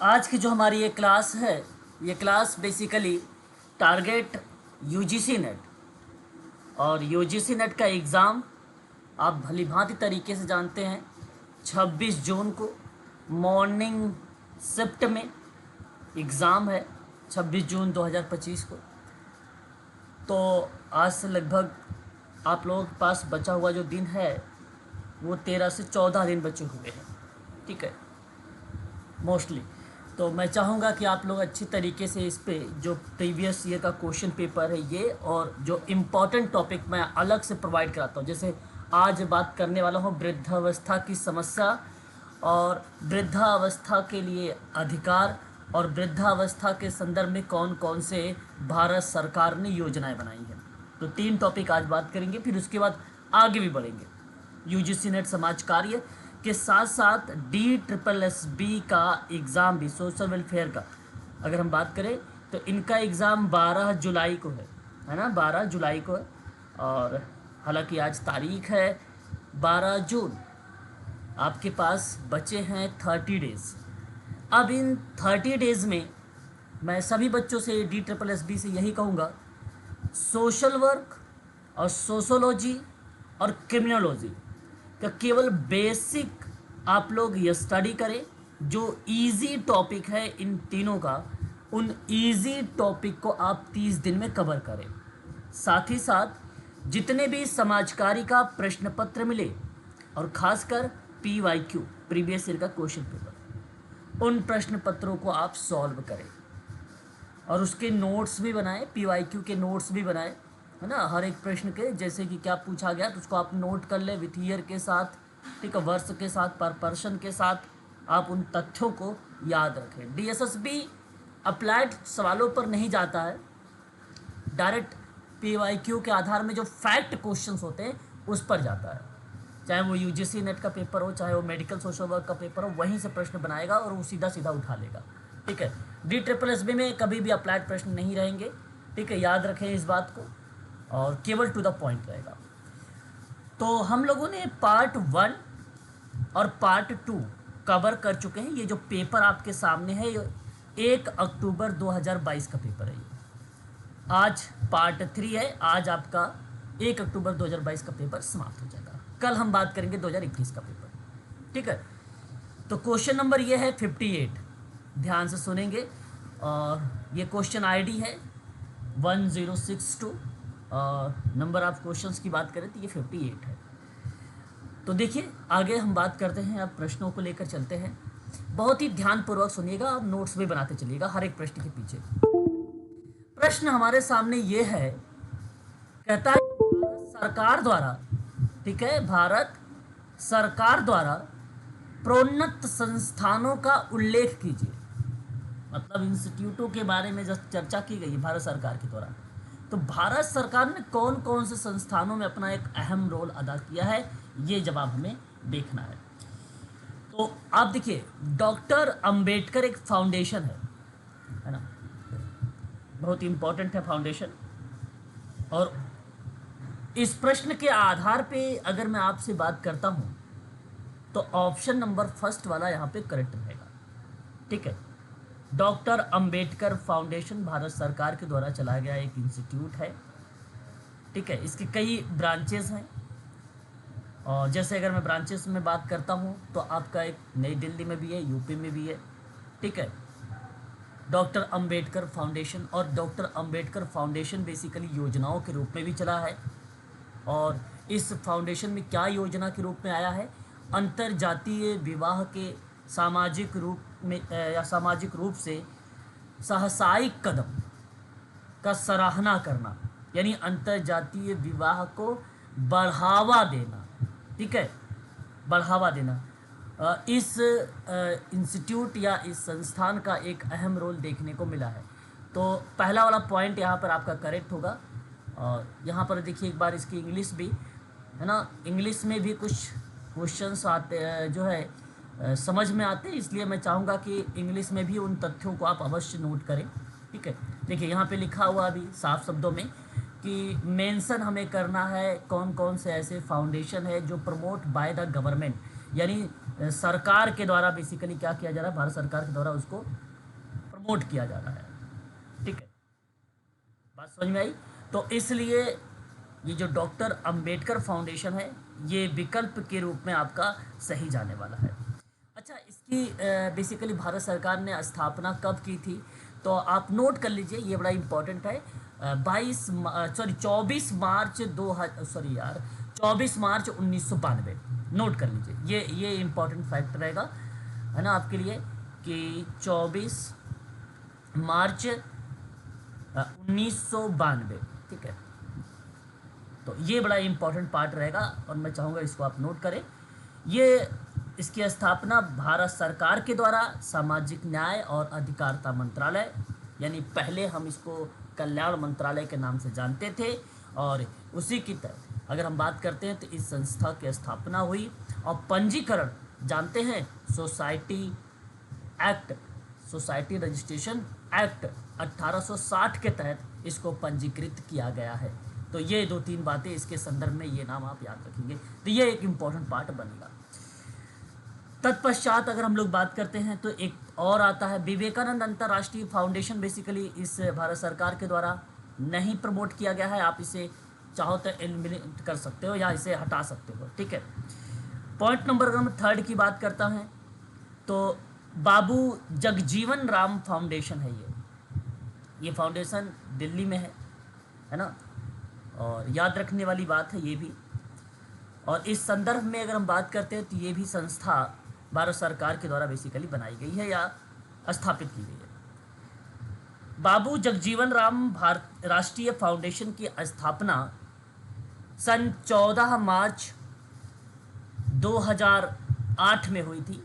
आज की जो हमारी ये क्लास है, ये class basically target UGC net और यूजीसी नेट का एग्ज़ाम आप भलीभांति तरीके से जानते हैं। 26 जून को मॉर्निंग शिफ्ट में एग्ज़ाम है, 26 जून 2025 को। तो आज से लगभग आप लोगों के पास बचा हुआ जो दिन है वो 13 से 14 दिन बचे हुए हैं, ठीक है, मोस्टली। तो मैं चाहूँगा कि आप लोग अच्छी तरीके से इस पे जो प्रीवियस ईयर का क्वेश्चन पेपर है ये और जो इम्पॉर्टेंट टॉपिक मैं अलग से प्रोवाइड कराता हूँ। जैसे आज बात करने वाला हूँ वृद्धावस्था की समस्या और वृद्धावस्था के लिए अधिकार और वृद्धावस्था के संदर्भ में कौन कौन से भारत सरकार ने योजनाएं बनाई हैं। तो 3 टॉपिक आज बात करेंगे, फिर उसके बाद आगे भी बढ़ेंगे। यूजीसी नेट समाज कार्य के साथ साथ DSSB का एग्ज़ाम भी, सोशल वेलफेयर का अगर हम बात करें तो इनका एग्ज़ाम 12 जुलाई को है ना, 12 जुलाई को है। और हालांकि आज तारीख है 12 जून, आपके पास बचे हैं 30 डेज़। अब इन 30 डेज़ में मैं सभी बच्चों से DSSB से यही कहूँगा, सोशल वर्क और सोशोलॉजी और क्रिमिनोलॉजी का केवल बेसिक आप लोग ये स्टडी करें। जो इजी टॉपिक है इन तीनों का, उन इजी टॉपिक को आप 30 दिन में कवर करें। साथ ही साथ जितने भी समाजकारी का प्रश्न पत्र मिले और ख़ासकर PYQ प्रीवियस ईयर का क्वेश्चन पेपर, उन प्रश्न पत्रों को आप सॉल्व करें और उसके नोट्स भी बनाएं, PYQ के नोट्स भी बनाएं, है ना। हर एक प्रश्न के जैसे कि क्या पूछा गया तो उसको आप नोट कर ले विथ ईयर के साथ, ठीक है, वर्ष के साथ, पर पर्सन के साथ आप उन तथ्यों को याद रखें। DSSB अप्लाइड सवालों पर नहीं जाता है, डायरेक्ट PYQ के आधार में जो फैक्ट क्वेश्चंस होते हैं उस पर जाता है। चाहे वो यूजीसी नेट का पेपर हो, चाहे वो मेडिकल सोशल वर्क का पेपर हो, वहीं से प्रश्न बनाएगा और वो सीधा सीधा उठा लेगा, ठीक है। DSSB में कभी भी अप्लाइड प्रश्न नहीं रहेंगे, ठीक है, याद रखें इस बात को, और केवल टू द पॉइंट रहेगा। तो हम लोगों ने पार्ट 1 और पार्ट 2 कवर कर चुके हैं। ये जो पेपर आपके सामने है ये 1 अक्टूबर 2022 का पेपर है। ये आज पार्ट 3 है। आज आपका 1 अक्टूबर 2022 का पेपर समाप्त हो जाएगा। कल हम बात करेंगे 2021 का पेपर, ठीक है। तो क्वेश्चन नंबर ये है 58, ध्यान से सुनेंगे। और ये क्वेश्चन ID है 1062 और नंबर ऑफ क्वेश्चंस की बात करें तो ये 58 है। तो देखिए आगे हम बात करते हैं, अब प्रश्नों को लेकर चलते हैं। बहुत ही ध्यानपूर्वक सुनिएगा और नोट्स भी बनाते चलिएगा हर एक प्रश्न के पीछे। प्रश्न हमारे सामने ये है, कहता है भारत सरकार द्वारा, ठीक है, भारत सरकार द्वारा प्रोन्नत संस्थानों का उल्लेख कीजिए। मतलब इंस्टीट्यूटों के बारे में जब चर्चा की गई है भारत सरकार के द्वारा, तो भारत सरकार ने कौन कौन से संस्थानों में अपना एक अहम रोल अदा किया है, ये जवाब हमें देखना है। तो आप देखिए, डॉक्टर अंबेडकर एक फाउंडेशन है ना, बहुत इंपॉर्टेंट है फाउंडेशन। और इस प्रश्न के आधार पे अगर मैं आपसे बात करता हूँ तो ऑप्शन नंबर फर्स्ट वाला यहाँ पे करेक्ट रहेगा, ठीक है। डॉक्टर अंबेडकर फाउंडेशन भारत सरकार के द्वारा चलाया गया एक इंस्टीट्यूट है, ठीक है। इसके कई ब्रांचेस हैं और जैसे अगर मैं ब्रांचेस में बात करता हूँ तो आपका एक नई दिल्ली में भी है, यूपी में भी है, ठीक है, डॉक्टर अंबेडकर फाउंडेशन। और डॉक्टर अंबेडकर फाउंडेशन बेसिकली योजनाओं के रूप में भी चला है। और इस फाउंडेशन में क्या योजना के रूप में आया है, अंतरजातीय विवाह के सामाजिक रूप में या सामाजिक रूप से साहसायिक कदम का सराहना करना, यानी अंतरजातीय विवाह को बढ़ावा देना, ठीक है, बढ़ावा देना। इस इंस्टीट्यूट या इस संस्थान का एक अहम रोल देखने को मिला है। तो पहला वाला पॉइंट यहाँ पर आपका करेक्ट होगा। और यहाँ पर देखिए एक बार इसकी इंग्लिश भी है ना, इंग्लिश में भी कुछ क्वेश्चंस आते जो है समझ में आते हैं, इसलिए मैं चाहूँगा कि इंग्लिश में भी उन तथ्यों को आप अवश्य नोट करें, ठीक है। देखिए यहाँ पे लिखा हुआ अभी साफ शब्दों में कि मेंशन हमें करना है कौन कौन से ऐसे फाउंडेशन है जो प्रमोट बाय द गवर्नमेंट, यानी सरकार के द्वारा बेसिकली क्या किया जा रहा है, भारत सरकार के द्वारा उसको प्रमोट किया जा रहा है। ठीक है, बात समझ में आई। तो इसलिए ये जो डॉक्टर अंबेडकर फाउंडेशन है ये विकल्प के रूप में आपका सही जाने वाला है। अच्छा, इसकी बेसिकली भारत सरकार ने स्थापना कब की थी, तो आप नोट कर लीजिए, ये बड़ा इम्पोर्टेंट है। 24 मार्च 1992, नोट कर लीजिए, ये इम्पोर्टेंट फैक्ट रहेगा, है ना, आपके लिए, कि 24 मार्च 1992। ठीक है, तो ये बड़ा इम्पोर्टेंट पार्ट रहेगा और मैं चाहूँगा इसको आप नोट करें। ये इसकी स्थापना भारत सरकार के द्वारा सामाजिक न्याय और अधिकारिता मंत्रालय, यानी पहले हम इसको कल्याण मंत्रालय के नाम से जानते थे, और उसी की तरह अगर हम बात करते हैं तो इस संस्था की स्थापना हुई और पंजीकरण जानते हैं society act, society registration act 1860 के तहत इसको पंजीकृत किया गया है। तो ये 2-3 बातें इसके संदर्भ में, ये नाम आप याद रखेंगे, तो ये एक इम्पॉर्टेंट पार्ट बनेगा। तत्पश्चात अगर हम लोग बात करते हैं तो एक और आता है विवेकानंद अंतर्राष्ट्रीय फाउंडेशन। बेसिकली इस भारत सरकार के द्वारा नहीं प्रमोट किया गया है, आप इसे चाहो तो एलिमिनेट कर सकते हो या इसे हटा सकते हो। ठीक है, पॉइंट नंबर अगर मैं 3 की बात करता हूँ तो बाबू जगजीवन राम फाउंडेशन है। ये फाउंडेशन दिल्ली में है ना, और याद रखने वाली बात है ये भी। और इस संदर्भ में अगर हम बात करते हैं तो ये भी संस्था भारत सरकार के द्वारा बेसिकली बनाई गई है या स्थापित की गई है। बाबू जगजीवन राम भारत राष्ट्रीय फाउंडेशन की स्थापना सन 14 मार्च 2008 में हुई थी,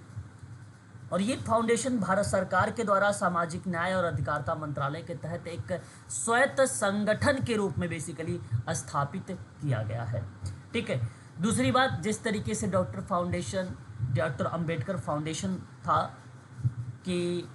और ये फाउंडेशन भारत सरकार के द्वारा सामाजिक न्याय और अधिकारिता मंत्रालय के तहत एक स्वायत्त संगठन के रूप में बेसिकली स्थापित किया गया है। ठीक है, दूसरी बात, जिस तरीके से डॉक्टर अंबेडकर फाउंडेशन था कि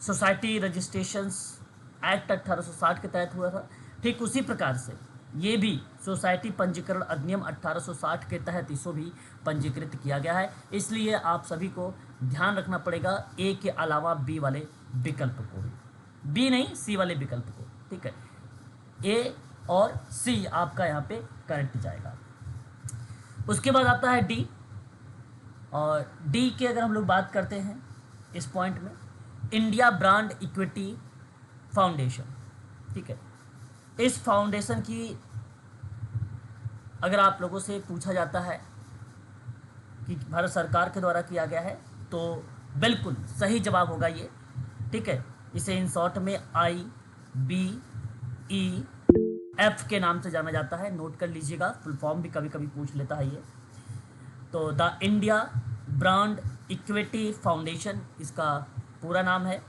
सोसाइटी रजिस्ट्रेशंस एक्ट 1860 के तहत हुआ था, ठीक उसी प्रकार से ये भी सोसाइटी पंजीकरण अधिनियम 1860 के तहत इसको भी पंजीकृत किया गया है। इसलिए आप सभी को ध्यान रखना पड़ेगा ए के अलावा बी वाले विकल्प को, बी नहीं सी वाले विकल्प को। ठीक है, ए और सी आपका यहाँ पे करेक्ट जाएगा। उसके बाद आता है डी, और डी के अगर हम लोग बात करते हैं इस पॉइंट में, इंडिया ब्रांड इक्विटी फाउंडेशन। ठीक है, इस फाउंडेशन की अगर आप लोगों से पूछा जाता है कि भारत सरकार के द्वारा किया गया है तो बिल्कुल सही जवाब होगा ये। ठीक है, इसे इन शॉर्ट में IBEF के नाम से जाना जाता है, नोट कर लीजिएगा, फुल फॉर्म भी कभी कभी पूछ लेता है ये। तो the India brand equity foundation इसका पूरा नाम है,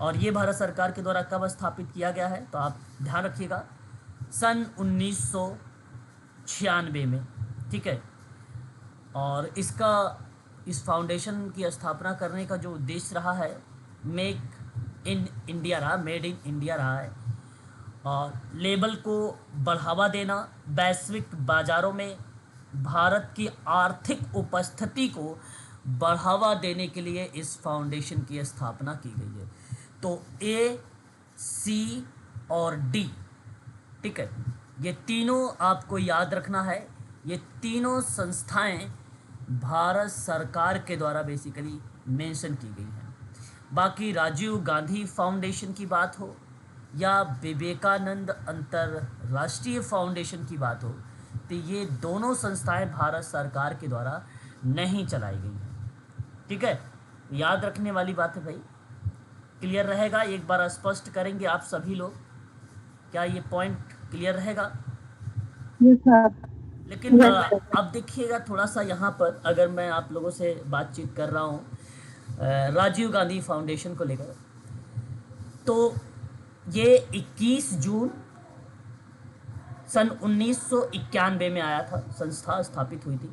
और ये भारत सरकार के द्वारा कब स्थापित किया गया है तो आप ध्यान रखिएगा, सन 1996 में। ठीक है, और इस फाउंडेशन की स्थापना करने का जो उद्देश्य रहा है मेड इन इंडिया रहा है, और लेबल को बढ़ावा देना, वैश्विक बाज़ारों में भारत की आर्थिक उपस्थिति को बढ़ावा देने के लिए इस फाउंडेशन की स्थापना की गई है। तो ए, सी और डी, ठीक है, ये तीनों आपको याद रखना है। ये तीनों संस्थाएं भारत सरकार के द्वारा बेसिकली मेंशन की गई हैं। बाकी राजीव गांधी फाउंडेशन की बात हो या विवेकानंद अंतर्राष्ट्रीय फाउंडेशन की बात हो, तो ये दोनों संस्थाएं भारत सरकार के द्वारा नहीं चलाई गई हैं। ठीक है, याद रखने वाली बात है भाई, क्लियर रहेगा। एक बार स्पष्ट करेंगे आप सभी लोग, क्या ये पॉइंट क्लियर रहेगा? लेकिन अब देखिएगा थोड़ा सा यहाँ पर, अगर मैं आप लोगों से बातचीत कर रहा हूँ राजीव गांधी फाउंडेशन को लेकर, तो ये 21 जून सन 1991 में आया था, संस्था स्थापित हुई थी।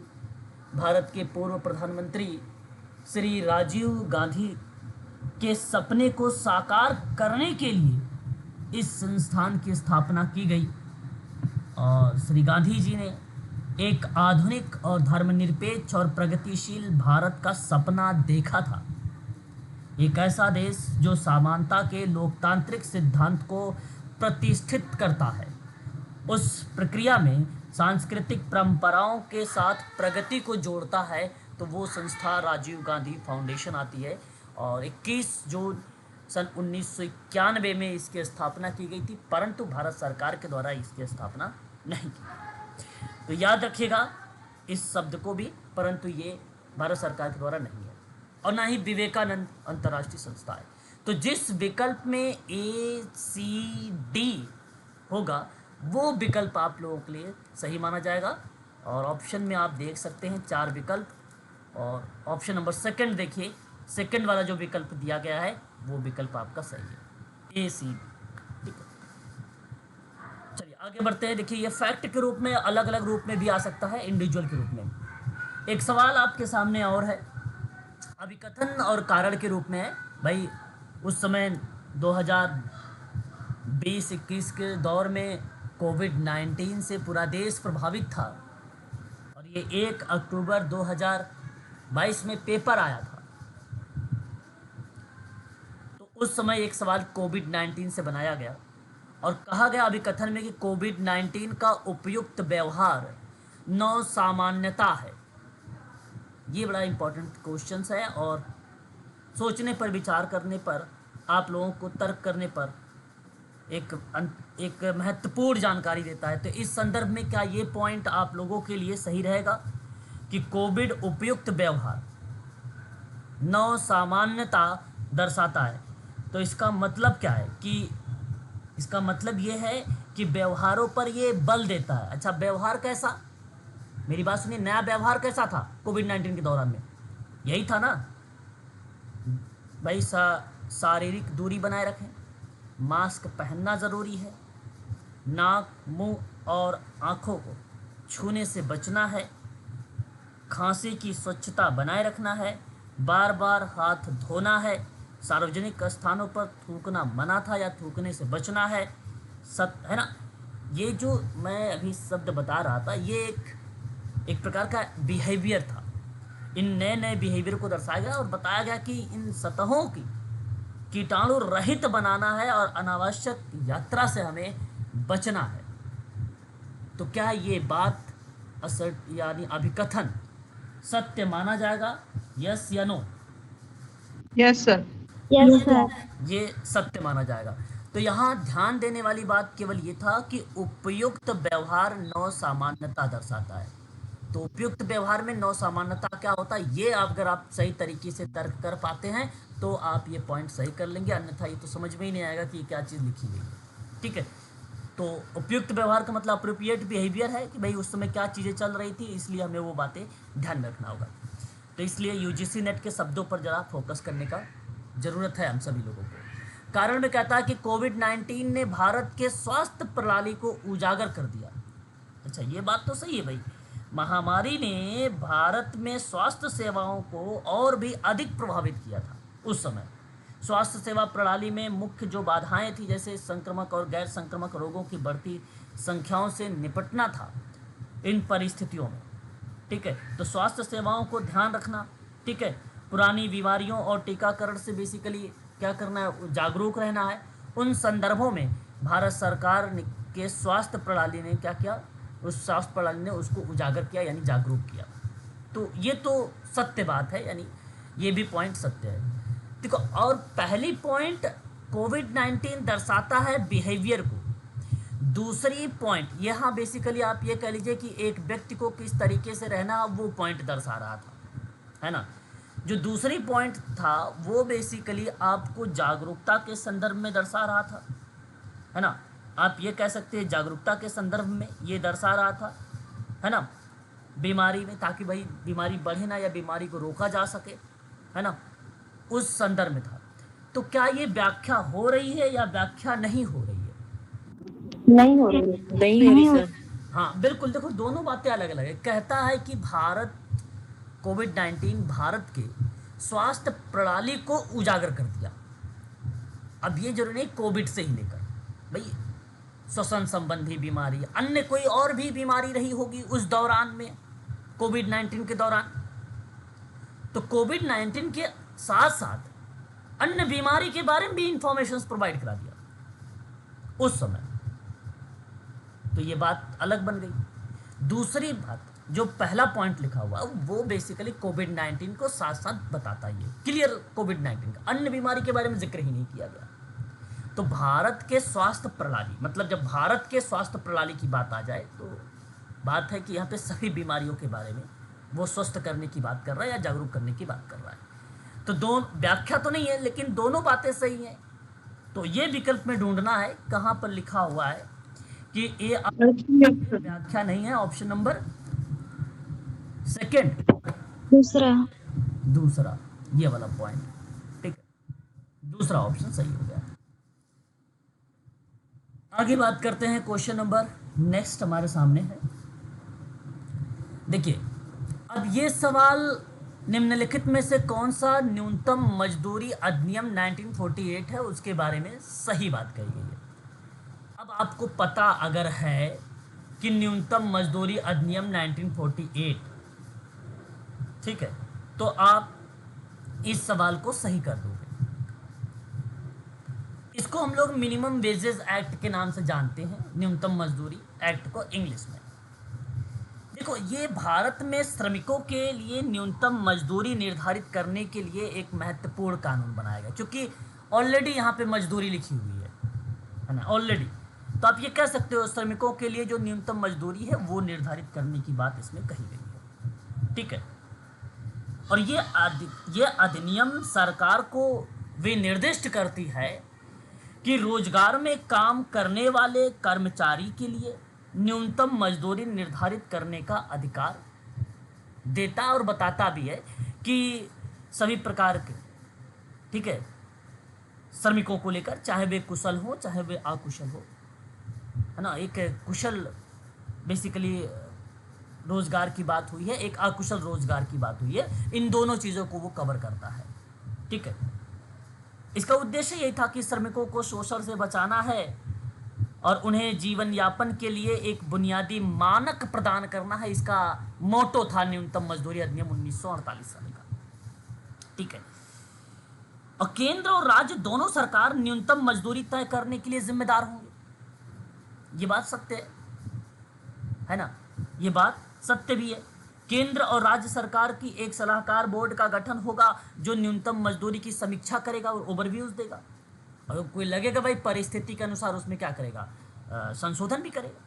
भारत के पूर्व प्रधानमंत्री श्री राजीव गांधी के सपने को साकार करने के लिए इस संस्थान की स्थापना की गई, और श्री गांधी जी ने एक आधुनिक और धर्मनिरपेक्ष और प्रगतिशील भारत का सपना देखा था। एक ऐसा देश जो समानता के लोकतांत्रिक सिद्धांत को प्रतिष्ठित करता है। उस प्रक्रिया में सांस्कृतिक परंपराओं के साथ प्रगति को जोड़ता है, तो वो संस्था राजीव गांधी फाउंडेशन आती है और 21 जून सन 1991 में इसकी स्थापना की गई थी, परंतु भारत सरकार के द्वारा इसकी स्थापना नहीं की। तो याद रखिएगा इस शब्द को भी, परंतु ये भारत सरकार के द्वारा नहीं है और ना ही विवेकानंद अंतर्राष्ट्रीय संस्था है। तो जिस विकल्प में ACD होगा वो विकल्प आप लोगों के लिए सही माना जाएगा। और ऑप्शन में आप देख सकते हैं 4 विकल्प, और ऑप्शन नंबर सेकंड देखिए, सेकंड वाला जो विकल्प दिया गया है वो विकल्प आपका सही है, ACD। ठीक है, चलिए आगे बढ़ते हैं। देखिए ये फैक्ट के रूप में, अलग अलग रूप में भी आ सकता है, इंडिविजुअल के रूप में। एक सवाल आपके सामने और है, अभिकथन और कारण के रूप में है। भाई उस समय 2020-21 के दौर में कोविड-19 से पूरा देश प्रभावित था और ये 1 अक्टूबर 2022 में पेपर आया था। तो उस समय एक सवाल कोविड-19 से बनाया गया और कहा गया अभिकथन में कि कोविड-19 का उपयुक्त व्यवहार नौसामान्यता है। ये बड़ा इंपॉर्टेंट क्वेश्चन है और सोचने पर, विचार करने पर, आप लोगों को तर्क करने पर एक महत्वपूर्ण जानकारी देता है। तो इस संदर्भ में क्या ये पॉइंट आप लोगों के लिए सही रहेगा कि कोविड उपयुक्त व्यवहार नौसामान्यता दर्शाता है? तो इसका मतलब क्या है कि इसका मतलब ये है कि व्यवहारों पर ये बल देता है। अच्छा, व्यवहार कैसा? मेरी बात सुनिए, नया व्यवहार कैसा था कोविड-19 के दौरान में? यही था ना भाई, शारीरिक दूरी बनाए रखें, मास्क पहनना ज़रूरी है, नाक, मुंह और आँखों को छूने से बचना है, खांसी की स्वच्छता बनाए रखना है, बार बार हाथ धोना है, सार्वजनिक स्थानों पर थूकना मना था या थूकने से बचना है, है ना। ये जो मैं अभी शब्द बता रहा था ये एक प्रकार का बिहेवियर था। इन नए नए बिहेवियर को दर्शाया गया और बताया गया कि इन सतहों की कीटाणु रहित बनाना है और अनावश्यक यात्रा से हमें बचना है। तो क्या ये बात यानी अभिकथन सत्य माना जाएगा? यस या no? Yes sir. Yes sir. ये सत्य माना जाएगा। तो यहाँ ध्यान देने वाली बात केवल ये था कि उपयुक्त व्यवहार नौसामान्यता दर्शाता है। तो उपयुक्त व्यवहार में नौसामान्यता क्या होता है, ये अगर आप सही तरीके से तर्क कर पाते हैं तो आप ये पॉइंट सही कर लेंगे, अन्यथा ये तो समझ में ही नहीं आएगा कि क्या चीज़ लिखी गई है। ठीक है, तो उपयुक्त व्यवहार का मतलब अप्रोप्रिएट बिहेवियर है कि भाई उस समय क्या चीज़ें चल रही थी, इसलिए हमें वो बातें ध्यान में रखना होगा। तो इसलिए यूजीसी नेट के शब्दों पर ज़रा फोकस करने का ज़रूरत है हम सभी लोगों को। कारण में कहता है कि कोविड-19 ने भारत के स्वास्थ्य प्रणाली को उजागर कर दिया। अच्छा, ये बात तो सही है भाई, महामारी ने भारत में स्वास्थ्य सेवाओं को और भी अधिक प्रभावित किया था। उस समय स्वास्थ्य सेवा प्रणाली में मुख्य जो बाधाएं थी, जैसे संक्रमक और गैर संक्रमक रोगों की बढ़ती संख्याओं से निपटना था इन परिस्थितियों में। ठीक है, तो स्वास्थ्य सेवाओं को ध्यान रखना, ठीक है, पुरानी बीमारियों और टीकाकरण से बेसिकली क्या करना है, जागरूक रहना है। उन संदर्भों में भारत सरकार के स्वास्थ्य प्रणाली ने क्या किया, उस स्वास्थ्य प्रणाली ने उसको उजागर किया यानी जागरूक किया। तो ये तो सत्य बात है, यानी ये भी पॉइंट सत्य है। देखो, और पहली पॉइंट कोविड-19 दर्शाता है बिहेवियर को। दूसरी पॉइंट यहाँ बेसिकली आप ये कह लीजिए कि एक व्यक्ति को किस तरीके से रहना, वो पॉइंट दर्शा रहा था, है ना। जो दूसरी पॉइंट था वो बेसिकली आपको जागरूकता के संदर्भ में दर्शा रहा था, है ना। आप ये कह सकते हैं जागरूकता के संदर्भ में ये दर्शा रहा था, है ना, बीमारी में, ताकि भाई बीमारी बढ़े ना या बीमारी को रोका जा सके, है ना, उस संदर्भ में था। तो क्या ये व्याख्या हो रही है या व्याख्या नहीं हो रही है? नहीं हो रही सर। हाँ बिल्कुल, देखो दोनों बातें अलग अलग है। कहता है कि भारत कोविड-19 भारत के स्वास्थ्य प्रणाली को उजागर कर दिया। अब ये जरूरी नहीं कोविड से ही लेकर, भाई श्वसन संबंधी बीमारी, अन्य कोई और भी बीमारी रही होगी उस दौरान में, कोविड-19 के दौरान, तो कोविड-19 के साथ साथ अन्य बीमारी के बारे में भी इंफॉर्मेशन प्रोवाइड करा दिया उस समय। तो ये बात अलग बन गई। दूसरी बात, जो पहला पॉइंट लिखा हुआ वो बेसिकली कोविड-19 को साथ साथ बताता ही है, क्लियर कोविड-19 का, अन्य बीमारी के बारे में जिक्र ही नहीं किया गया। तो भारत के स्वास्थ्य प्रणाली, मतलब जब भारत के स्वास्थ्य प्रणाली की बात आ जाए तो बात है कि यहाँ पे सभी बीमारियों के बारे में वो स्वस्थ करने की बात कर रहा है या जागरूक करने की बात कर रहा है। तो दोनों व्याख्या तो नहीं है, लेकिन दोनों बातें सही हैं। तो ये विकल्प में ढूंढना है कहाँ पर लिखा हुआ है कि ये व्याख्या नहीं है, ऑप्शन नंबर सेकंड, दूसरा ये वाला पॉइंट, ठीक है, दूसरा ऑप्शन सही हो गया। आगे बात करते हैं क्वेश्चन नंबर नेक्स्ट हमारे सामने है। देखिए, अब ये सवाल निम्नलिखित में से कौन सा न्यूनतम मजदूरी अधिनियम 1948 है उसके बारे में सही बात कही गई है। अब आपको पता अगर है कि न्यूनतम मजदूरी अधिनियम 1948, ठीक है, तो आप इस सवाल को सही कर दोगे। इसको हम लोग मिनिमम वेजेस एक्ट के नाम से जानते हैं, न्यूनतम मजदूरी एक्ट को इंग्लिश में। देखो, ये भारत में श्रमिकों के लिए न्यूनतम मजदूरी निर्धारित करने के लिए एक महत्वपूर्ण कानून बनाया गया, क्योंकि ऑलरेडी यहाँ पे मजदूरी लिखी हुई है ना, ऑलरेडी। तो आप ये कह सकते हो श्रमिकों के लिए जो न्यूनतम मजदूरी है वो निर्धारित करने की बात इसमें कही गई है, ठीक है। और ये अधिनियम सरकार को वे निर्दिष्ट करती है कि रोजगार में काम करने वाले कर्मचारी के लिए न्यूनतम मजदूरी निर्धारित करने का अधिकार देता और बताता भी है कि सभी प्रकार के, ठीक है, श्रमिकों को लेकर, चाहे वे कुशल हो चाहे वे अकुशल हो, है ना। एक कुशल बेसिकली रोजगार की बात हुई है, एक अकुशल रोजगार की बात हुई है, इन दोनों चीज़ों को वो कवर करता है, ठीक है। इसका उद्देश्य यही था कि श्रमिकों को शोषण से बचाना है और उन्हें जीवन यापन के लिए एक बुनियादी मानक प्रदान करना है। इसका मोटो था न्यूनतम मजदूरी अधिनियम 1948 साल का, ठीक है। और केंद्र और राज्य दोनों सरकार न्यूनतम मजदूरी तय करने के लिए जिम्मेदार होंगे। ये बात सत्य है ना, ये बात सत्य भी है। केंद्र और राज्य सरकार की एक सलाहकार बोर्ड का गठन होगा जो न्यूनतम मजदूरी की समीक्षा करेगा और ओवरव्यूज देगा, और कोई लगेगा भाई परिस्थिति के अनुसार उसमें क्या करेगा, संशोधन भी करेगा,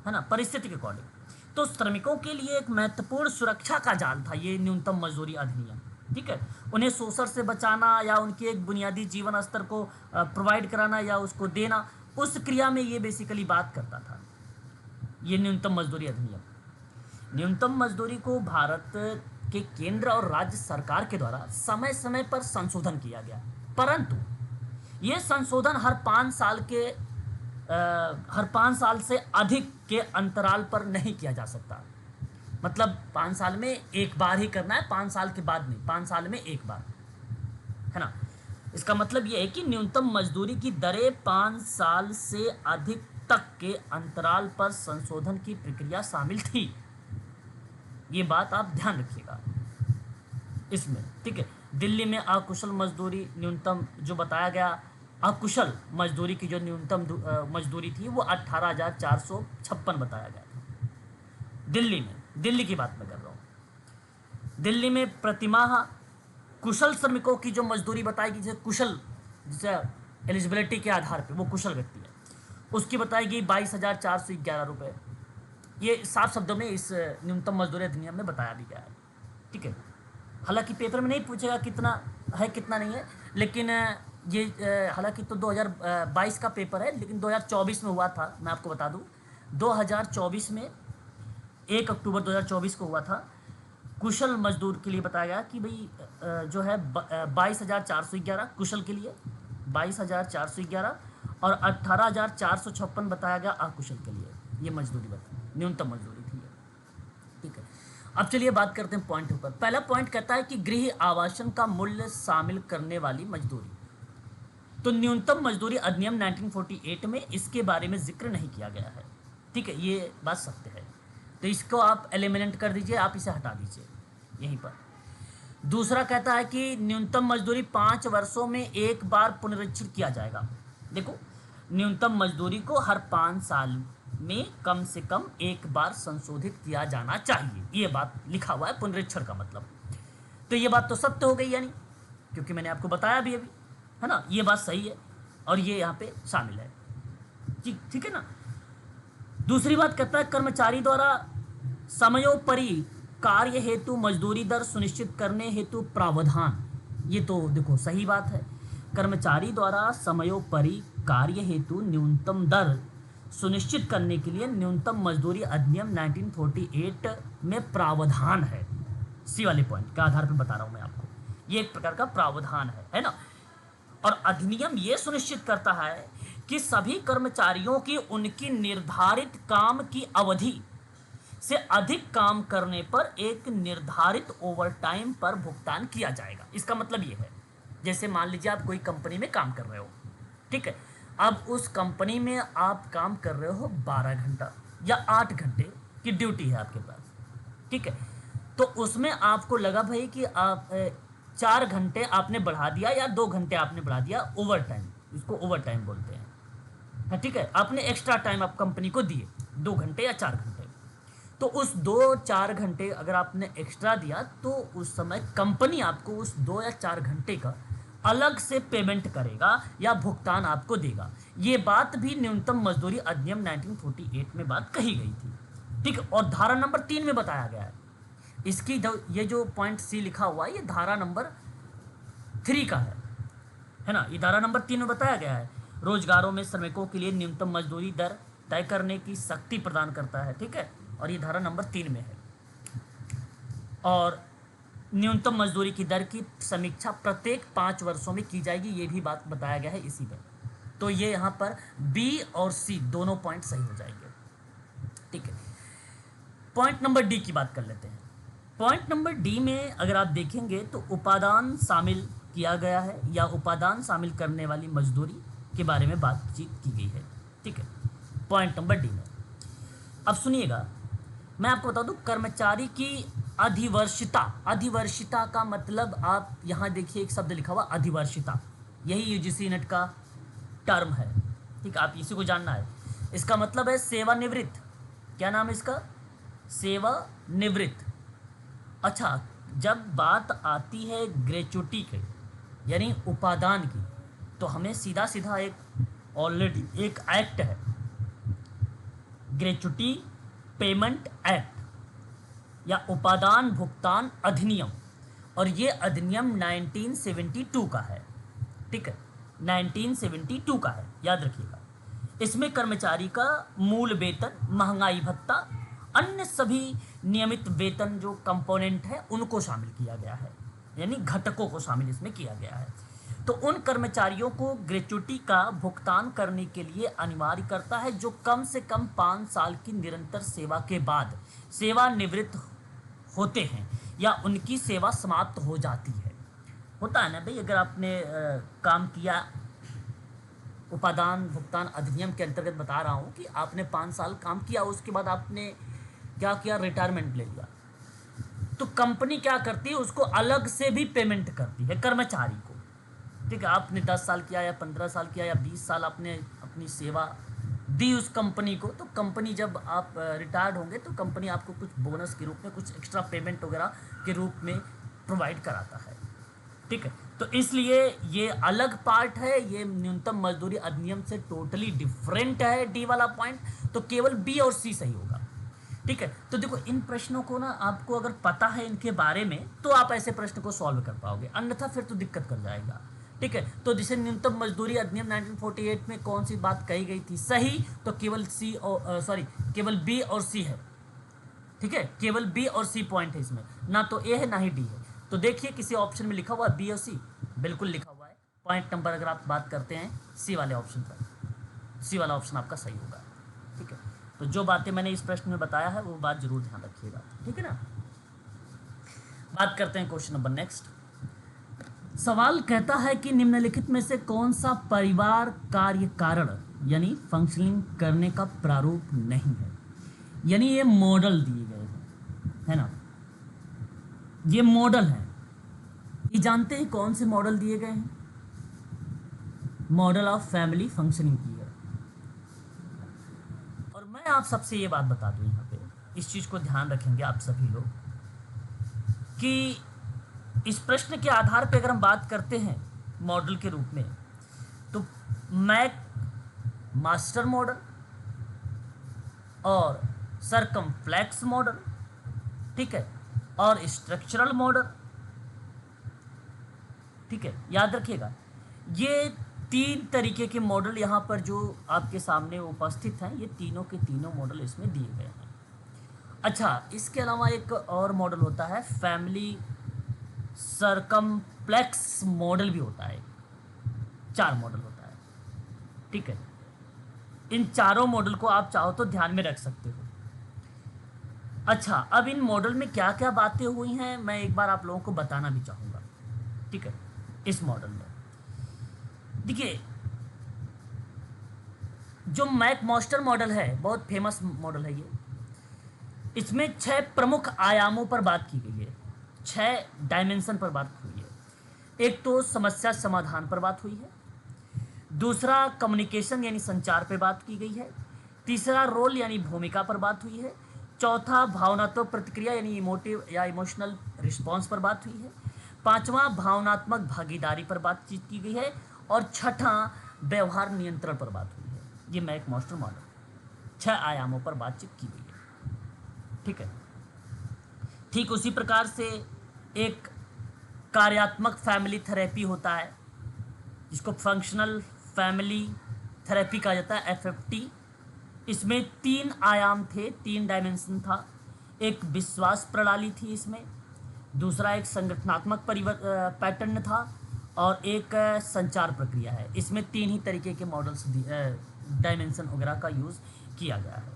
है ना, परिस्थिति के अकॉर्डिंग। तो श्रमिकों के लिए एक महत्वपूर्ण सुरक्षा का जाल था ये न्यूनतम मजदूरी अधिनियम, ठीक है। उन्हें शोषण से बचाना या उनके एक बुनियादी जीवन स्तर को प्रोवाइड कराना या उसको देना, उस क्रिया में ये बेसिकली बात करता था ये न्यूनतम मजदूरी अधिनियम। न्यूनतम मजदूरी को भारत के केंद्र और राज्य सरकार के द्वारा समय समय पर संशोधन किया गया, परंतु ये संशोधन हर 5 साल से अधिक के अंतराल पर नहीं किया जा सकता। मतलब 5 साल में एक बार ही करना है, 5 साल के बाद नहीं, 5 साल में एक बार, है ना। इसका मतलब ये है कि न्यूनतम मजदूरी की दरें 5 साल से अधिक तक के अंतराल पर संशोधन की प्रक्रिया शामिल थी। ये बात आप ध्यान रखिएगा इसमें, ठीक है। दिल्ली में अकुशल मजदूरी न्यूनतम जो बताया गया, अकुशल मजदूरी की जो न्यूनतम मजदूरी थी वो 18,456 बताया गया था दिल्ली में। दिल्ली की बात मैं कर रहा हूँ। दिल्ली में प्रतिमाह कुशल श्रमिकों की जो मजदूरी बताएगी, जैसे कुशल, जैसे एलिजिबिलिटी के आधार पे वो कुशल व्यक्ति है, उसकी बताएगी 22,411 रुपये। ये साफ शब्दों में इस न्यूनतम मजदूरी अधिनियम में बताया भी गया है, ठीक है। हालांकि पेपर में नहीं पूछेगा कितना है कितना नहीं है, लेकिन ये हालांकि तो 2022 का पेपर है, लेकिन 2024 में हुआ था। मैं आपको बता दूं 2024 में 1 अक्टूबर 2024 को हुआ था। कुशल मजदूर के लिए बताया गया कि भाई जो है 22,411 कुशल के लिए, 22,411 और 18,456 बताया गया अकुशल के लिए। ये मजदूरी बताई, न्यूनतम मजदूरी थी, ठीक है। अब चलिए बात करते हैं पॉइंट ऊपर। पहला पॉइंट कहता है कि गृह आवासन का मूल्य शामिल करने वाली मजदूरी। तो न्यूनतम मजदूरी अधिनियम 1948 में इसके बारे में जिक्र नहीं किया गया है। ठीक है, ये बात सत्य है। तो इसको आप एलिमिनेट कर दीजिए, आप इसे हटा दीजिए यहीं पर। दूसरा कहता है कि न्यूनतम मजदूरी 5 वर्षों में एक बार पुनरीक्षित किया जाएगा। देखो, न्यूनतम मजदूरी को हर 5 साल में कम से कम एक बार संशोधित किया जाना चाहिए, ये बात लिखा हुआ है पुनरीक्षण का मतलब। तो ये बात तो सत्य हो गई, यानी क्योंकि मैंने आपको बताया भी अभी, है ना, ये बात सही है और ये यहाँ पे शामिल है। ठीक है ना। दूसरी बात कहता है कर्मचारी द्वारा समयोपरि कार्य हेतु मजदूरी दर सुनिश्चित करने हेतु प्रावधान। ये तो देखो सही बात है, कर्मचारी द्वारा समयोपरि कार्य हेतु न्यूनतम दर सुनिश्चित करने के लिए न्यूनतम मजदूरी अधिनियम 1948 में प्रावधान है। सी वाले पॉइंट के आधार पर बता रहा हूं मैं आपको, ये एक प्रकार का प्रावधान है ना। और अधिनियम ये सुनिश्चित करता है कि सभी कर्मचारियों की उनकी निर्धारित काम की अवधि से अधिक काम करने पर एक निर्धारित ओवरटाइम पर भुगतान किया जाएगा। इसका मतलब ये है, जैसे मान लीजिए आप कोई कंपनी में काम कर रहे हो, ठीक है, अब उस कंपनी में आप काम कर रहे हो 12 घंटा या 8 घंटे की ड्यूटी है आपके पास, ठीक है, तो उसमें आपको लगा भाई कि आप 4 घंटे आपने बढ़ा दिया या 2 घंटे आपने बढ़ा दिया ओवर टाइम, इसको ओवर टाइम बोलते हैं, ठीक है, आपने एक्स्ट्रा टाइम आप कंपनी को दिए 2 घंटे या 4 घंटे, तो उस 2-4 घंटे अगर आपने एक्स्ट्रा दिया तो उस समय कंपनी आपको उस 2 या 4 घंटे का अलग से पेमेंट करेगा या भुगतान आपको देगा। ये बात भी न्यूनतम मजदूरी अधिनियम 1948 में बात कही गई थी, ठीक है। और धारा नंबर 3 में बताया गया है, इसकी ये जो पॉइंट सी लिखा हुआ है ये धारा नंबर 3 का है ना, ये धारा नंबर 3 में बताया गया है, रोजगारों में श्रमिकों के लिए न्यूनतम मजदूरी दर तय करने की शक्ति प्रदान करता है, ठीक है, और ये धारा नंबर 3 में है। और न्यूनतम मजदूरी की दर की समीक्षा प्रत्येक 5 वर्षों में की जाएगी, ये भी बात बताया गया है इसी में। तो ये यहाँ पर बी और सी दोनों पॉइंट सही हो जाएंगे, ठीक है। पॉइंट नंबर डी की बात कर लेते हैं। पॉइंट नंबर डी में अगर आप देखेंगे तो उपादान शामिल किया गया है या उपादान शामिल करने वाली मजदूरी के बारे में बातचीत की गई है, ठीक है, पॉइंट नंबर डी में। अब सुनिएगा, मैं आपको बता दूं, कर्मचारी की अधिवर्षिता, अधिवर्षिता का मतलब आप यहाँ देखिए एक शब्द लिखा हुआ अधिवर्षिता, यही यूजीसी नेट का टर्म है, ठीक है, आप इसी को जानना है। इसका मतलब है सेवानिवृत्त। क्या नाम है इसका? सेवानिवृत्त। अच्छा, जब बात आती है ग्रेचुटी के यानी उपादान की, तो हमें सीधा सीधा एक ऑलरेडी एक एक्ट है, ग्रेचुटी पेमेंट एक्ट या उपादान भुगतान अधिनियम, और ये अधिनियम 1972 का है, ठीक है, 1972 का है, याद रखिएगा। इसमें कर्मचारी का मूल वेतन, महंगाई भत्ता, अन्य सभी नियमित वेतन जो कंपोनेंट है उनको शामिल किया गया है, यानी घटकों को शामिल इसमें किया गया है। तो उन कर्मचारियों को ग्रेचुटी का भुगतान करने के लिए अनिवार्य करता है जो कम से कम 5 साल की निरंतर सेवा के बाद सेवानिवृत्त होते हैं या उनकी सेवा समाप्त हो जाती है। होता है ना भाई, अगर आपने काम किया, उपादान भुगतान अधिनियम के अंतर्गत बता रहा हूँ कि आपने 5 साल काम किया, उसके बाद आपने क्या किया, रिटायरमेंट ले लिया, तो कंपनी क्या करती है, उसको अलग से भी पेमेंट करती है कर्मचारी को, ठीक है। आपने 10 साल किया या 15 साल किया या 20 साल आपने अपनी सेवा दी उस कंपनी को, तो कंपनी जब आप रिटायर्ड होंगे तो कंपनी आपको कुछ बोनस के रूप में, कुछ एक्स्ट्रा पेमेंट वगैरह के रूप में प्रोवाइड कराता है, ठीक है। तो इसलिए ये अलग पार्ट है, ये न्यूनतम मजदूरी अधिनियम से टोटली डिफरेंट है डी वाला पॉइंट, तो केवल बी और सी सही होगा, ठीक है। तो देखो, इन प्रश्नों को ना आपको अगर पता है इनके बारे में तो आप ऐसे प्रश्न को सॉल्व कर पाओगे, अन्यथा फिर तो दिक्कत कर जाएगा, ठीक है। तो जैसे न्यूनतम मजदूरी अधिनियम 1948 में कौन सी बात कही गई थी सही, तो केवल सी और केवल बी और सी है, ठीक है, केवल बी और सी पॉइंट है इसमें, ना तो ए है ना ही डी है। तो देखिए किसी ऑप्शन में लिखा हुआ है बी और सी, बिल्कुल लिखा हुआ है। पॉइंट नंबर अगर आप बात करते हैं सी वाले ऑप्शन पर, सी वाला ऑप्शन आपका सही होगा, ठीक है। तो जो बातें मैंने इस प्रश्न में बताया है वो बात जरूर ध्यान रखिएगा, ठीक है ना। बात करते हैं क्वेश्चन नंबर नेक्स्ट। सवाल कहता है कि निम्नलिखित में से कौन सा परिवार कार्य कारण यानी फंक्शनिंग करने का प्रारूप नहीं है। यानी ये मॉडल दिए गए हैं, है ना, ये मॉडल है। ये जानते हैं कौन से मॉडल दिए गए हैं? मॉडल ऑफ फैमिली फंक्शनिंग की है। और मैं आप सबसे ये बात बता दूं, यहाँ पे इस चीज को ध्यान रखेंगे आप सभी लोग कि इस प्रश्न के आधार पे अगर हम बात करते हैं मॉडल के रूप में, तो मैक मास्टर मॉडल और सरकमफ्लेक्स मॉडल, ठीक है, और स्ट्रक्चरल मॉडल, ठीक है, याद रखिएगा। ये 3 तरीके के मॉडल यहाँ पर जो आपके सामने उपस्थित हैं, ये तीनों के तीनों मॉडल इसमें दिए गए हैं। अच्छा, इसके अलावा एक और मॉडल होता है फैमिली सरकमफ्लेक्स मॉडल भी होता है। 4 मॉडल होता है, ठीक है। इन चारों मॉडल को आप चाहो तो ध्यान में रख सकते हो। अच्छा, अब इन मॉडल में क्या क्या बातें हुई हैं मैं एक बार आप लोगों को बताना भी चाहूँगा, ठीक है। इस मॉडल में देखिए, जो मैक मास्टर मॉडल है बहुत फेमस मॉडल है ये। इसमें 6 प्रमुख आयामों पर बात की गई है, 6 डायमेंशन पर बात हुई है। एक तो समस्या समाधान पर बात हुई है, दूसरा कम्युनिकेशन यानी संचार पर बात की गई है, तीसरा रोल यानी भूमिका पर बात हुई है, चौथा भावनात्मक प्रतिक्रिया यानी इमोटिव या इमोशनल रिस्पॉन्स पर बात हुई है, पांचवा भावनात्मक भागीदारी पर बातचीत की गई है, और छठा व्यवहार नियंत्रण पर बात हुई है। ये मैक मास्टर मॉडल 6 आयामों पर बातचीत की गई है, ठीक है। ठीक उसी प्रकार से एक कार्यात्मक फैमिली थेरेपी होता है, जिसको फंक्शनल फैमिली थेरेपी कहा जाता है, FFT। इसमें 3 आयाम थे, 3 डायमेंशन था। एक विश्वास प्रणाली थी इसमें, दूसरा एक संगठनात्मक पैटर्न था, और एक संचार प्रक्रिया है। इसमें 3 ही तरीके के मॉडल्स डायमेंशन वगैरह का यूज़ किया गया है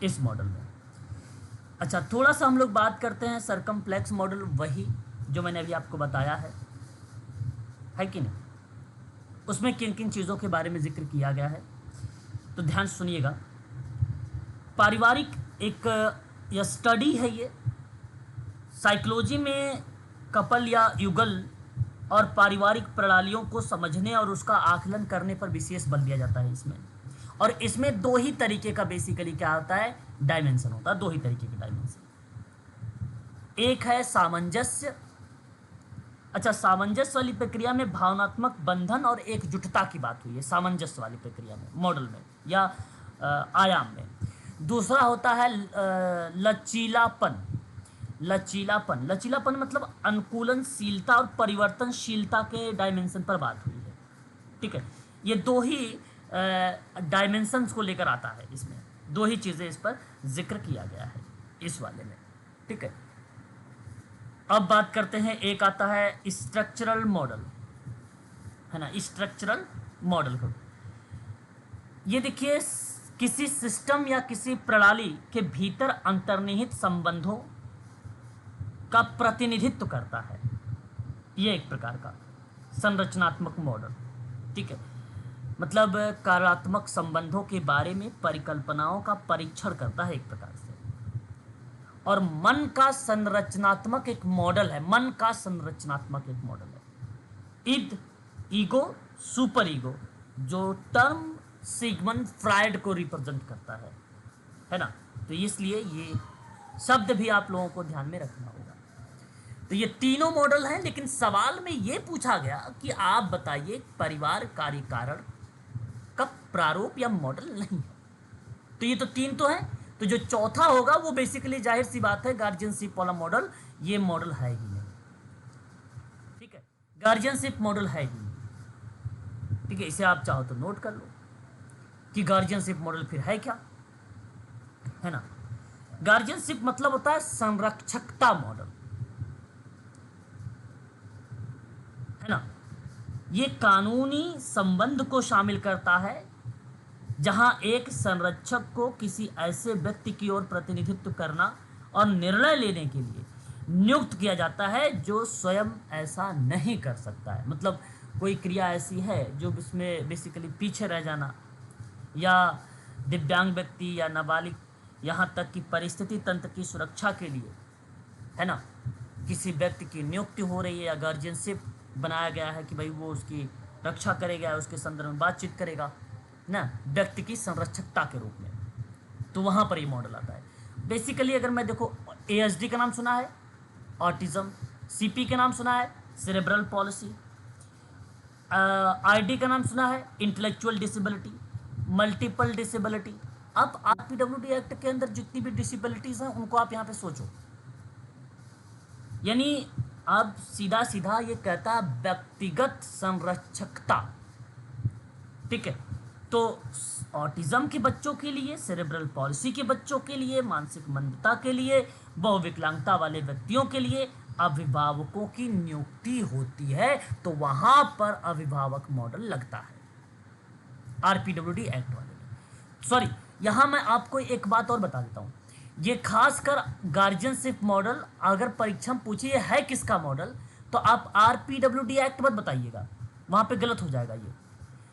इस मॉडल में। अच्छा, थोड़ा सा हम लोग बात करते हैं सरकमफ्लेक्स मॉडल, वही जो मैंने अभी आपको बताया है कि नहीं। उसमें किन किन चीज़ों के बारे में जिक्र किया गया है, तो ध्यान सुनिएगा। पारिवारिक एक यह स्टडी है, ये साइकोलॉजी में कपल या युगल और पारिवारिक प्रणालियों को समझने और उसका आकलन करने पर विशेष बल दिया जाता है इसमें। और इसमें 2 ही तरीके का बेसिकली क्या होता है, डायमेंशन होता है। 2 ही तरीके के डायमेंशन, एक है सामंजस्य। अच्छा, सामंजस्य वाली प्रक्रिया में भावनात्मक बंधन और एकजुटता की बात हुई है सामंजस्य वाली प्रक्रिया में, मॉडल में या आयाम में। दूसरा होता है लचीलापन। लचीलापन मतलब अनुकूलनशीलता और परिवर्तनशीलता के डायमेंशन पर बात हुई है, ठीक है। ये 2 ही डायमेंशंस को लेकर आता है, इसमें 2 ही चीज़ें इस पर जिक्र किया गया है इस वाले में, ठीक है। अब बात करते हैं, एक आता है स्ट्रक्चरल मॉडल, है ना, स्ट्रक्चरल मॉडल को। ये देखिए, किसी सिस्टम या किसी प्रणाली के भीतर अंतर्निहित संबंधों का प्रतिनिधित्व करता है। ये एक प्रकार का संरचनात्मक मॉडल, ठीक है। मतलब कार्यात्मक संबंधों के बारे में परिकल्पनाओं का परीक्षण करता है एक प्रकार से। और मन का संरचनात्मक एक मॉडल है, मन का संरचनात्मक एक मॉडल है इद, ईगो, सुपर ईगो, जो टर्म सिगमंड फ्रायड को रिप्रेजेंट करता है ना। तो इसलिए ये शब्द भी आप लोगों को ध्यान में रखना होगा। तो ये तीनों मॉडल हैं, लेकिन सवाल में ये पूछा गया कि आप बताइए परिवार कार्य कारण का प्रारूप या मॉडल नहीं है। तो ये तो 3 तो है, तो जो चौथा होगा वो बेसिकली जाहिर सी बात है गार्जियनशिप वाला मॉडल, ये मॉडल है ही नहीं, ठीक है। गार्जियनशिप मॉडल है ही नहीं, ठीक है। इसे आप चाहो तो नोट कर लो कि गार्जियनशिप मॉडल फिर है क्या, है ना। गार्जियनशिप मतलब होता है संरक्षकता मॉडल, है ना। ये कानूनी संबंध को शामिल करता है जहां एक संरक्षक को किसी ऐसे व्यक्ति की ओर प्रतिनिधित्व करना और निर्णय लेने के लिए नियुक्त किया जाता है जो स्वयं ऐसा नहीं कर सकता है। मतलब कोई क्रिया ऐसी है जो इसमें बेसिकली पीछे रह जाना, या दिव्यांग व्यक्ति या नाबालिग, यहाँ तक कि परिस्थिति तंत्र की सुरक्षा के लिए, है ना, किसी व्यक्ति की नियुक्ति हो रही है या गार्जियनशिप बनाया गया है कि भाई वो उसकी रक्षा करेगा, उसके संदर्भ में बातचीत करेगा ना, व्यक्ति की संरक्षकता के रूप में, तो वहाँ पर ये मॉडल आता है। बेसिकली अगर मैं देखो, ASD का नाम सुना है, ऑटिज्म, CP का नाम सुना है, सेरेब्रल पॉलिसी, ID का नाम सुना है, इंटेलेक्चुअल डिसेबिलिटी, मल्टीपल डिसेबिलिटी। अब RPWD एक्ट के अंदर जितनी भी डिसेबिलिटीज हैं उनको आप यहाँ पे सोचो, यानी अब सीधा सीधा ये कहता है व्यक्तिगत संरक्षकता, ठीक है। तो ऑटिज्म के बच्चों के लिए, सेरेब्रल पॉलिसी के बच्चों के लिए, मानसिक मंदता के लिए, बहुविकलांगता वाले व्यक्तियों के लिए अभिभावकों की नियुक्ति होती है, तो वहां पर अभिभावक मॉडल लगता है RPWD एक्ट वाले में। सॉरी, यहां मैं आपको एक बात और बता देता हूं, ये खासकर गार्जियनशिप मॉडल अगर परीक्षा में पूछिए है किसका मॉडल, तो आप RPWD एक्ट मत बताइएगा, वहां पे गलत हो जाएगा।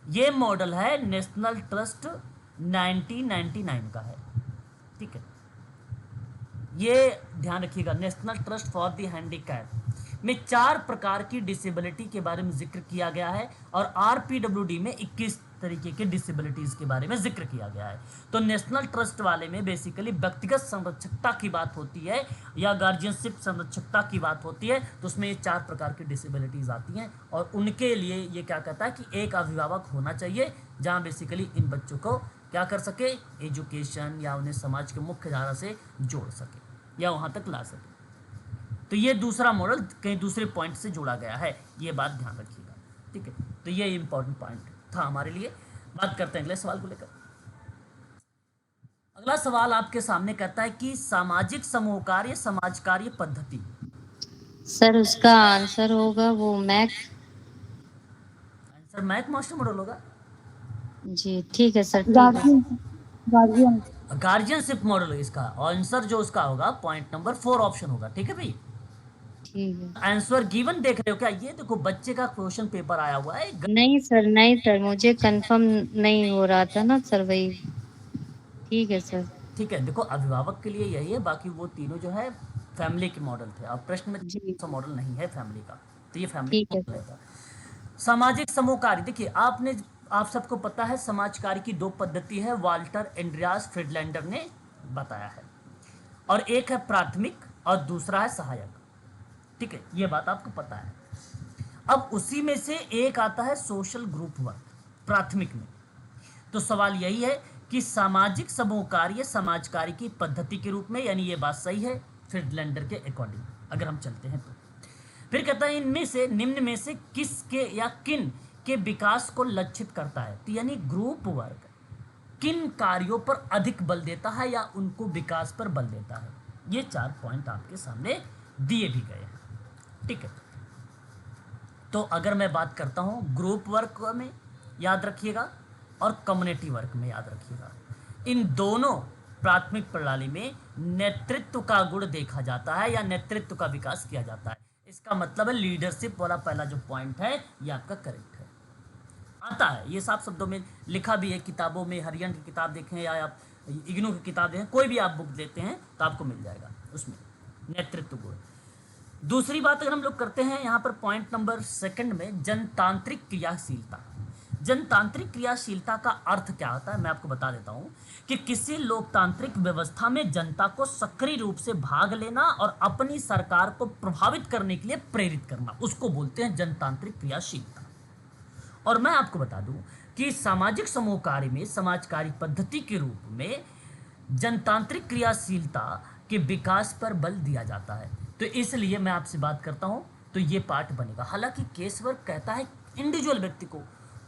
ये मॉडल है नेशनल ट्रस्ट 1999 का है, ठीक है। ये ध्यान रखिएगा, national trust for the handicap में 4 प्रकार की डिसेबिलिटी के बारे में जिक्र किया गया है, और RPWD में 21 तरीके के डिसेबिलिटीज के बारे में जिक्र किया गया है। तो नेशनल ट्रस्ट वाले में बेसिकली व्यक्तिगत संरक्षकता की बात होती है या गार्जियनशिप संरक्षकता की बात होती है, तो उसमें ये 4 प्रकार की डिसेबिलिटीज आती हैं, और उनके लिए ये क्या कहता है कि एक अभिभावक होना चाहिए जहाँ बेसिकली इन बच्चों को क्या कर सके, एजुकेशन या उन्हें समाज के मुख्य धारा से जोड़ सके या वहाँ तक ला सके। तो ये दूसरा मॉडल कहीं दूसरे पॉइंट से जोड़ा गया है, ये बात ध्यान रखिएगा, ठीक है। तो ये इंपॉर्टेंट पॉइंट था हमारे लिए। बात करते हैं अगले सवाल को लेकर। अगला सवाल आपके सामने कहता है कि सामाजिक समूह कार्य समाज कार्य पद्धति। सर उसका आंसर होगा वो Mac. Answer Mac master model होगा जी ठीक है सर, ठीक है। गार्जियनशिप मॉडल है इसका। आंसर जो उसका होगा पॉइंट नंबर 4 ऑप्शन होगा, ठीक है भाई। ठीक है। आंसर गिवन देख रहे हो क्या? ये देखो बच्चे का क्वेश्चन पेपर आया हुआ है। नहीं सर, नहीं सर, मुझे कंफर्म नहीं हो रहा था ना सर, वही। ठीक है सर। ठीक है, देखो अभिभावक के लिए यही है, बाकी वो तीनों जो है फैमिली के मॉडल थे। अब प्रश्न में जी मॉडल नहीं है फैमिली का, तो ये फैमिली ठीक है मॉडल सर। है। सामाजिक समूह कार्य, देखिए आप सबको पता है समाज कार्य की 2 पद्धति है, वाल्टर एंड्रियास फ्रीडलैंडर ने बताया है, और एक है प्राथमिक और दूसरा है सहायक, ठीक है, ये बात आपको पता है। अब उसी में से एक आता है सोशल ग्रुप वर्क प्राथमिक में। तो सवाल यही है कि सामाजिक समूह कार्य समाज कार्य की पद्धति के रूप में, यानी ये बात सही है फ्रीडलैंडर के अकॉर्डिंग अगर हम चलते हैं तो। फिर कहता है इनमें से निम्न में से किसके या किन के विकास को लक्षित करता है, तो यानी ग्रुप वर्क किन कार्यों पर अधिक बल देता है या उनको विकास पर बल देता है। ये 4 पॉइंट आपके सामने दिए भी गए हैं, ठीक है। तो अगर मैं बात करता हूं ग्रुप वर्क में, याद रखिएगा, और कम्युनिटी वर्क में याद रखिएगा, इन दोनों प्राथमिक प्रणाली में नेतृत्व का गुण देखा जाता है या नेतृत्व का विकास किया जाता है। इसका मतलब है लीडरशिप वाला पहला जो पॉइंट है ये आपका करेक्ट है, आता है, ये साफ शब्दों में लिखा भी है किताबों में। हरियन की किताब देखें या आप इग्नू की किताब देखें, कोई भी आप बुक लेते हैं तो आपको मिल जाएगा उसमें नेतृत्व गुण। दूसरी बात अगर हम लोग करते हैं यहाँ पर पॉइंट नंबर 2 में जनतांत्रिक क्रियाशीलता। जनतांत्रिक क्रियाशीलता का अर्थ क्या होता है मैं आपको बता देता हूँ कि किसी लोकतांत्रिक व्यवस्था में जनता को सक्रिय रूप से भाग लेना और अपनी सरकार को प्रभावित करने के लिए प्रेरित करना, उसको बोलते हैं जनतांत्रिक क्रियाशीलता। और मैं आपको बता दूं कि सामाजिक समूह कार्य में समाज कार्य पद्धति के रूप में जनतांत्रिक क्रियाशीलता के विकास पर बल दिया जाता है। तो इसलिए मैं आपसे बात करता हूं तो ये पार्ट बनेगा। हालांकि केस वर्क कहता है इंडिविजुअल व्यक्ति को,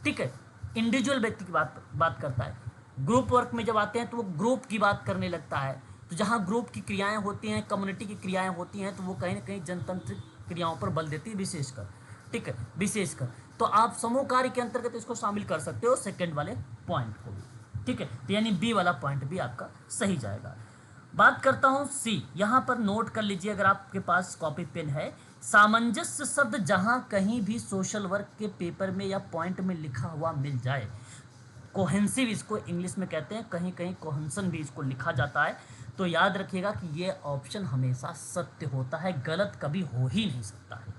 ठीक है, इंडिविजुअल व्यक्ति की बात करता है। ग्रुप वर्क में जब आते हैं तो वो ग्रुप की बात करने लगता है। तो जहाँ ग्रुप की क्रियाएं होती हैं, कम्युनिटी की क्रियाएं होती हैं, तो वो कहीं ना कहीं जनतांत्रिक क्रियाओं पर बल देती है विशेषकर, ठीक है, विशेषकर। तो आप समूह कार्य के अंतर्गत इसको शामिल कर सकते हो सेकंड वाले पॉइंट को भी, ठीक है। तो यानी बी वाला पॉइंट भी आपका सही जाएगा। बात करता हूं सी, यहां पर नोट कर लीजिए अगर आपके पास कॉपी पेन है। सामंजस्य शब्द जहां कहीं भी सोशल वर्क के पेपर में या पॉइंट में लिखा हुआ मिल जाए, कोहेंसिव इसको इंग्लिश में कहते हैं, कहीं कहीं कोहेंसन भी इसको लिखा जाता है, तो याद रखिएगा कि ये ऑप्शन हमेशा सत्य होता है, गलत कभी हो ही नहीं सकता है।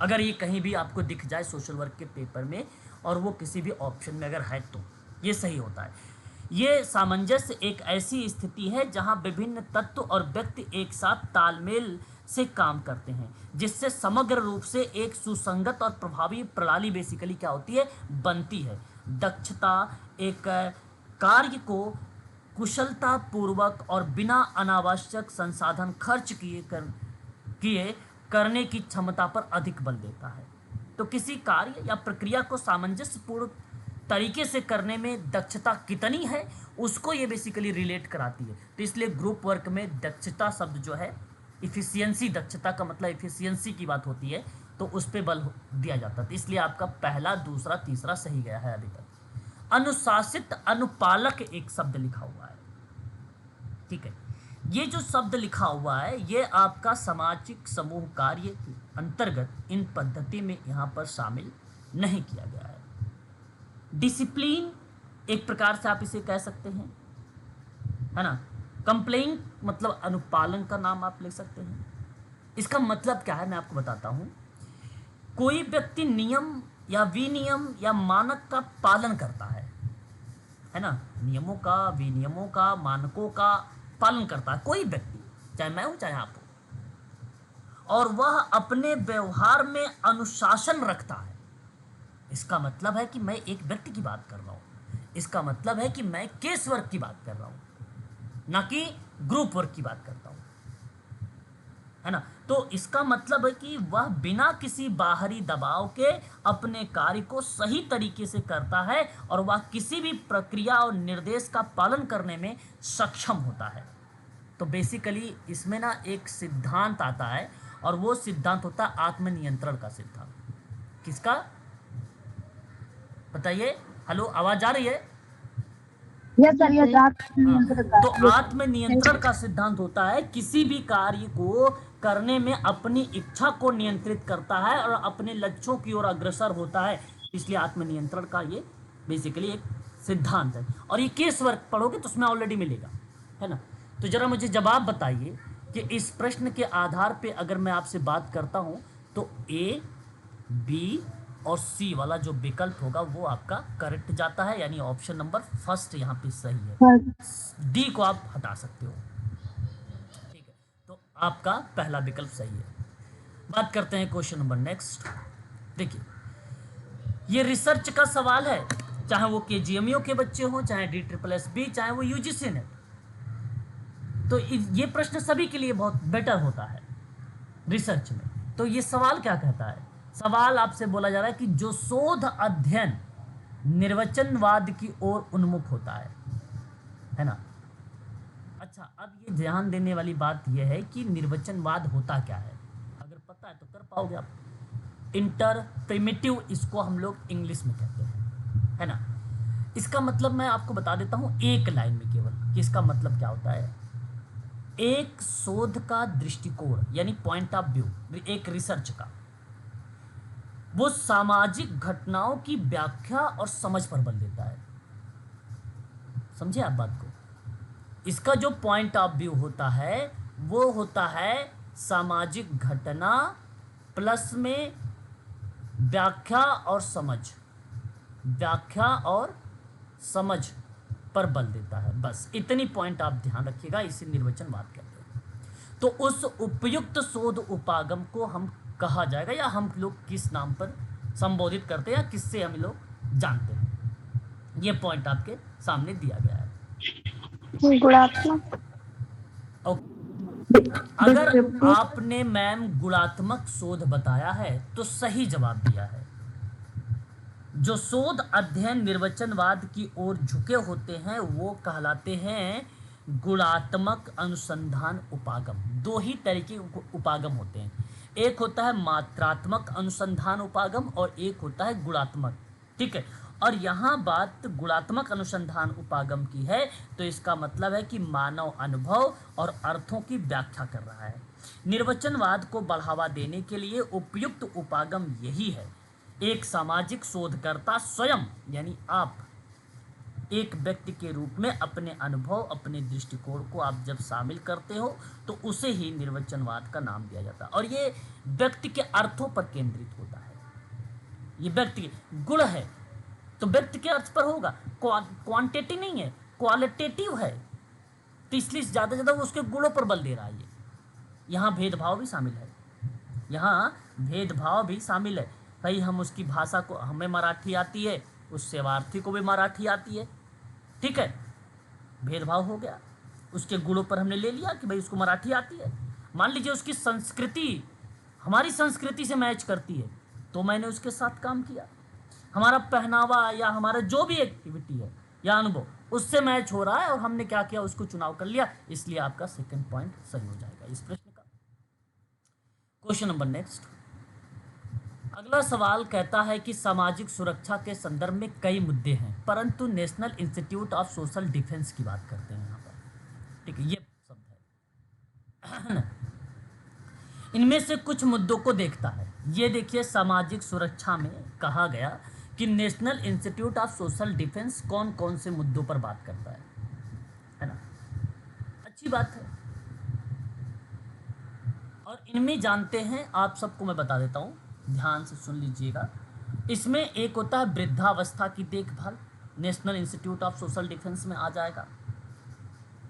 अगर ये कहीं भी आपको दिख जाए सोशल वर्क के पेपर में और वो किसी भी ऑप्शन में अगर है तो ये सही होता है। ये सामंजस्य एक ऐसी स्थिति है जहां विभिन्न तत्व और व्यक्ति एक साथ तालमेल से काम करते हैं, जिससे समग्र रूप से एक सुसंगत और प्रभावी प्रणाली बेसिकली क्या होती है, बनती है। दक्षता एक कार्य को कुशलता पूर्वक और बिना अनावश्यक संसाधन खर्च किए करने की क्षमता पर अधिक बल देता है। तो किसी कार्य या प्रक्रिया को सामंजस्यपूर्ण तरीके से करने में दक्षता कितनी है उसको ये बेसिकली रिलेट कराती है। तो इसलिए ग्रुप वर्क में दक्षता शब्द जो है, इफिशियंसी, दक्षता का मतलब इफिशियंसी की बात होती है, तो उस पर बल दिया जाता है। तो इसलिए आपका पहला, दूसरा, तीसरा सही गया है अभी तक। अनुशासित, अनुपालक एक शब्द लिखा हुआ है, ठीक है। ये जो शब्द लिखा हुआ है ये आपका सामाजिक समूह कार्य के अंतर्गत इन पद्धति में यहाँ पर शामिल नहीं किया गया है। डिसिप्लिन एक प्रकार से आप इसे कह सकते हैं, है ना। कंप्लेन मतलब अनुपालन का नाम आप ले सकते हैं। इसका मतलब क्या है मैं आपको बताता हूं। कोई व्यक्ति नियम या विनियम या मानक का पालन करता है ना, नियमों का, विनियमों का, मानकों का पालन करता है कोई व्यक्ति, चाहे मैं हूं चाहे आप हो, और वह अपने व्यवहार में अनुशासन रखता है। इसका मतलब है कि मैं एक व्यक्ति की बात कर रहा हूं, इसका मतलब है कि मैं केस वर्क की बात कर रहा हूं, ना कि ग्रुप वर्क की बात करता हूं, है ना। तो इसका मतलब है कि वह बिना किसी बाहरी दबाव के अपने कार्य को सही तरीके से करता है और वह किसी भी प्रक्रिया और निर्देश का पालन करने में सक्षम होता है। तो बेसिकली इसमें ना एक सिद्धांत आता है और वो सिद्धांत होता है आत्मनियंत्रण का सिद्धांत। किसका बताइए? हेलो, आवाज आ रही है? यस सर, यस तो आत्मनियंत्रण का सिद्धांत होता है किसी भी कार्य को करने में अपनी इच्छा को नियंत्रित करता है और अपने लक्ष्यों की ओर अग्रसर होता है। इसलिए आत्मनियंत्रण का ये बेसिकली एक सिद्धांत है। और ये केस वर्क पढ़ोगे तो उसमें ऑलरेडी मिलेगा, है ना। तो जरा मुझे जवाब बताइए कि इस प्रश्न के आधार पे अगर मैं आपसे बात करता हूं तो ए, बी और सी वाला जो विकल्प होगा वो आपका करेक्ट जाता है, यानी ऑप्शन नंबर फर्स्ट यहाँ पे सही है। डी को आप हटा सकते हो, ठीक है। तो आपका पहला विकल्प सही है। बात करते हैं क्वेश्चन नंबर नेक्स्ट। देखिए, ये रिसर्च का सवाल है, चाहे वो केजीएमयू के बच्चे हों, चाहे DSSB, चाहे वो यूजीसी नेट, तो ये प्रश्न सभी के लिए बहुत बेटर होता है रिसर्च में। तो ये सवाल क्या कहता है? सवाल आपसे बोला जा रहा है कि जो शोध अध्ययन निर्वचनवाद की ओर उन्मुख होता है ना। अच्छा, अब ये ध्यान देने वाली बात यह है कि निर्वचनवाद होता क्या है, अगर पता है तो कर पाओगे आप। इंटरप्रिमिटिव इसको हम लोग इंग्लिश में कहते हैं, है ना। इसका मतलब मैं आपको बता देता हूं एक लाइन में केवल कि इसका मतलब क्या होता है। एक शोध का दृष्टिकोण यानी पॉइंट ऑफ व्यू, एक रिसर्च का, वो सामाजिक घटनाओं की व्याख्या और समझ पर बल देता है। समझे आप बात को? इसका जो पॉइंट ऑफ व्यू होता है वो होता है सामाजिक घटना प्लस में व्याख्या और समझ, व्याख्या और समझ पर बल देता है। बस इतनी पॉइंट आप ध्यान रखिएगा, इसे निर्वचनवाद कहते हैं। तो उस उपयुक्त शोध उपागम को हम कहा जाएगा या हम लोग किस नाम पर संबोधित करते हैं या किससे हम लोग जानते हैं, ये पॉइंट आपके सामने दिया गया है। गुणात्मक। अगर आपने मैम गुणात्मक शोध बताया है तो सही जवाब दिया है। जो शोध अध्ययन निर्वचनवाद की ओर झुके होते हैं वो कहलाते हैं गुणात्मक अनुसंधान उपागम। दो ही तरीके के उपागम होते हैं, एक होता है मात्रात्मक अनुसंधान उपागम और एक होता है गुणात्मक, ठीक है। और यहाँ बात गुणात्मक अनुसंधान उपागम की है, तो इसका मतलब है कि मानव अनुभव और अर्थों की व्याख्या कर रहा है। निर्वचनवाद को बढ़ावा देने के लिए उपयुक्त उपागम यही है। एक सामाजिक शोधकर्ता स्वयं यानी आप एक व्यक्ति के रूप में अपने अनुभव, अपने दृष्टिकोण को आप जब शामिल करते हो तो उसे ही निर्वचनवाद का नाम दिया जाता है। और ये व्यक्ति के अर्थों पर केंद्रित होता है। ये व्यक्ति गुण है तो व्यक्ति के अर्थ पर होगा, क्वांटिटी नहीं है, क्वालिटेटिव है, तो इसलिए ज़्यादा से ज़्यादा वो उसके गुणों पर बल दे रहा है। ये यहाँ भेदभाव भी शामिल है, यहाँ भेदभाव भी शामिल है। भाई हम उसकी भाषा को, हमें मराठी आती है, उस सेवार्थी को भी मराठी आती है, ठीक है, भेदभाव हो गया। उसके गुणों पर हमने ले लिया कि भाई उसको मराठी आती है। मान लीजिए उसकी संस्कृति हमारी संस्कृति से मैच करती है तो मैंने उसके साथ काम किया। हमारा पहनावा या हमारा जो भी एक्टिविटी है या अनुभव उससे मैच हो रहा है और हमने क्या किया, उसको चुनाव कर लिया, इसलिए आपका सेकंड पॉइंट सही हो जाएगा इस प्रश्न का। Question number next. अगला सवाल कहता है कि सामाजिक सुरक्षा के संदर्भ में कई मुद्दे हैं, परंतु national institute of social defence की बात करते हैं यहाँ पर, ठीक है, ये शब्द है। इनमें से कुछ मुद्दों को देखता है। ये देखिए, सामाजिक सुरक्षा में कहा गया कि national institute of social defence कौन कौन से मुद्दों पर बात करता है ना, अच्छी बात है। और इनमें जानते हैं, आप सबको मैं बता देता हूँ, ध्यान से सुन लीजिएगा। इसमें एक होता है वृद्धावस्था की देखभाल, national institute of social defence में आ जाएगा,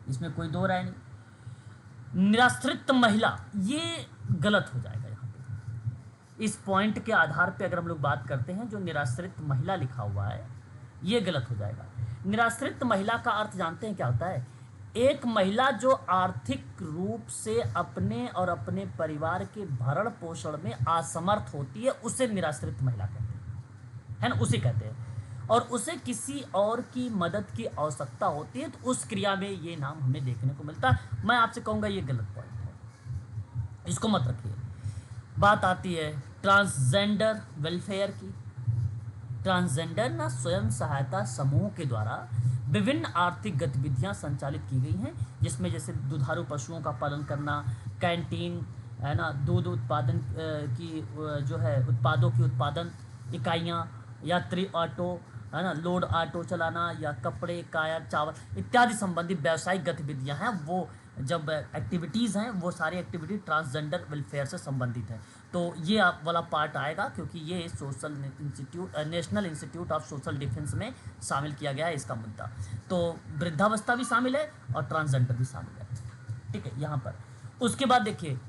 इसमें कोई दो राय नहीं। निराश्रित महिला, ये गलत हो जाएगा यहाँ पे। इस पॉइंट के आधार पे अगर हम लोग बात करते हैं, जो निराश्रित महिला लिखा हुआ है ये गलत हो जाएगा। निराश्रित महिला का अर्थ जानते हैं क्या होता है? एक महिला जो आर्थिक रूप से अपने और अपने परिवार के भरण पोषण में असमर्थ होती है, उसे निराश्रित महिला कहते हैं, है ना, उसे कहते हैं। और उसे किसी और की मदद की आवश्यकता होती है तो उस क्रिया में ये नाम हमें देखने को मिलता है। मैं आपसे कहूँगा ये गलत पॉइंट है, इसको मत रखिए। बात आती है ट्रांसजेंडर वेलफेयर की। ट्रांसजेंडर ना स्वयं सहायता समूह के द्वारा विभिन्न आर्थिक गतिविधियां संचालित की गई हैं, जिसमें जैसे दुधारू पशुओं का पालन करना, कैंटीन है ना, दूध उत्पादन की जो है उत्पादों की उत्पादन इकाइयां, यात्री ऑटो है ना, लोड ऑटो चलाना, या कपड़े, कायर, चावल इत्यादि संबंधित व्यावसायिक गतिविधियां हैं, वो जब एक्टिविटीज़ हैं वो सारी एक्टिविटी ट्रांसजेंडर वेलफेयर से संबंधित हैं। तो ये आप वाला पार्ट आएगा, क्योंकि ये social institute, national institute of social defence में शामिल किया गया है इसका मुद्दा। तो वृद्धावस्था भी शामिल है और ट्रांसजेंडर भी शामिल है, ठीक है यहाँ पर। उसके बाद देखिए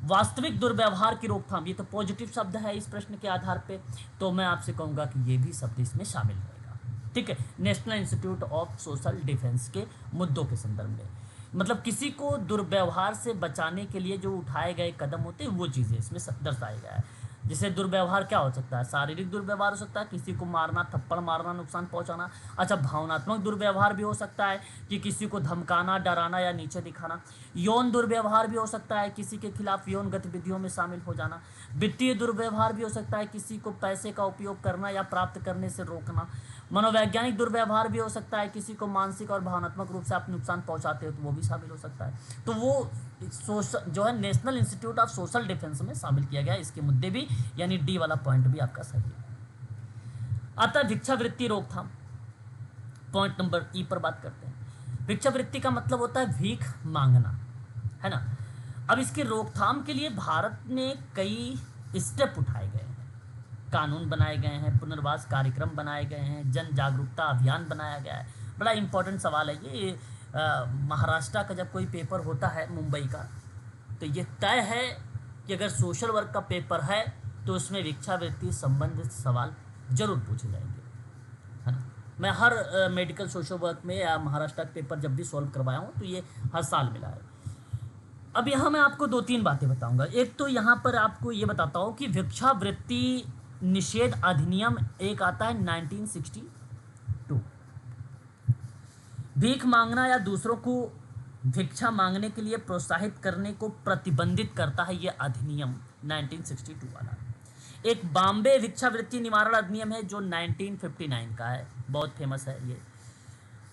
वास्तविक दुर्व्यवहार की रोकथाम, ये तो पॉजिटिव शब्द है इस प्रश्न के आधार पे, तो मैं आपसे कहूँगा कि ये भी शब्द इसमें शामिल रहेगा, ठीक है, national institute of social defence के मुद्दों के संदर्भ में। मतलब किसी को दुर्व्यवहार से बचाने के लिए जो उठाए गए कदम होते हैं वो चीज़ें इसमें दर्शाया गया है। जैसे दुर्व्यवहार क्या हो सकता है? शारीरिक दुर्व्यवहार हो सकता है, किसी को मारना, थप्पड़ मारना, नुकसान पहुंचाना। अच्छा, भावनात्मक दुर्व्यवहार भी हो सकता है कि किसी को धमकाना, डराना या नीचे दिखाना। यौन दुर्व्यवहार भी हो सकता है, किसी के खिलाफ यौन गतिविधियों में शामिल हो जाना। वित्तीय दुर्व्यवहार भी हो सकता है, किसी को पैसे का उपयोग करना या प्राप्त करने से रोकना। मनोवैज्ञानिक दुर्व्यवहार भी हो सकता है, किसी को मानसिक और भावनात्मक रूप से आप नुकसान पहुंचाते हो तो वो भी शामिल हो सकता है। तो वो सोशल जो है national institute of social defence में शामिल किया गया है, इसके मुद्दे भी, यानी डी वाला पॉइंट भी आपका सही है। आता भिक्षावृत्ति रोकथाम, पॉइंट नंबर ई पर बात करते हैं। भिक्षावृत्ति का मतलब होता है भीख मांगना, है ना। अब इसके रोकथाम के लिए भारत में कई स्टेप उठाए गए हैं, कानून बनाए गए हैं, पुनर्वास कार्यक्रम बनाए गए हैं, जन जागरूकता अभियान बनाया गया है। बड़ा इंपॉर्टेंट सवाल है ये। महाराष्ट्र का जब कोई पेपर होता है मुंबई का, तो ये तय है कि अगर सोशल वर्क का पेपर है तो उसमें भिक्षावृत्ति संबंधित सवाल जरूर पूछे जाएंगे, है ना। मैं हर मेडिकल सोशल वर्क में या महाराष्ट्र का पेपर जब भी सॉल्व करवाया हूँ तो ये हर साल मिला है। अब यहाँ मैं आपको दो तीन बातें बताऊँगा। एक तो यहाँ पर आपको ये बताता हूँ कि भिक्षावृत्ति निषेध अधिनियम एक आता है 1962। भीख मांगना या दूसरों को भिक्षा मांगने के लिए प्रोत्साहित करने को प्रतिबंधित करता है ये अधिनियम 1962 वाला। एक बॉम्बे भिक्षावृत्ति निवारण अधिनियम है जो 1959 का है, बहुत फेमस है ये।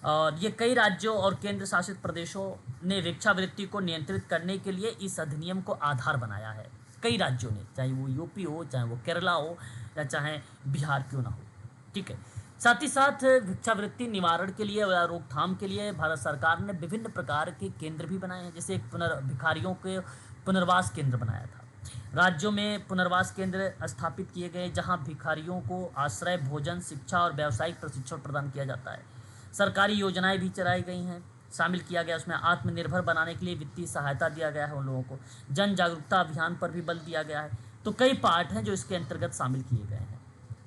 और ये कई राज्यों और केंद्र शासित प्रदेशों ने भिक्षावृत्ति को नियंत्रित करने के लिए इस अधिनियम को आधार बनाया है। कई राज्यों ने, चाहे वो यूपी हो, चाहे वो केरला हो, या चाहे बिहार क्यों ना हो, ठीक है। साथ ही साथ भिक्षावृत्ति निवारण के लिए या रोकथाम के लिए भारत सरकार ने विभिन्न प्रकार के केंद्र भी बनाए हैं। जैसे एक भिखारियों के पुनर्वास केंद्र बनाया था। राज्यों में पुनर्वास केंद्र स्थापित किए गए जहां भिखारियों को आश्रय, भोजन, शिक्षा और व्यावसायिक प्रशिक्षण प्रदान किया जाता है। सरकारी योजनाएं भी चलाई गई हैं, शामिल किया गया, उसमें आत्मनिर्भर बनाने के लिए वित्तीय सहायता दिया गया है उन लोगों को। जन जागरूकता अभियान पर भी बल दिया गया है। तो कई पार्ट हैं जो इसके अंतर्गत शामिल किए गए हैं।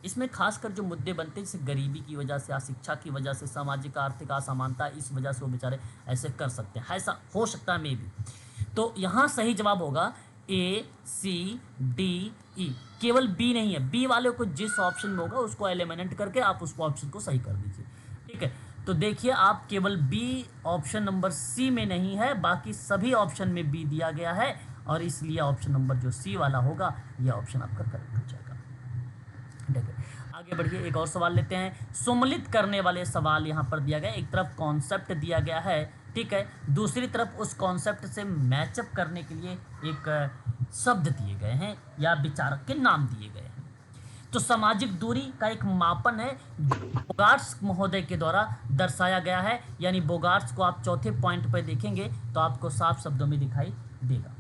इसमें खासकर जो मुद्दे बनते हैं, जैसे गरीबी की वजह से, अशिक्षा की वजह से, सामाजिक आर्थिक असमानता, इस वजह से वो बेचारे ऐसे कर सकते हैं, ऐसा हो सकता है मे भी। तो यहाँ सही जवाब होगा ACDE। केवल बी नहीं है, बी वाले को जिस ऑप्शन में होगा उसको एलिमिनेट करके आप उस ऑप्शन को सही कर दीजिए, ठीक है। तो देखिए आप केवल बी ऑप्शन नंबर सी में नहीं है, बाकी सभी ऑप्शन में बी दिया गया है, और इसलिए ऑप्शन नंबर जो सी वाला होगा यह ऑप्शन आपका करेक्ट हो जाएगा। ठीक है, आगे बढ़िए, एक और सवाल लेते हैं। सम्मिलित करने वाले सवाल यहाँ पर दिया गया, एक तरफ कॉन्सेप्ट दिया गया है, ठीक है, दूसरी तरफ उस कॉन्सेप्ट से मैचअप करने के लिए एक शब्द दिए गए हैं या विचारक के नाम दिए गए हैं। तो सामाजिक दूरी का एक मापन है बोगार्ट्स महोदय के द्वारा दर्शाया गया है, यानी बोगार्ट्स को आप चौथे पॉइंट पर देखेंगे तो आपको साफ शब्दों में दिखाई देगा,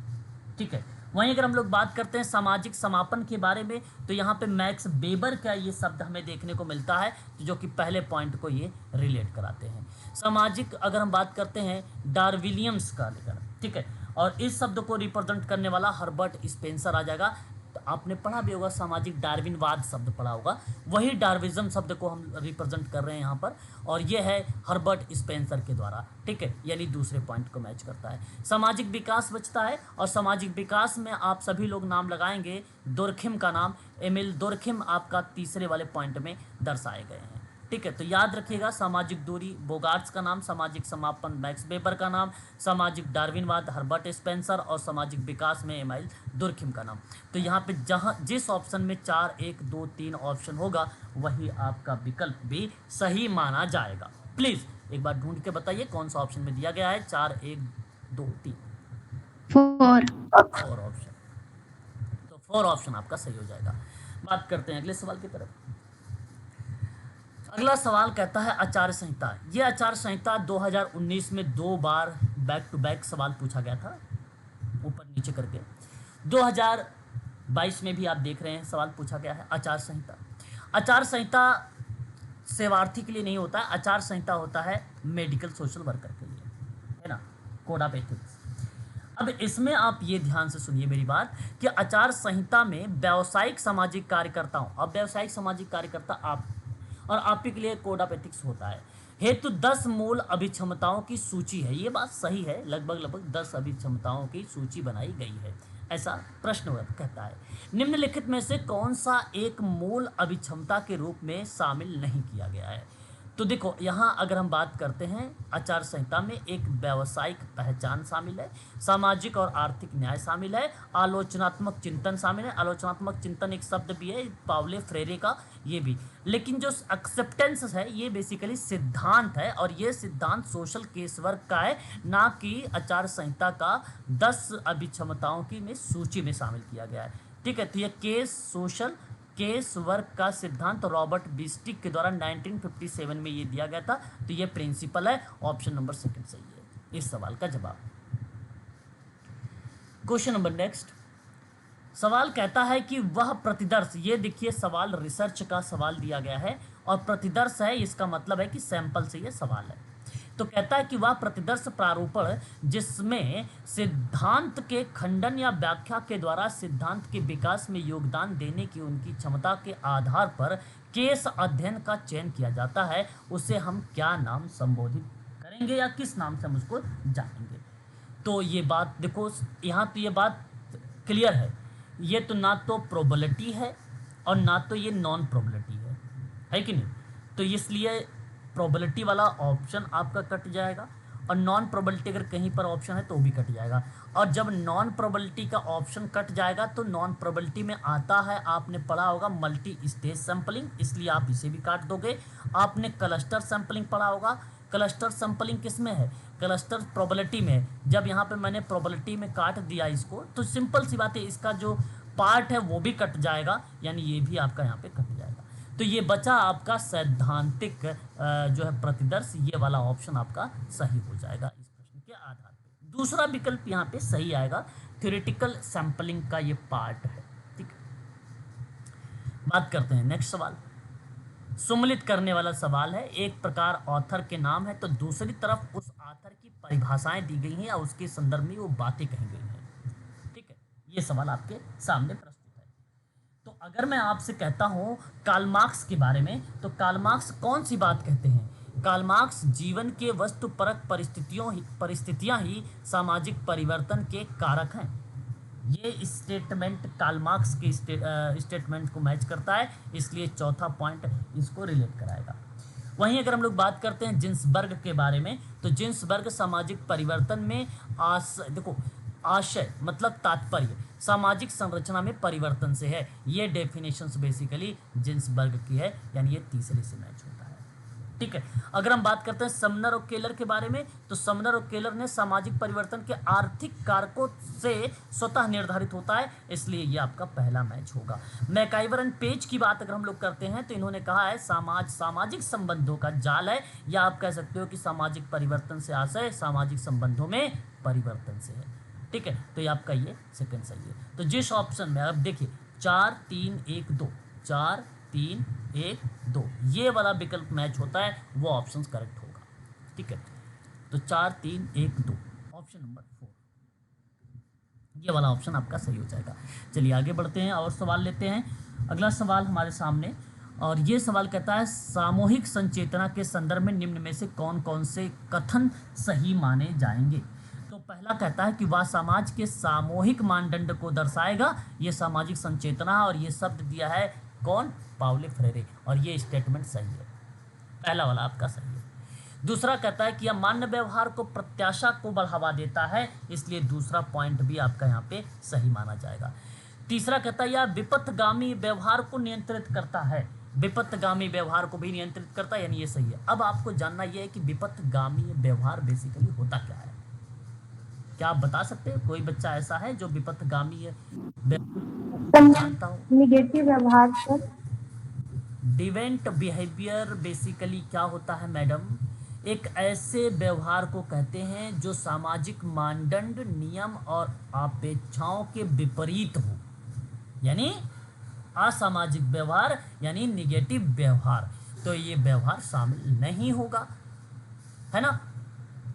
ठीक है। वहीं अगर हम लोग बात करते हैं सामाजिक समापन के बारे में, तो यहाँ पे मैक्स वेबर का ये शब्द हमें देखने को मिलता है, जो कि पहले पॉइंट को ये रिलेट कराते हैं। सामाजिक अगर हम बात करते हैं डार्विनियंस का लेकर, ठीक है, और इस शब्द को रिप्रेजेंट करने वाला हर्बर्ट स्पेंसर आ जाएगा। तो आपने पढ़ा भी होगा, सामाजिक डार्विनवाद शब्द पढ़ा होगा, वही डार्विज्म शब्द को हम रिप्रेजेंट कर रहे हैं यहाँ पर, और ये है हर्बर्ट स्पेंसर के द्वारा, ठीक है, यानी दूसरे पॉइंट को मैच करता है। सामाजिक विकास बचता है, और सामाजिक विकास में आप सभी लोग नाम लगाएंगे दुर्खिम का नाम, एमिल दुर्खिम आपका तीसरे वाले पॉइंट में दर्शाए गए हैं, ठीक है। तो याद रखिएगा, सामाजिक दूरी बोगार्ट्स का नाम, सामाजिक समापन मैक्स वेबर का नाम, सामाजिक डार्विनवाद हर्बर्ट स्पेंसर, और सामाजिक विकास में एमिल दुर्खिम का नाम। तो यहाँ पे जहाँ जिस ऑप्शन में 4, 1, 2, 3 ऑप्शन होगा वही आपका विकल्प भी सही माना जाएगा। प्लीज एक बार ढूंढ के बताइए कौन सा ऑप्शन में दिया गया है 4, 1, 2, 3। 4 ऑप्शन, तो 4 ऑप्शन आपका सही हो जाएगा। बात करते हैं अगले सवाल की तरफ। अगला सवाल कहता है आचार संहिता। ये आचार संहिता 2019 में 2 बार बैक टू बैक सवाल पूछा गया था, ऊपर नीचे करके। 2022 में भी आप देख रहे हैं सवाल पूछा गया है आचार संहिता। आचार संहिता सेवार्थी के लिए नहीं होता है, आचार संहिता होता है मेडिकल सोशल वर्कर के लिए, है ना, कोड ऑफ एथिक्स। अब इसमें आप ये ध्यान से सुनिए मेरी बात कि आचार संहिता में व्यावसायिक सामाजिक कार्यकर्ताओं, अब व्यावसायिक सामाजिक कार्यकर्ता आप और आप ही के लिए कोड ऑफ एथिक्स होता है, हेतु 10 मूल अभिक्षमताओं की सूची है। ये बात सही है, लगभग 10 अभिक्षमताओं की सूची बनाई गई है, ऐसा प्रश्न कहता है। निम्नलिखित में से कौन सा एक मूल अभिक्षमता के रूप में शामिल नहीं किया गया है? तो देखो यहाँ अगर हम बात करते हैं, आचार संहिता में एक व्यावसायिक पहचान शामिल है, सामाजिक और आर्थिक न्याय शामिल है, आलोचनात्मक चिंतन शामिल है। आलोचनात्मक चिंतन एक शब्द भी है पाउले फ्रेरे का, ये भी। लेकिन जो एक्सेप्टेंस है ये बेसिकली सिद्धांत है, और ये सिद्धांत सोशल केस वर्क का है, ना कि आचार संहिता का 10 अभिक्षमताओं की में सूची में शामिल किया गया है, ठीक है। तो ये केस वर्क का सिद्धांत रॉबर्ट बिस्टिक के द्वारा 1957 में ये दिया गया था। तो ये प्रिंसिपल है, ऑप्शन नंबर 2 सही है इस सवाल का जवाब। Question number next. सवाल कहता है कि वह प्रतिदर्श, ये देखिए सवाल रिसर्च का सवाल दिया गया है, और प्रतिदर्श है, इसका मतलब है कि सैंपल से ये सवाल है। तो कहता है कि वह प्रतिदर्श प्रारूपण जिसमें सिद्धांत के खंडन या व्याख्या के द्वारा सिद्धांत के विकास में योगदान देने की उनकी क्षमता के आधार पर केस अध्ययन का चयन किया जाता है, उसे हम क्या नाम संबोधित करेंगे या किस नाम से हम उसको जानेंगे? तो ये बात देखो, यहाँ तो ये बात क्लियर है, ये तो ना तो प्रोबेबिलिटी है और ना तो ये नॉन प्रोबेबिलिटी है कि नहीं? तो इसलिए प्रोबेबिलिटी वाला ऑप्शन आपका कट जाएगा, और नॉन प्रोबेबिलिटी अगर कहीं पर ऑप्शन है तो वो भी कट जाएगा। और जब नॉन प्रोबेबिलिटी का ऑप्शन कट जाएगा तो नॉन प्रोबेबिलिटी में आता है, आपने पढ़ा होगा मल्टी स्टेज सैंपलिंग, इसलिए आप इसे भी काट दोगे। आपने क्लस्टर सैंपलिंग पढ़ा होगा, क्लस्टर सैंपलिंग किस में है, क्लस्टर प्रोबेबिलिटी में है। जब यहाँ पे मैंने प्रोबेबिलिटी में काट दिया इसको तो सिंपल सी बात है, इसका जो पार्ट है वो भी कट जाएगा, यानी ये भी आपका यहाँ पे कट जाएगा। तो ये बचा आपका सैद्धांतिक जो है प्रतिदर्श, ये वाला ऑप्शन आपका सही हो जाएगा इस प्रश्न के आधार पे। दूसरा विकल्प यहाँ पे सही आएगा, थ्योरेटिकल सैंपलिंग का ये पार्ट है। ठीक है, बात करते हैं नेक्स्ट सवाल। सुमलित करने वाला सवाल है, एक प्रकार ऑथर के नाम है तो दूसरी तरफ उस ऑथर की परिभाषाएं दी गई हैं या उसके संदर्भ में वो बातें कही गई हैं। ठीक है, ये सवाल आपके सामने प्रस्तुत है। तो अगर मैं आपसे कहता हूं कार्ल मार्क्स के बारे में, तो कार्ल मार्क्स कौन सी बात कहते हैं? कार्ल मार्क्स जीवन के वस्तुपरक परिस्थितियां ही सामाजिक परिवर्तन के कारक हैं। ये स्टेटमेंट कार्ल मार्क्स के स्टेटमेंट को मैच करता है, इसलिए चौथा पॉइंट इसको रिलेट कराएगा। वहीं अगर हम लोग बात करते हैं जिन्सबर्ग के बारे में, तो जिन्सबर्ग सामाजिक परिवर्तन में आशय मतलब तात्पर्य सामाजिक संरचना में परिवर्तन से है। ये डेफिनेशंस बेसिकली जिन्सबर्ग की है, यानी ये तीसरे से मैच होता है। ठीक है, अगर हम बात करते हैं समनर और केलर के बारे में, तो समनर और केलर ने सामाजिक परिवर्तन के आर्थिक कारकों से स्वतः निर्धारित होता है, इसलिए ये आपका पहला मैच होगा। मैकाइवर एंड पेज की बात अगर हम लोग करते हैं तो इन्होंने कहा है सामाजिक संबंधों का जाल है, या आप कह सकते हो कि सामाजिक परिवर्तन से आशय सामाजिक संबंधों में परिवर्तन से है। ठीक है, तो ये आपका ये सेकंड सही है। तो जिस ऑप्शन में अब देखिए 4 3 1 2 4 3 1 2 ये वाला विकल्प मैच होता है, वो ऑप्शन करेक्ट होगा। ठीक है, तो 4 3 1 2 ऑप्शन नंबर 4 ये वाला ऑप्शन आपका सही हो जाएगा। चलिए आगे बढ़ते हैं और सवाल लेते हैं। अगला सवाल हमारे सामने, और ये सवाल कहता है सामूहिक संचेतना के संदर्भ में निम्न में से कौन कौन से कथन सही माने जाएंगे? तो पहला कहता है कि वह समाज के सामूहिक मानदंड को दर्शाएगा, ये सामाजिक संचेतना, और ये शब्द दिया है कौन? पाउलो फ्रेरे, और ये स्टेटमेंट सही है, पहला वाला आपका सही है। दूसरा कहता है कि यह मान्य व्यवहार को प्रत्याशा को बढ़ावा देता है, इसलिए दूसरा पॉइंट भी आपका यहाँ पे सही माना जाएगा। तीसरा कहता है यह विपथगामी व्यवहार को नियंत्रित करता है, विपथगामी व्यवहार को भी नियंत्रित करता है, यानी ये सही है। अब आपको जानना यह है कि विपथगामी व्यवहार बेसिकली होता क्या है? क्या आप बता सकते हैं? कोई बच्चा ऐसा है जो विपथगामी जानता हो? निगेटिव व्यवहार सर। डिवेंट बिहेवियर बेसिकली क्या होता है मैडम? एक ऐसे व्यवहार को कहते हैं जो सामाजिक मानदंड, नियम और अपेक्षाओं के विपरीत हो, यानी असामाजिक व्यवहार यानी निगेटिव व्यवहार, तो ये व्यवहार शामिल नहीं होगा, है ना।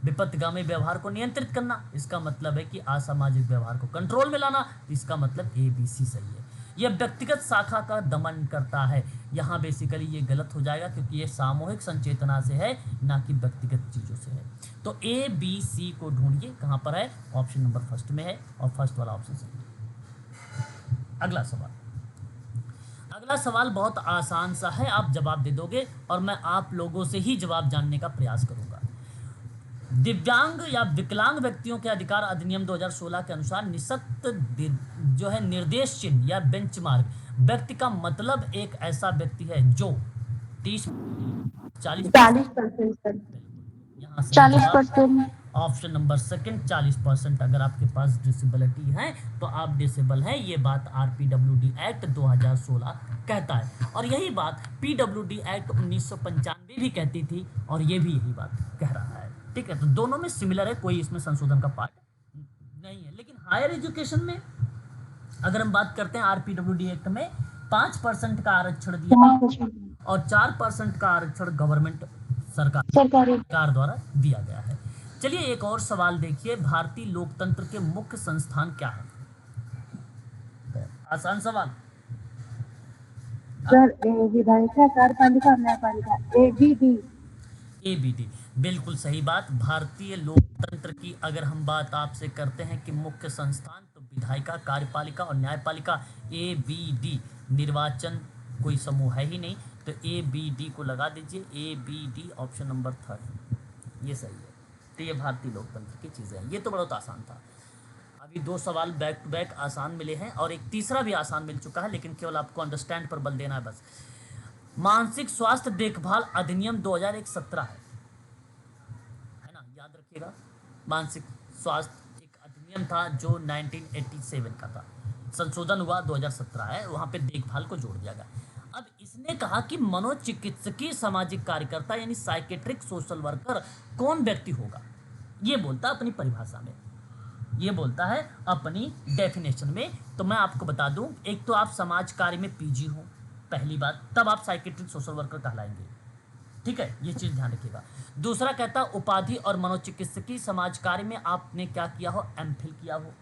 विपथगामी व्यवहार को नियंत्रित करना, इसका मतलब है कि असामाजिक व्यवहार को कंट्रोल में लाना, इसका मतलब ABC सही है। यह व्यक्तिगत शाखा का दमन करता है, यहाँ बेसिकली ये गलत हो जाएगा क्योंकि ये सामूहिक संचेतना से है, ना कि व्यक्तिगत चीज़ों से है। तो ABC को ढूंढिए कहाँ पर है, ऑप्शन नंबर फर्स्ट में है, और फर्स्ट वाला ऑप्शन सही है। अगला सवाल बहुत आसान सा है, आप जवाब दे दोगे और मैं आप लोगों से ही जवाब जानने का प्रयास करूंगा। दिव्यांग या विकलांग व्यक्तियों के अधिकार अधिनियम 2016 के अनुसार निःशक्त जो है निर्देश चिन्ह या बेंचमार्क व्यक्ति का मतलब एक ऐसा व्यक्ति है जो 40% सर। यहाँ 40% ऑप्शन नंबर सेकंड 40%। अगर आपके पास डिसेबिलिटी है तो आप डिसेबल हैं, ये बात RPWD एक्ट 2016 कहता है, और यही बात PWD एक्ट 1995 भी कहती थी, और ये भी यही बात कह रहा है। ठीक है, तो दोनों में सिमिलर है, कोई इसमें संशोधन का पार्ट नहीं है। लेकिन हायर एजुकेशन में अगर हम बात करते हैं RPWD एक्ट में 5% का आरक्षण दिया और 4% का आरक्षण गवर्नमेंट सरकार द्वारा दिया गया है। चलिए एक और सवाल देखिए, भारतीय लोकतंत्र के मुख्य संस्थान क्या है? आसान सवाल सर। विधायिका, कार्यपालिका, न्यायपालिका, ABD। बिल्कुल सही बात। भारतीय लोकतंत्र की अगर हम बात आपसे करते हैं कि मुख्य संस्थान, तो विधायिका, कार्यपालिका और न्यायपालिका ABD। निर्वाचन कोई समूह है ही नहीं, तो ABD को लगा दीजिए, ABD ऑप्शन नंबर 3 ये सही है। तो ये भारतीय लोकतंत्र की चीज़ें हैं। ये तो बहुत आसान था। अभी 2 सवाल बैक टू बैक आसान मिले हैं और एक तीसरा भी आसान मिल चुका है, लेकिन केवल आपको अंडरस्टैंड पर बल देना है बस। मानसिक स्वास्थ्य देखभाल अधिनियम 2001 17 है ना, याद रखिएगा। मानसिक स्वास्थ्य एक अधिनियम था जो 1987 का था, संशोधन हुआ 2017 है, वहाँ पे देखभाल को जोड़ दिया गया। अब इसने कहा कि मनोचिकित्सकीय सामाजिक कार्यकर्ता यानी साइकेट्रिक सोशल वर्कर कौन व्यक्ति होगा, ये बोलता है अपनी परिभाषा में, ये बोलता है अपनी डेफिनेशन में। तो मैं आपको बता दूं, एक तो आप समाज कार्य में पीजी हो, पहली बात, तब आप साइकेट्रिक सोशल वर्कर कहलाएंगे, ठीक है, ये चीज़ ध्यान रखिएगा। दूसरा कहता उपाधि और मनोचिकित्सकीय समाज कार्य में आपने क्या किया हो, एमफिल किया हो,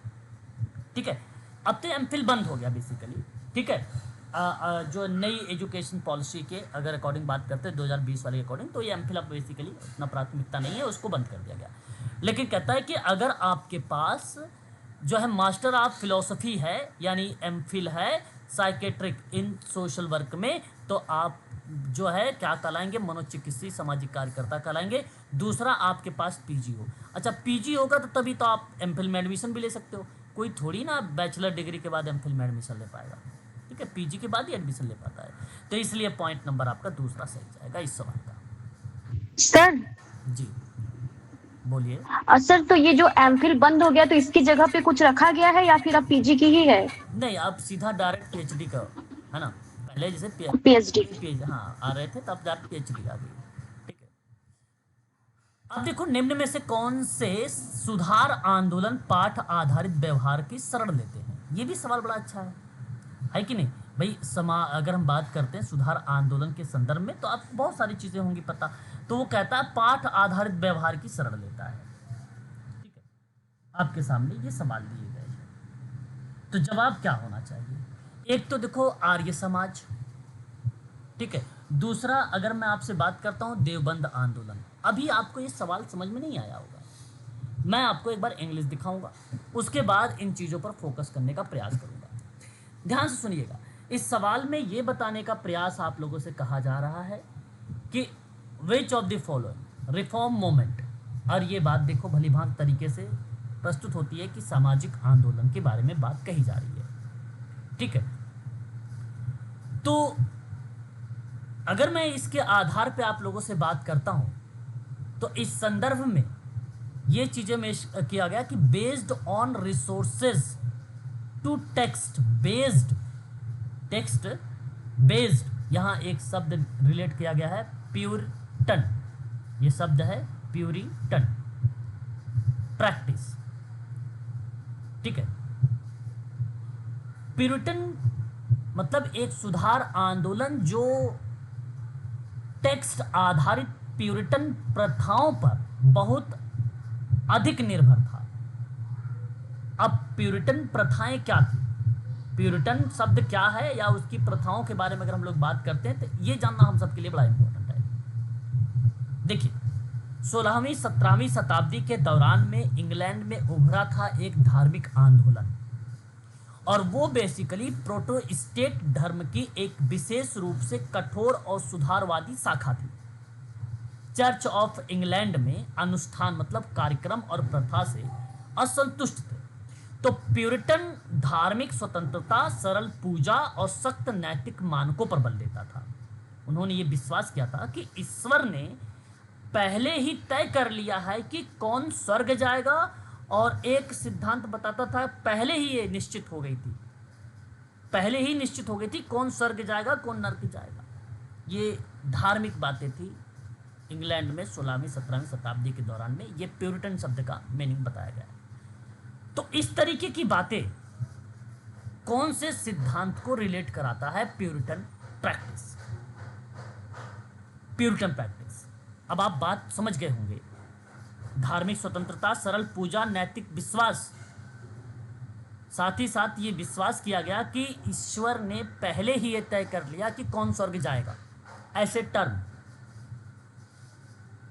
ठीक है। अब तो एमफिल बंद हो गया बेसिकली, ठीक है। जो नई एजुकेशन पॉलिसी के अगर अकॉर्डिंग बात करते हैं 2020 वाले अकॉर्डिंग, तो ये एमफिल अब बेसिकली उतना प्राथमिकता नहीं है, उसको बंद कर दिया गया। लेकिन कहता है कि अगर आपके पास जो है मास्टर ऑफ फिलोसफी है यानी एमफिल है साइकेट्रिक इन सोशल वर्क में, तो आप जो है क्या कहलाएंगे, मनोचिकित्सीय सामाजिक कार्यकर्ता कहलाएंगे। दूसरा आपके पास पीजी हो। अच्छा, पीजी होगा तो तभी तो आप एमफिल में एडमिशन भी ले सकते हो, कोई थोड़ी ना बैचलर डिग्री के बाद एमफिल में एडमिशन ले पाएगा, ठीक है, पीजी के बाद ही एडमिशन ले पाता है। तो इसलिए पॉइंट नंबर आपका दूसरा सही जाएगा इस सवाल का। सर जी बोलिए। सर, तो ये जो एमफिल बंद हो गया तो इसकी जगह पे कुछ रखा गया है या फिर अब पीजी की ही है? नहीं, आप सीधा डायरेक्ट पीएचडी का है ना, पहले जैसे पीएचडी हाँ आ रहे थे, तब डायरेक्ट पीएचडी आ गई, ठीक है। अब देखो, निम्न में से कौन से सुधार आंदोलन पाठ आधारित व्यवहार की शरण लेते हैं, ये भी सवाल बड़ा अच्छा है कि नहीं भाई। अगर हम बात करते हैं सुधार आंदोलन के संदर्भ में, तो आपको बहुत सारी चीजें होंगी पता। तो वो कहता है पाठ आधारित व्यवहार की शरण लेता है, ठीक है। आपके सामने ये सवाल दिए गए हैं, तो जवाब क्या होना चाहिए? एक तो देखो आर्य समाज, ठीक है। दूसरा अगर मैं आपसे बात करता हूं देवबंद आंदोलन। अभी आपको ये सवाल समझ में नहीं आया होगा, मैं आपको एक बार इंग्लिश दिखाऊंगा, उसके बाद इन चीजों पर फोकस करने का प्रयास करूंगा। ध्यान से सुनिएगा, इस सवाल में ये बताने का प्रयास आप लोगों से कहा जा रहा है कि which of the following reform movement, और ये बात देखो भलीभांत तरीके से प्रस्तुत होती है कि सामाजिक आंदोलन के बारे में बात कही जा रही है, ठीक है। तो अगर मैं इसके आधार पे आप लोगों से बात करता हूं, तो इस संदर्भ में ये चीजें में किया गया कि based on resources to text based, text based, यहां एक शब्द रिलेट किया गया है प्यूरिटन, ये शब्द है प्यूरिटन प्रैक्टिस, ठीक है। प्यूरिटन मतलब एक सुधार आंदोलन जो टेक्स्ट आधारित प्यूरिटन प्रथाओं पर बहुत अधिक निर्भर था। अब प्यूरिटन प्रथाएं क्या थी, प्यूरिटन शब्द क्या है या उसकी प्रथाओं के बारे में अगर हम लोग बात करते हैं, तो ये जानना हम सबके लिए बड़ा इंपॉर्टेंट है। देखिए, 16वीं 17वीं शताब्दी के दौरान में इंग्लैंड में उभरा था एक धार्मिक आंदोलन, और वो बेसिकली प्रोटेस्टेंट धर्म की एक विशेष रूप से कठोर और सुधारवादी शाखा थी। चर्च ऑफ इंग्लैंड में अनुष्ठान मतलब कार्यक्रम और प्रथा से असंतुष्ट थे। तो प्यूरिटन धार्मिक स्वतंत्रता, सरल पूजा और सख्त नैतिक मानकों पर बल देता था। उन्होंने ये विश्वास किया था कि ईश्वर ने पहले ही तय कर लिया है कि कौन स्वर्ग जाएगा, और एक सिद्धांत बताता था, पहले ही ये निश्चित हो गई थी, पहले ही निश्चित हो गई थी कौन स्वर्ग जाएगा कौन नरक जाएगा। ये धार्मिक बातें थी इंग्लैंड में 16वीं 17वीं शताब्दी के दौरान में, ये प्यूरिटन शब्द का मीनिंग बताया गया है। तो इस तरीके की बातें कौन से सिद्धांत को रिलेट कराता है? Puritan practice, Puritan practice. अब आप बात समझ गए होंगे, धार्मिक स्वतंत्रता, सरल पूजा, नैतिक विश्वास, साथ ही साथ ये विश्वास किया गया कि ईश्वर ने पहले ही ये तय कर लिया कि कौन स्वर्ग जाएगा। ऐसे टर्म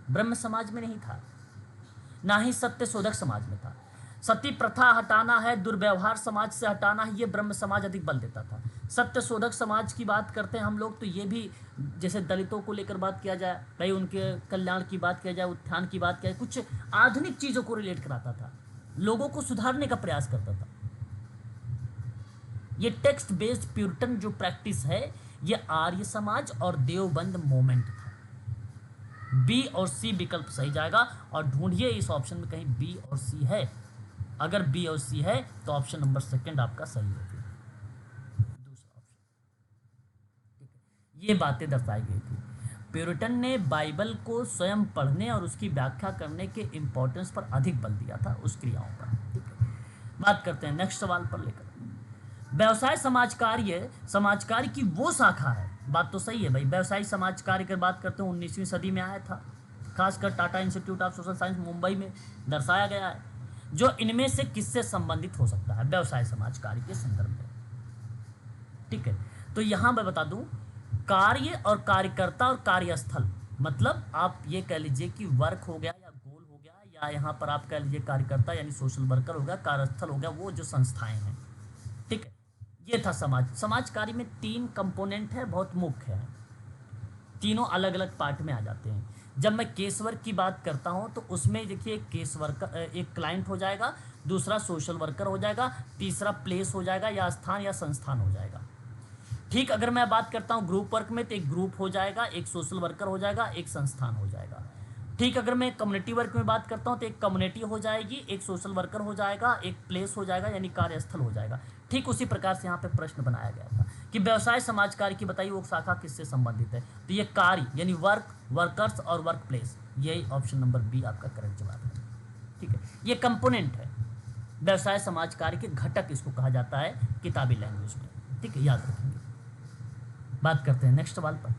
ब्रह्म समाज में नहीं था, ना ही सत्य शोधक समाज में था। सती प्रथा हटाना है, दुर्व्यवहार समाज से हटाना है, ये ब्रह्म समाज अधिक बल देता था। सत्य शोधक समाज की बात करते हैं हम लोग, तो ये भी जैसे दलितों को लेकर बात किया जाए, भाई उनके कल्याण की बात किया जाए, उत्थान की बात किया जाए, कुछ आधुनिक चीज़ों को रिलेट कराता था, लोगों को सुधारने का प्रयास करता था। ये टेक्स्ट बेस्ड प्यूरिटन जो प्रैक्टिस है, ये आर्य समाज और देवबंद मोमेंट था। बी और सी विकल्प सही जाएगा, और ढूंढिए इस ऑप्शन में कहीं बी और सी है। अगर बी और सी है तो ऑप्शन नंबर सेकंड आपका सही है। दूसरा ऑप्शन, ठीक है, ये बातें दर्शाई गई थी। प्यूरिटन ने बाइबल को स्वयं पढ़ने और उसकी व्याख्या करने के इंपॉर्टेंस पर अधिक बल दिया था, उस क्रियाओं पर। ठीक है, बात करते हैं नेक्स्ट सवाल पर लेकर। व्यवसाय समाज कार्य की वो शाखा है, बात तो सही है भाई, व्यवसायी समाज कार्य की बात करते हैं 19वीं सदी में आया था, खासकर Tata institute of social science Mumbai में दर्शाया गया है, जो इनमें से किससे संबंधित हो सकता है व्यवसाय समाज कार्य के संदर्भ में। ठीक है, तो यहां मैं बता दूं, कार्य और कार्यकर्ता और कार्यस्थल, मतलब आप ये कह लीजिए कि वर्क हो गया या गोल हो गया, या यहाँ पर आप कह लीजिए कार्यकर्ता यानी सोशल वर्कर हो गया, कार्यस्थल हो गया वो जो संस्थाएं हैं। ठीक है, ये था समाज कार्य में 3 कंपोनेंट है, बहुत मुख्य है, तीनों अलग अलग पार्ट में आ जाते हैं। जब मैं केस वर्क की बात करता हूं तो उसमें देखिए एक केस वर्कर, एक क्लाइंट हो जाएगा, दूसरा सोशल वर्कर हो जाएगा, तीसरा प्लेस हो जाएगा या स्थान या संस्थान हो जाएगा। ठीक, अगर मैं बात करता हूं ग्रुप वर्क में तो एक ग्रुप हो जाएगा, एक सोशल वर्कर हो जाएगा, एक संस्थान हो जाएगा। ठीक, अगर मैं कम्युनिटी वर्क में बात करता हूं तो एक कम्युनिटी हो जाएगी, एक सोशल वर्कर हो जाएगा, एक प्लेस हो जाएगा यानी कार्यस्थल हो जाएगा। ठीक उसी प्रकार से यहाँ पे प्रश्न बनाया गया था कि व्यवसाय समाज कार्य की बताइए वो शाखा किससे संबंधित है, तो ये कार्य यानी वर्क, वर्कर्स और वर्क प्लेस, यही ऑप्शन नंबर बी आपका करेक्ट जवाब है। ठीक है, ये कंपोनेंट है, व्यवसाय समाज कार्य के घटक इसको कहा जाता है किताबी लैंग्वेज में। ठीक है, याद रखेंगे। बात करते हैं नेक्स्ट सवाल पर।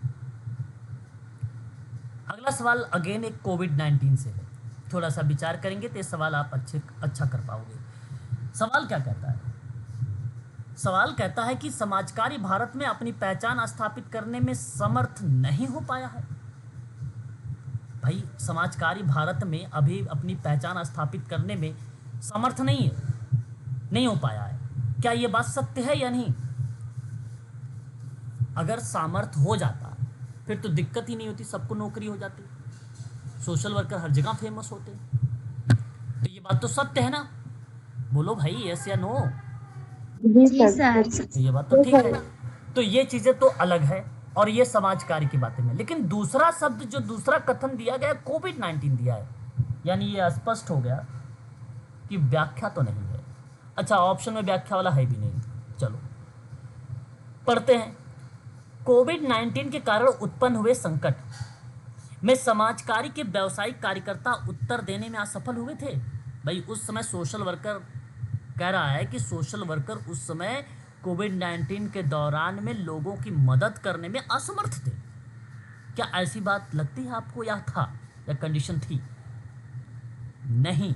अगला सवाल अगेन एक कोविड-19 से है, थोड़ा सा विचार करेंगे तो ये सवाल आप अच्छा कर पाओगे। सवाल क्या कहता है? सवाल कहता है कि समाजकारी भारत में अपनी पहचान स्थापित करने में समर्थ नहीं हो पाया है। भाई समाजकारी भारत में अभी अपनी पहचान स्थापित करने में समर्थ नहीं हो पाया है। क्या ये बात सत्य है या नहीं? अगर सामर्थ हो जाता फिर तो दिक्कत ही नहीं होती, सबको नौकरी हो जाती, सोशल वर्कर हर जगह फेमस होते। तो ये बात तो सत्य है ना? बोलो भाई यस या नो। जी जी सर। सर। तो ये बात तो ठीक है। तो ये चीजें तो अलग है और ये समाज कार्य की बातें में, लेकिन दूसरा शब्द जो दूसरा कथन दिया गया कोविड-19 दिया है, यानी ये स्पष्ट हो गया कि व्याख्या तो नहीं है। अच्छा, ऑप्शन में व्याख्या वाला है भी नहीं। चलो पढ़ते हैं। कोविड-19 के कारण उत्पन्न हुए संकट में समाज कार्य के व्यावसायिक कार्यकर्ता उत्तर देने में असफल हुए थे। भाई उस समय सोशल वर्कर कह रहा है कि सोशल वर्कर उस समय कोविड-19 के दौरान में लोगों की मदद करने में असमर्थ थे। क्या ऐसी बात लगती है आपको, या था, या कंडीशन थी? नहीं।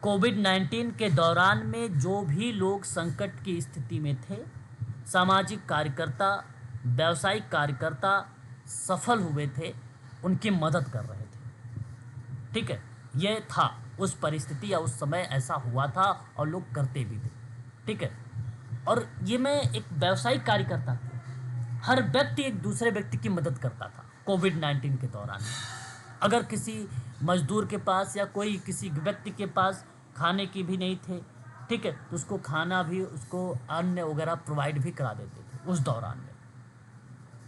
कोविड-19 के दौरान में जो भी लोग संकट की स्थिति में थे, सामाजिक कार्यकर्ता, व्यावसायिक कार्यकर्ता सफल हुए थे, उनकी मदद कर रहे थे। ठीक है, यह था उस परिस्थिति या उस समय ऐसा हुआ था और लोग करते भी थे। ठीक है, और ये मैं एक व्यावसायिक कार्यकर्ता था, हर व्यक्ति एक दूसरे व्यक्ति की मदद करता था कोविड-19 के दौरान। अगर किसी मजदूर के पास या कोई किसी व्यक्ति के पास खाने की भी नहीं थे, ठीक है, तो उसको खाना भी, उसको अन्न वगैरह प्रोवाइड भी करा देते थे उस दौरान में।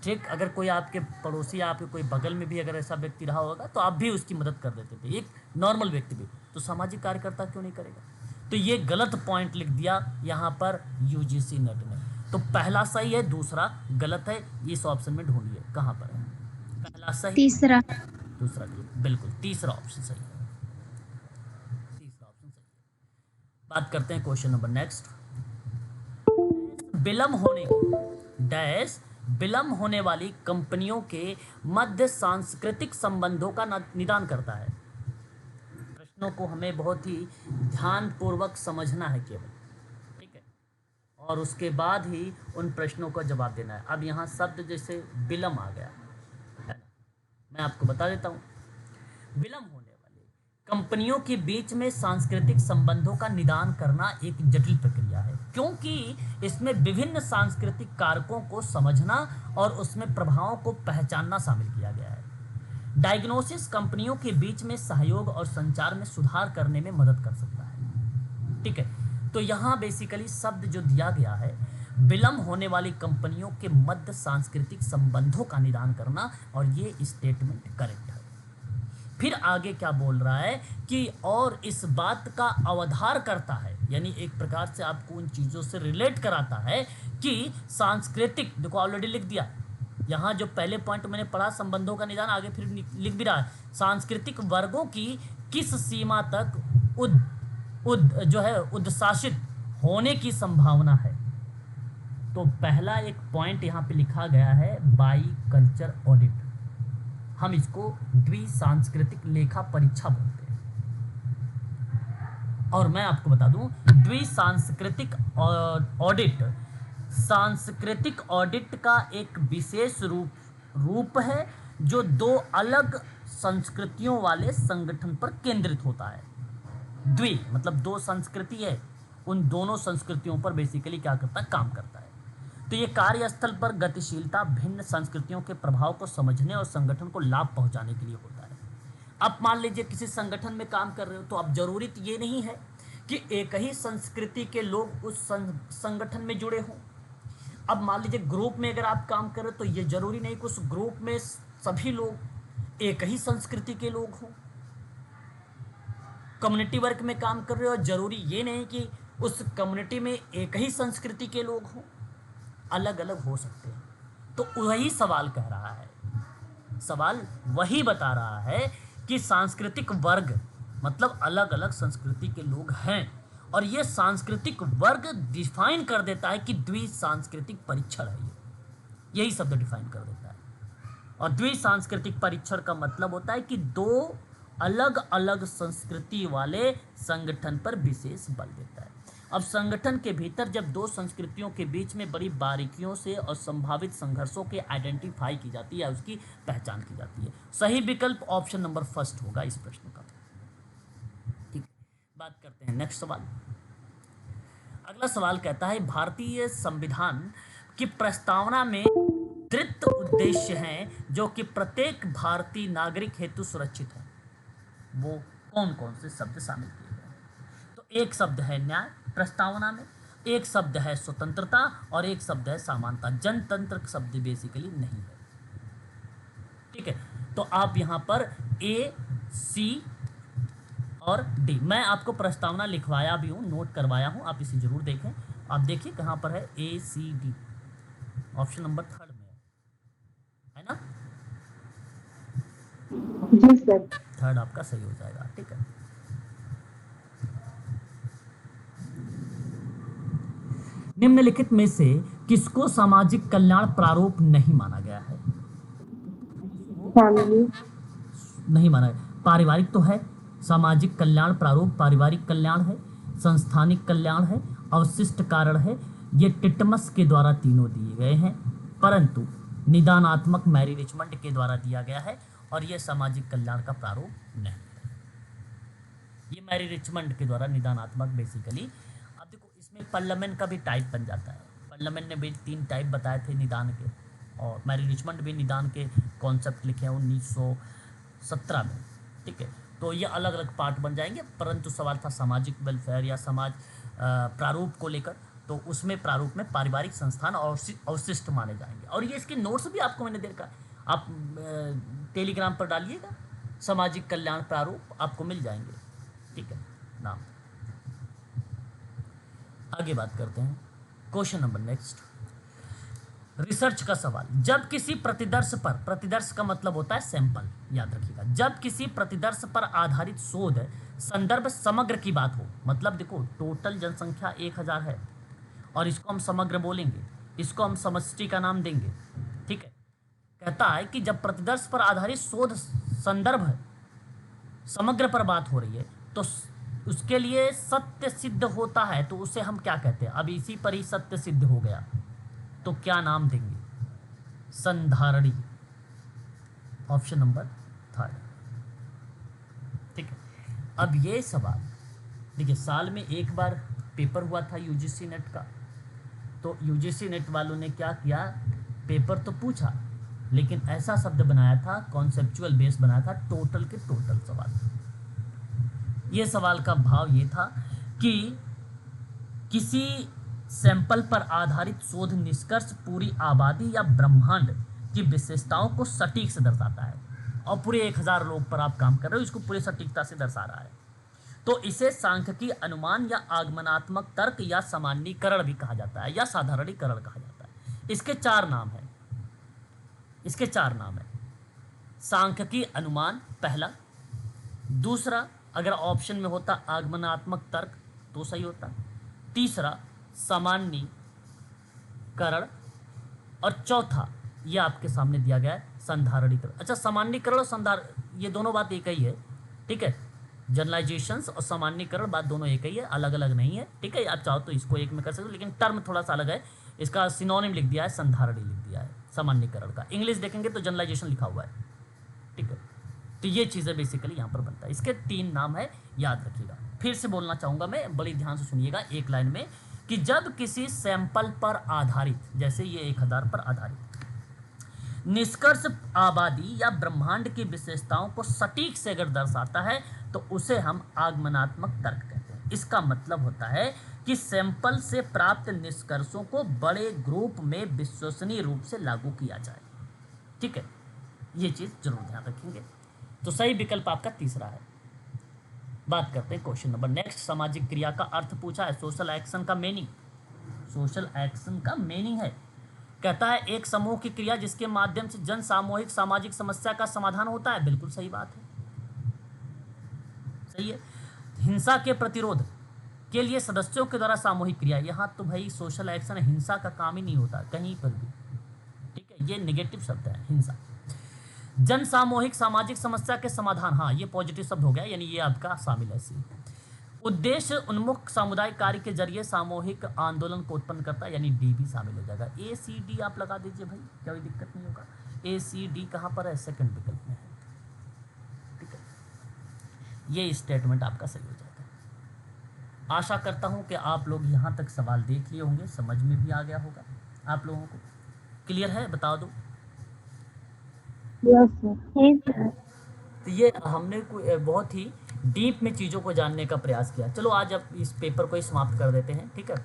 ठीक, अगर कोई आपके पड़ोसी या आपके कोई बगल में भी अगर ऐसा व्यक्ति रहा होगा तो आप भी उसकी मदद कर देते थे, एक नॉर्मल व्यक्ति भी, तो सामाजिक कार्यकर्ता क्यों नहीं करेगा? तो ये गलत पॉइंट लिख दिया यहाँ पर यूजीसी नेट ने। तो पहला सही है, दूसरा गलत है। इस ऑप्शन में ढूंढिए कहाँ पर है। पहला सही, तीसरा। दूसरा गलत। बिल्कुल तीसरा ऑप्शन सही है, तीसरा ऑप्शन सही है। बात करते हैं क्वेश्चन नंबर नेक्स्ट। विलम्ब होने वाली कंपनियों के मध्य सांस्कृतिक संबंधों का निदान करता है। प्रश्नों को हमें बहुत ही ध्यानपूर्वक समझना है केवल, ठीक है, और उसके बाद ही उन प्रश्नों का जवाब देना है। अब यहाँ शब्द जैसे विलम्ब आ गया है ना, मैं आपको बता देता हूँ। विलम्ब होने वाले कंपनियों के बीच में सांस्कृतिक संबंधों का निदान करना एक जटिल प्रक्रिया है, क्योंकि इसमें विभिन्न सांस्कृतिक कारकों को समझना और उसमें प्रभावों को पहचानना शामिल किया गया है। डायग्नोसिस कंपनियों के बीच में सहयोग और संचार में सुधार करने में मदद कर सकता है। ठीक है, तो यहाँ बेसिकली शब्द जो दिया गया है, विलंब होने वाली कंपनियों के मध्य सांस्कृतिक संबंधों का निदान करना, और ये स्टेटमेंट करेक्ट है। फिर आगे क्या बोल रहा है कि और इस बात का अवधार करता है, यानी एक प्रकार से आपको उन चीज़ों से रिलेट कराता है कि सांस्कृतिक, देखो ऑलरेडी लिख दिया यहाँ, जो पहले पॉइंट मैंने पढ़ा संबंधों का निदान, आगे फिर लिख भी रहा है सांस्कृतिक वर्गों की किस सीमा तक उद्शासित होने की संभावना है। तो पहला एक पॉइंट यहाँ पे लिखा गया है बाई कल्चर ऑडिट, हम इसको द्विसांस्कृतिक लेखा परीक्षा बोलते हैं। और मैं आपको बता दूं, द्विसांस्कृतिक ऑडिट सांस्कृतिक ऑडिट का एक विशेष रूप है जो दो अलग संस्कृतियों वाले संगठन पर केंद्रित होता है। द्वि मतलब दो संस्कृति है, उन दोनों संस्कृतियों पर बेसिकली क्या करता है, काम करता है। तो ये कार्यस्थल पर गतिशीलता भिन्न संस्कृतियों के प्रभाव को समझने और संगठन को लाभ पहुंचाने के लिए होता है। अब मान लीजिए किसी संगठन में काम कर रहे हो, तो अब जरूरी तो ये नहीं है कि एक ही संस्कृति के लोग उस संगठन में जुड़े हों। अब मान लीजिए ग्रुप में अगर आप काम कर रहे हो, तो ये जरूरी नहीं कि उस ग्रुप में सभी लोग एक ही संस्कृति के लोग हों। कम्युनिटी वर्क में काम कर रहे हो, जरूरी ये नहीं कि उस कम्युनिटी में एक ही संस्कृति के लोग हों, अलग अलग हो सकते हैं। तो वही सवाल कह रहा है, सवाल वही बता रहा है कि सांस्कृतिक वर्ग मतलब अलग अलग संस्कृति के लोग हैं, और ये सांस्कृतिक वर्ग डिफाइन कर देता है कि द्विसांस्कृतिक परीक्षण है। यही शब्द डिफाइन कर देता है। और द्विसांस्कृतिक परीक्षण का मतलब होता है कि दो अलग अलग संस्कृति वाले संगठन पर विशेष बल देता है। अब संगठन के भीतर जब दो संस्कृतियों के बीच में बड़ी बारीकियों से और संभावित संघर्षों के आइडेंटिफाई की जाती है, उसकी पहचान की जाती है। सही विकल्प ऑप्शन नंबर फर्स्ट होगा इस प्रश्न का। ठीक, बात करते हैं नेक्स्ट सवाल। अगला सवाल कहता है भारतीय संविधान की प्रस्तावना में धृत उद्देश्य हैं जो कि प्रत्येक भारतीय नागरिक हेतु सुरक्षित है, वो कौन कौन से शब्द शामिल किए गए हैं? तो एक शब्द है न्याय प्रस्तावना में, एक शब्द है स्वतंत्रता, और एक शब्द है समानता। जनतंत्र शब्द बेसिकली नहीं है। ठीक है, तो आप यहाँ पर ए, सी और डी, मैं आपको प्रस्तावना लिखवाया भी हूँ, नोट करवाया हूँ, आप इसे जरूर देखें। आप देखिए कहाँ पर है, A C D, option number third में है ना? जी सर। थर्ड आपका सही हो जाएगा। ठीक है, निम्नलिखित में से किसको सामाजिक कल्याण प्रारूप नहीं माना गया है? फैमिली। नहीं माना गया। पारिवारिक तो है, सामाजिक कल्याण प्रारूप पारिवारिक कल्याण है, संस्थानिक कल्याण है, अवशिष्ट कारण है। ये टिटमस के द्वारा तीनों दिए गए हैं, परंतु निदानात्मक मैरी रिचमंड के द्वारा दिया गया है, और यह सामाजिक कल्याण का प्रारूप नहीं है। ये मैरी रिचमंड के द्वारा निदानात्मक बेसिकली। अब देखो इसमें पार्लियामेंट का भी टाइप बन जाता है। पार्लियामेंट ने भी 3 टाइप बताए थे निदान के, और मैरी रिचमंड भी निदान के कॉन्सेप्ट लिखे हैं 1917 में। ठीक है, तो ये अलग अलग पार्ट बन जाएंगे, परंतु सवाल था सामाजिक वेलफेयर या समाज प्रारूप को लेकर, तो उसमें प्रारूप में पारिवारिक संस्थान और अवशिष्ट माने जाएंगे। और ये इसके नोट्स भी आपको मैंने दे रखा है, आप टेलीग्राम पर डालिएगा, सामाजिक कल्याण प्रारूप आपको मिल जाएंगे। ठीक है, नाम। आगे बात करते हैं, क्वेश्चन नंबर नेक्स्ट, रिसर्च का सवाल। जब किसी प्रतिदर्श पर, प्रतिदर्श का मतलब होता है सैंपल, याद रखिएगा, जब किसी प्रतिदर्श पर आधारित शोध संदर्भ समग्र की बात हो, मतलब देखो टोटल जनसंख्या 1000 है और इसको हम समग्र बोलेंगे, इसको हम समष्टि का नाम देंगे। ठीक है, कहता है कि जब प्रतिदर्श पर आधारित शोध संदर्भ समग्र पर बात हो रही है तो उसके लिए सत्य सिद्ध होता है, तो उसे हम क्या कहते हैं? अब इसी पर ही सत्य सिद्ध हो गया तो क्या नाम देंगे? संधारणी, ऑप्शन नंबर थर्ड। ठीक है, अब ये सवाल देखिए, साल में एक बार पेपर हुआ था यूजीसी नेट का, तो यूजीसी नेट वालों ने क्या किया, पेपर तो पूछा लेकिन ऐसा शब्द बनाया था, कॉन्सेप्चुअल बेस बनाया था, टोटल के टोटल सवाल। ये सवाल का भाव ये था कि किसी सैंपल पर आधारित शोध निष्कर्ष पूरी आबादी या ब्रह्मांड की विशेषताओं को सटीक से दर्शाता है, और पूरे 1000 लोग पर आप काम कर रहे हो, इसको पूरी सटीकता से दर्शा रहा है, तो इसे सांख्यिकीय अनुमान या आगमनात्मक तर्क या सामान्यीकरण भी कहा जाता है, या साधारणीकरण कहा जाता है। इसके 4 नाम है, इसके 4 नाम है। सांख्यिकीय अनुमान पहला, दूसरा अगर ऑप्शन में होता आगमनात्मक तर्क तो सही होता, तीसरा सामान्यीकरण, और चौथा ये आपके सामने दिया गया है संधारणीकरण। अच्छा, सामान्यीकरण और ये दोनों बात एक ही है, ठीक है, जनरलाइजेशंस और सामान्यीकरण बात दोनों एक ही है, अलग अलग नहीं है, ठीक है। आप चाहो तो इसको एक में कर सकते हो, लेकिन टर्म थोड़ा सा अलग है, इसका सिनोनिम लिख दिया है, संधारणी लिख दिया है सामान्यीकरण का। इंग्लिश देखेंगे तो जनरलाइजेशन लिखा हुआ है, ठीक है। तो ये चीज़ें बेसिकली यहाँ पर बनता है। इसके 3 नाम है, याद रखिएगा। फिर से बोलना चाहूँगा मैं, बड़ी ध्यान से सुनिएगा एक लाइन में, कि जब किसी सैंपल पर आधारित, जैसे ये 1000 पर आधारित निष्कर्ष आबादी या ब्रह्मांड की विशेषताओं को सटीक से अगर दर्शाता है तो उसे हम आगमनात्मक तर्क कहते हैं। इसका मतलब होता है कि सैंपल से प्राप्त निष्कर्षों को बड़े ग्रुप में विश्वसनीय रूप से लागू किया जाए, ठीक है। ये चीज़ जरूर ध्यान रखेंगे। तो सही विकल्प आपका तीसरा है। बात करते हैं क्वेश्चन नंबर नेक्स्ट। सामाजिक क्रिया का अर्थ पूछा है, सोशल एक्शन का मीनिंग, सोशल एक्शन का मीनिंग है, कहता है एक समूह की क्रिया जिसके माध्यम से जन सामूहिक सामाजिक समस्या का समाधान होता है। बिल्कुल सही बात है, सही है। हिंसा के प्रतिरोध के लिए सदस्यों के द्वारा सामूहिक क्रिया, यहाँ तो भाई सोशल एक्शन हिंसा का काम ही नहीं होता कहीं पर भी, ठीक है, ये नेगेटिव शब्द है हिंसा। जन सामूहिक सामाजिक समस्या के समाधान, हाँ ये पॉजिटिव शब्द हो गया, यानी ये आपका शामिल है। सी उद्देश्य उन्मुख सामुदायिक कार्य के जरिए सामूहिक आंदोलन को उत्पन्न करता है, यानी डी भी शामिल हो जाएगा। ए सी डी आप लगा दीजिए भाई, कोई दिक्कत नहीं होगा। ए सी डी कहाँ पर है, सेकंड विकल्प में है, ठीक है। ये स्टेटमेंट आपका सही हो जाएगा। आशा करता हूँ कि आप लोग यहाँ तक सवाल देख लिए होंगे, समझ में भी आ गया होगा आप लोगों को। क्लियर है, बता दो। Yes sir. तो ये हमने बहुत ही डीप में चीज़ों को जानने का प्रयास किया। चलो आज अब इस पेपर को ही समाप्त कर देते हैं, ठीक है।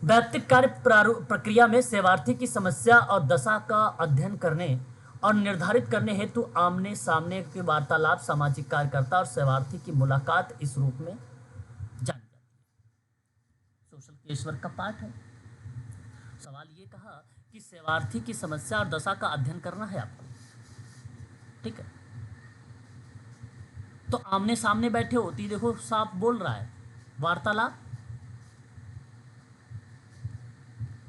वैयक्तिक कार्य प्रक्रिया में सेवार्थी की समस्या और दशा का अध्ययन करने और निर्धारित करने हेतु आमने सामने के वार्तालाप, सामाजिक कार्यकर्ता और सेवार्थी की मुलाकात इस रूप में जानी जाती है। सोशल केस वर्क का पार्ट है। सवाल ये कहा कि सेवार्थी की समस्या और दशा का अध्ययन करना है आपको, ठीक है। तो आमने सामने बैठे हो, तो देखो साफ बोल रहा है, वार्तालाप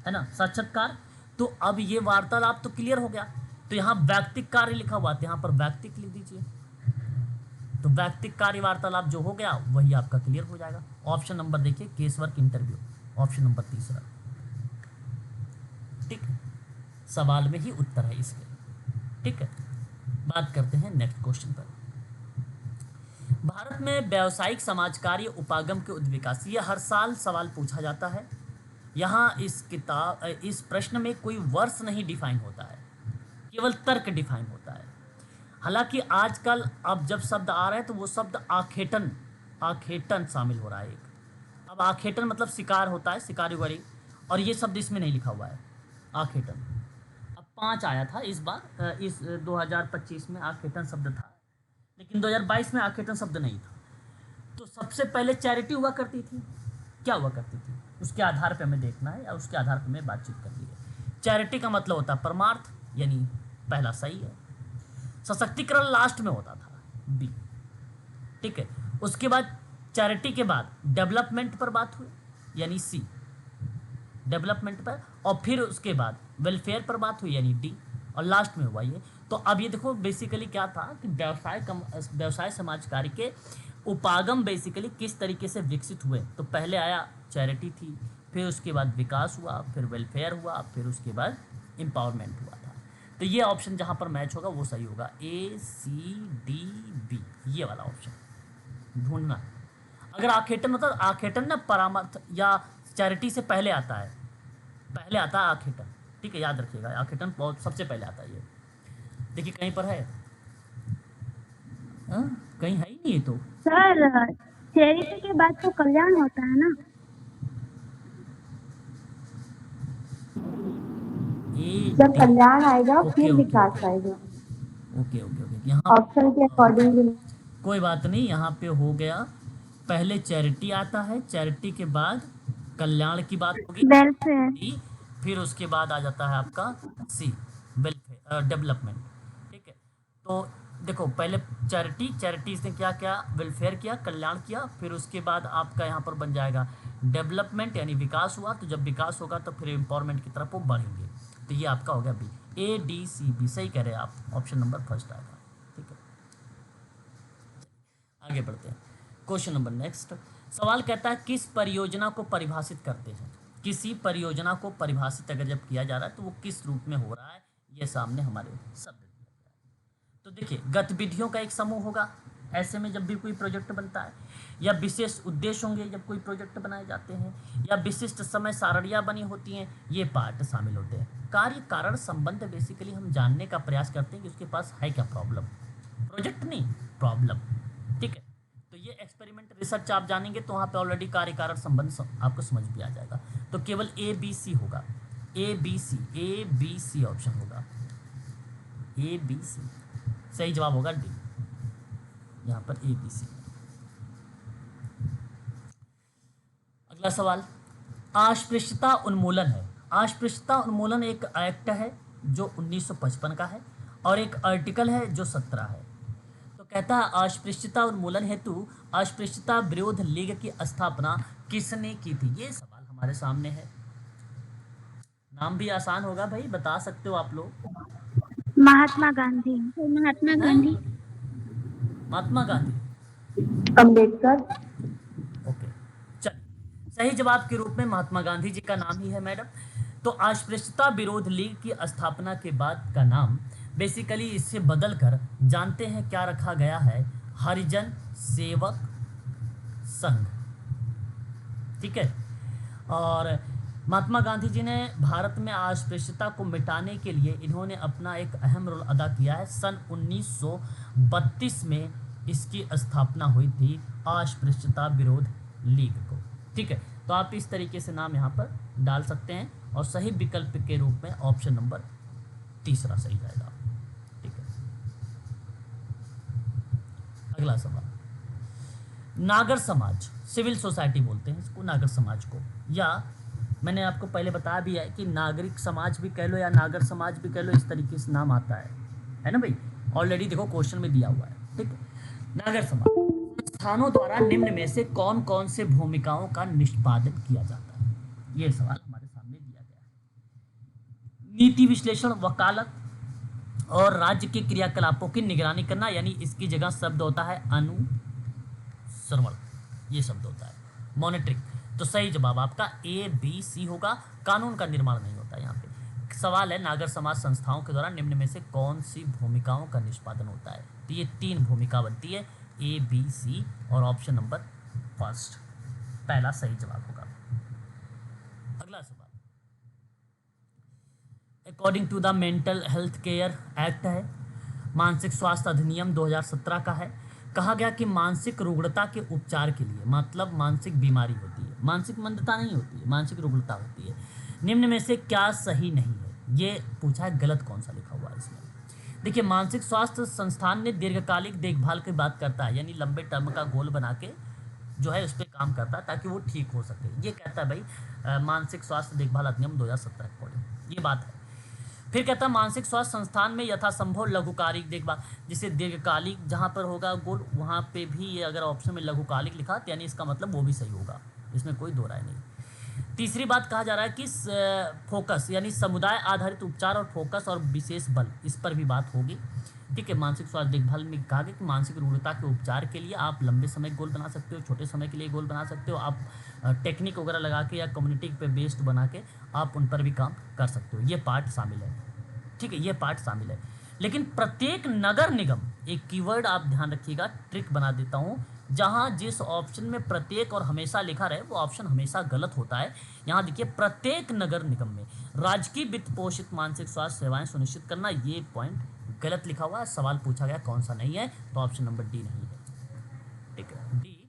है ना, साक्षात्कार। तो अब ये वार्तालाप तो क्लियर हो गया, तो यहाँ वैयक्तिक कार्य लिखा हुआ था, यहाँ पर वैयक्तिक लिख दीजिए। तो वैयक्तिक कार्य वार्तालाप जो हो गया वही आपका क्लियर हो जाएगा। ऑप्शन नंबर देखिए, case work interview, option number तीसरा, ठीक है। सवाल में ही उत्तर है इसके, ठीक है। बात करते हैं नेक्स्ट क्वेश्चन पर। भारत में व्यावसायिक समाज कार्य उपागम के उद्विकास, ये हर साल सवाल पूछा जाता है। यहाँ इस प्रश्न में कोई वर्ष नहीं डिफाइन होता है, केवल तर्क डिफाइन होता है। हालांकि आजकल अब जब शब्द आ रहे हैं तो वो शब्द आखेटन शामिल हो रहा है एक। अब आखेटन मतलब शिकार होता है, शिकारी वरी, और ये शब्द इसमें नहीं लिखा हुआ है आखेटन। अब 5 आया था इस बार, इस 2025 में आखेटन शब्द था, लेकिन 2022 में आखेटन शब्द नहीं था। तो सबसे पहले चैरिटी हुआ करती थी, क्या हुआ करती थी उसके आधार पे हमें देखना है, या उसके आधार पे हमें बातचीत करनी है। चैरिटी का मतलब होता है परमार्थ, यानी पहला सही है। सशक्तिकरण लास्ट में होता था, बी, ठीक है। उसके बाद चैरिटी के बाद डेवलपमेंट पर बात हुई, यानी सी, डेवलपमेंट पर, और फिर उसके बाद वेलफेयर पर बात हुई, यानी डी, और लास्ट में हुआ ये। तो अब ये देखो बेसिकली क्या था कि व्यवसाय समाज कार्य के उपागम बेसिकली किस तरीके से विकसित हुए। तो पहले आया चैरिटी थी, फिर उसके बाद विकास हुआ, फिर वेलफेयर हुआ, फिर उसके बाद एम्पावरमेंट हुआ था। तो ये ऑप्शन जहाँ पर मैच होगा वो सही होगा, ACDB, ये वाला ऑप्शन ढूंढना। अगर आखेटन होता, आखेटन ना परामर्श या चैरिटी से पहले आता है, पहले आता है आखेटन, ठीक है, याद रखिएगा, आखेटन बहुत सबसे पहले आता है। ये देखिए कहीं पर है, हाँ? कहीं है ही नहीं ये तो। सर चैरिटी के बाद तो कल्याण होता है ना। जब कल्याण आएगा फिर विकास आएगा। ओके ओके ओके, यहाँ ऑप्शन के अकॉर्डिंग कोई बात नहीं, यहाँ पे हो गया, पहले चैरिटी आता है, चैरिटी के बाद कल्याण की बात होगी, वेलफेयर। फिर उसके बाद आ जाता है आपका C, वेलफेयर डेवलपमेंट, ठीक है। तो देखो पहले चैरिटी, चैरिटी ने क्या क्या, वेलफेयर किया, कल्याण किया, फिर उसके बाद आपका यहाँ पर बन जाएगा डेवलपमेंट, यानी विकास हुआ। तो जब विकास होगा तो फिर एम्पावरमेंट की तरफ वो बढ़ेंगे। तो ये आपका हो गया B, ADCB, सही कह रहे हैं आप, ऑप्शन नंबर फर्स्ट आएगा, ठीक है। आगे बढ़ते हैं, क्वेश्चन नंबर नेक्स्ट। सवाल कहता है किस परियोजना को परिभाषित करते हैं। किसी परियोजना को परिभाषित अगर जब किया जा रहा है तो वो किस रूप में हो रहा है, ये सामने हमारे शब्द दिया गया है। तो देखिए, गतिविधियों का एक समूह होगा ऐसे में जब भी कोई प्रोजेक्ट बनता है, या विशेष उद्देश्य होंगे जब कोई प्रोजेक्ट बनाए जाते हैं, या विशिष्ट समय सारणियाँ बनी होती हैं, ये पार्ट शामिल होते हैं। कार्य कारण संबंध बेसिकली हम जानने का प्रयास करते हैं कि उसके पास है क्या प्रॉब्लम, प्रोजेक्ट नहीं प्रॉब्लम, ठीक है। तो ये एक्सपेरिमेंट रिसर्च आप जानेंगे तो वहाँ पे ऑलरेडी कार्य कारण संबंध आपको समझ भी आ जाएगा। तो केवल ABC होगा, ABC ऑप्शन होगा, ABC सही जवाब होगा D, यहाँ पर ABC। अगला सवाल, अस्पृश्यता उन्मूलन है। अस्पृश्यता उन्मूलन एक एक्ट है जो 1955 का है, और एक आर्टिकल है जो 17 है। तो कहता है अस्पृश्यता उन्मूलन हेतु अस्पृश्यता विरोध लीग की स्थापना किसने की थी। ये सवाल हमारे सामने है, नाम भी आसान होगा भाई, बता सकते हो आप लोग। महात्मा गांधी। महात्मा गांधी। महात्मा गांधी, अम्बेडकर। ओके, चल सही जवाब के रूप में महात्मा गांधी जी का नाम ही है मैडम। तो अस्पृश्यता विरोध लीग की स्थापना के बाद का नाम बेसिकली इससे बदलकर जानते हैं क्या रखा गया है, हरिजन सेवक संघ, ठीक है। और महात्मा गांधी जी ने भारत में अस्पृश्यता को मिटाने के लिए इन्होंने अपना एक अहम रोल अदा किया है। सन 1932 में इसकी स्थापना हुई थी अस्पृश्यता विरोध लीग को, ठीक है। तो आप इस तरीके से नाम यहाँ पर डाल सकते हैं, और सही विकल्प के रूप में ऑप्शन नंबर तीसरा सही जाएगा, ठीक है। अगला सवाल, नागर समाज, सिविल सोसाइटी बोलते हैं इसको, नागर समाज को, या मैंने आपको पहले बताया भी है कि नागरिक समाज भी कह लो या नागर समाज भी कह लो, इस तरीके से नाम आता है ना भाई, ऑलरेडी देखो क्वेश्चन में दिया हुआ है, ठीक है। नागर समाज संस्थानों द्वारा निम्न में से कौन कौन से भूमिकाओं का निष्पादन किया जाता है, ये सवाल हमारे सामने दिया गया है। नीति विश्लेषण, वकालत और राज्य के क्रियाकलापों की निगरानी करना, यानी इसकी जगह शब्द होता है अनुश्रवण, ये शब्द होता है मॉनिटरिंग। तो सही जवाब आपका ABC होगा, कानून का निर्माण नहीं होता यहाँ पे। सवाल है नागर समाज संस्थाओं के द्वारा निम्न में से कौन सी भूमिकाओं का निष्पादन होता है। तो ये 3 भूमिका बनती है, ABC, और ऑप्शन नंबर फर्स्ट पहला सही जवाब होगा। अगला सवाल, according to the mental health care act है, मानसिक स्वास्थ्य अधिनियम 2017 का है। कहा गया कि मानसिक रुग्णता के उपचार के लिए, मतलब मानसिक बीमारी होती है, मानसिक मंदता नहीं होती है, मानसिक रुग्णता होती है, निम्न में से क्या सही नहीं है। ये पूछा है, गलत कौन सा लिखा हुआ है इसमें। देखिए, मानसिक स्वास्थ्य संस्थान ने दीर्घकालिक देखभाल की बात करता है, यानी लंबे टर्म का गोल बना के जो है उस पर काम करता है ताकि वो ठीक हो सके। ये कहता है भाई मानसिक स्वास्थ्य देखभाल अधिनियम 2017 के अकॉर्डिंग, ये बात है। फिर कहता है मानसिक स्वास्थ्य संस्थान में यथासंभव लघुकालिक देखभाल, जिसे दीर्घकालिक जहाँ पर होगा गोल वहाँ पे भी ये अगर ऑप्शन में लघुकालिक लिखा तो यानी इसका मतलब वो भी सही होगा, इसमें कोई दो राय नहीं। तीसरी बात कहा जा रहा है कि फोकस, यानी समुदाय आधारित उपचार और फोकस और विशेष बल, इस पर भी बात होगी, ठीक है। मानसिक स्वास्थ्य देखभाल में कहा गया कि मानसिक रुग्णता के उपचार के लिए आप लंबे समय गोल बना सकते हो, छोटे समय के लिए गोल बना सकते हो, आप टेक्निक वगैरह लगा के या कम्युनिटी पे बेस्ड बना के आप उन पर भी काम कर सकते हो, ये पार्ट शामिल है। ठीक है, ये पार्ट शामिल है। लेकिन प्रत्येक नगर निगम, एक कीवर्ड आप ध्यान रखिएगा, ट्रिक बना देता हूँ, जहाँ जिस ऑप्शन में प्रत्येक और हमेशा लिखा रहे वो ऑप्शन हमेशा गलत होता है। यहाँ देखिए, प्रत्येक नगर निगम में राजकीय वित्त पोषित मानसिक स्वास्थ्य सेवाएं सुनिश्चित करना, ये पॉइंट गलत लिखा हुआ है। सवाल पूछा गया कौन सा नहीं है, तो ऑप्शन नंबर डी नहीं है। ठीक है, डी नहीं है।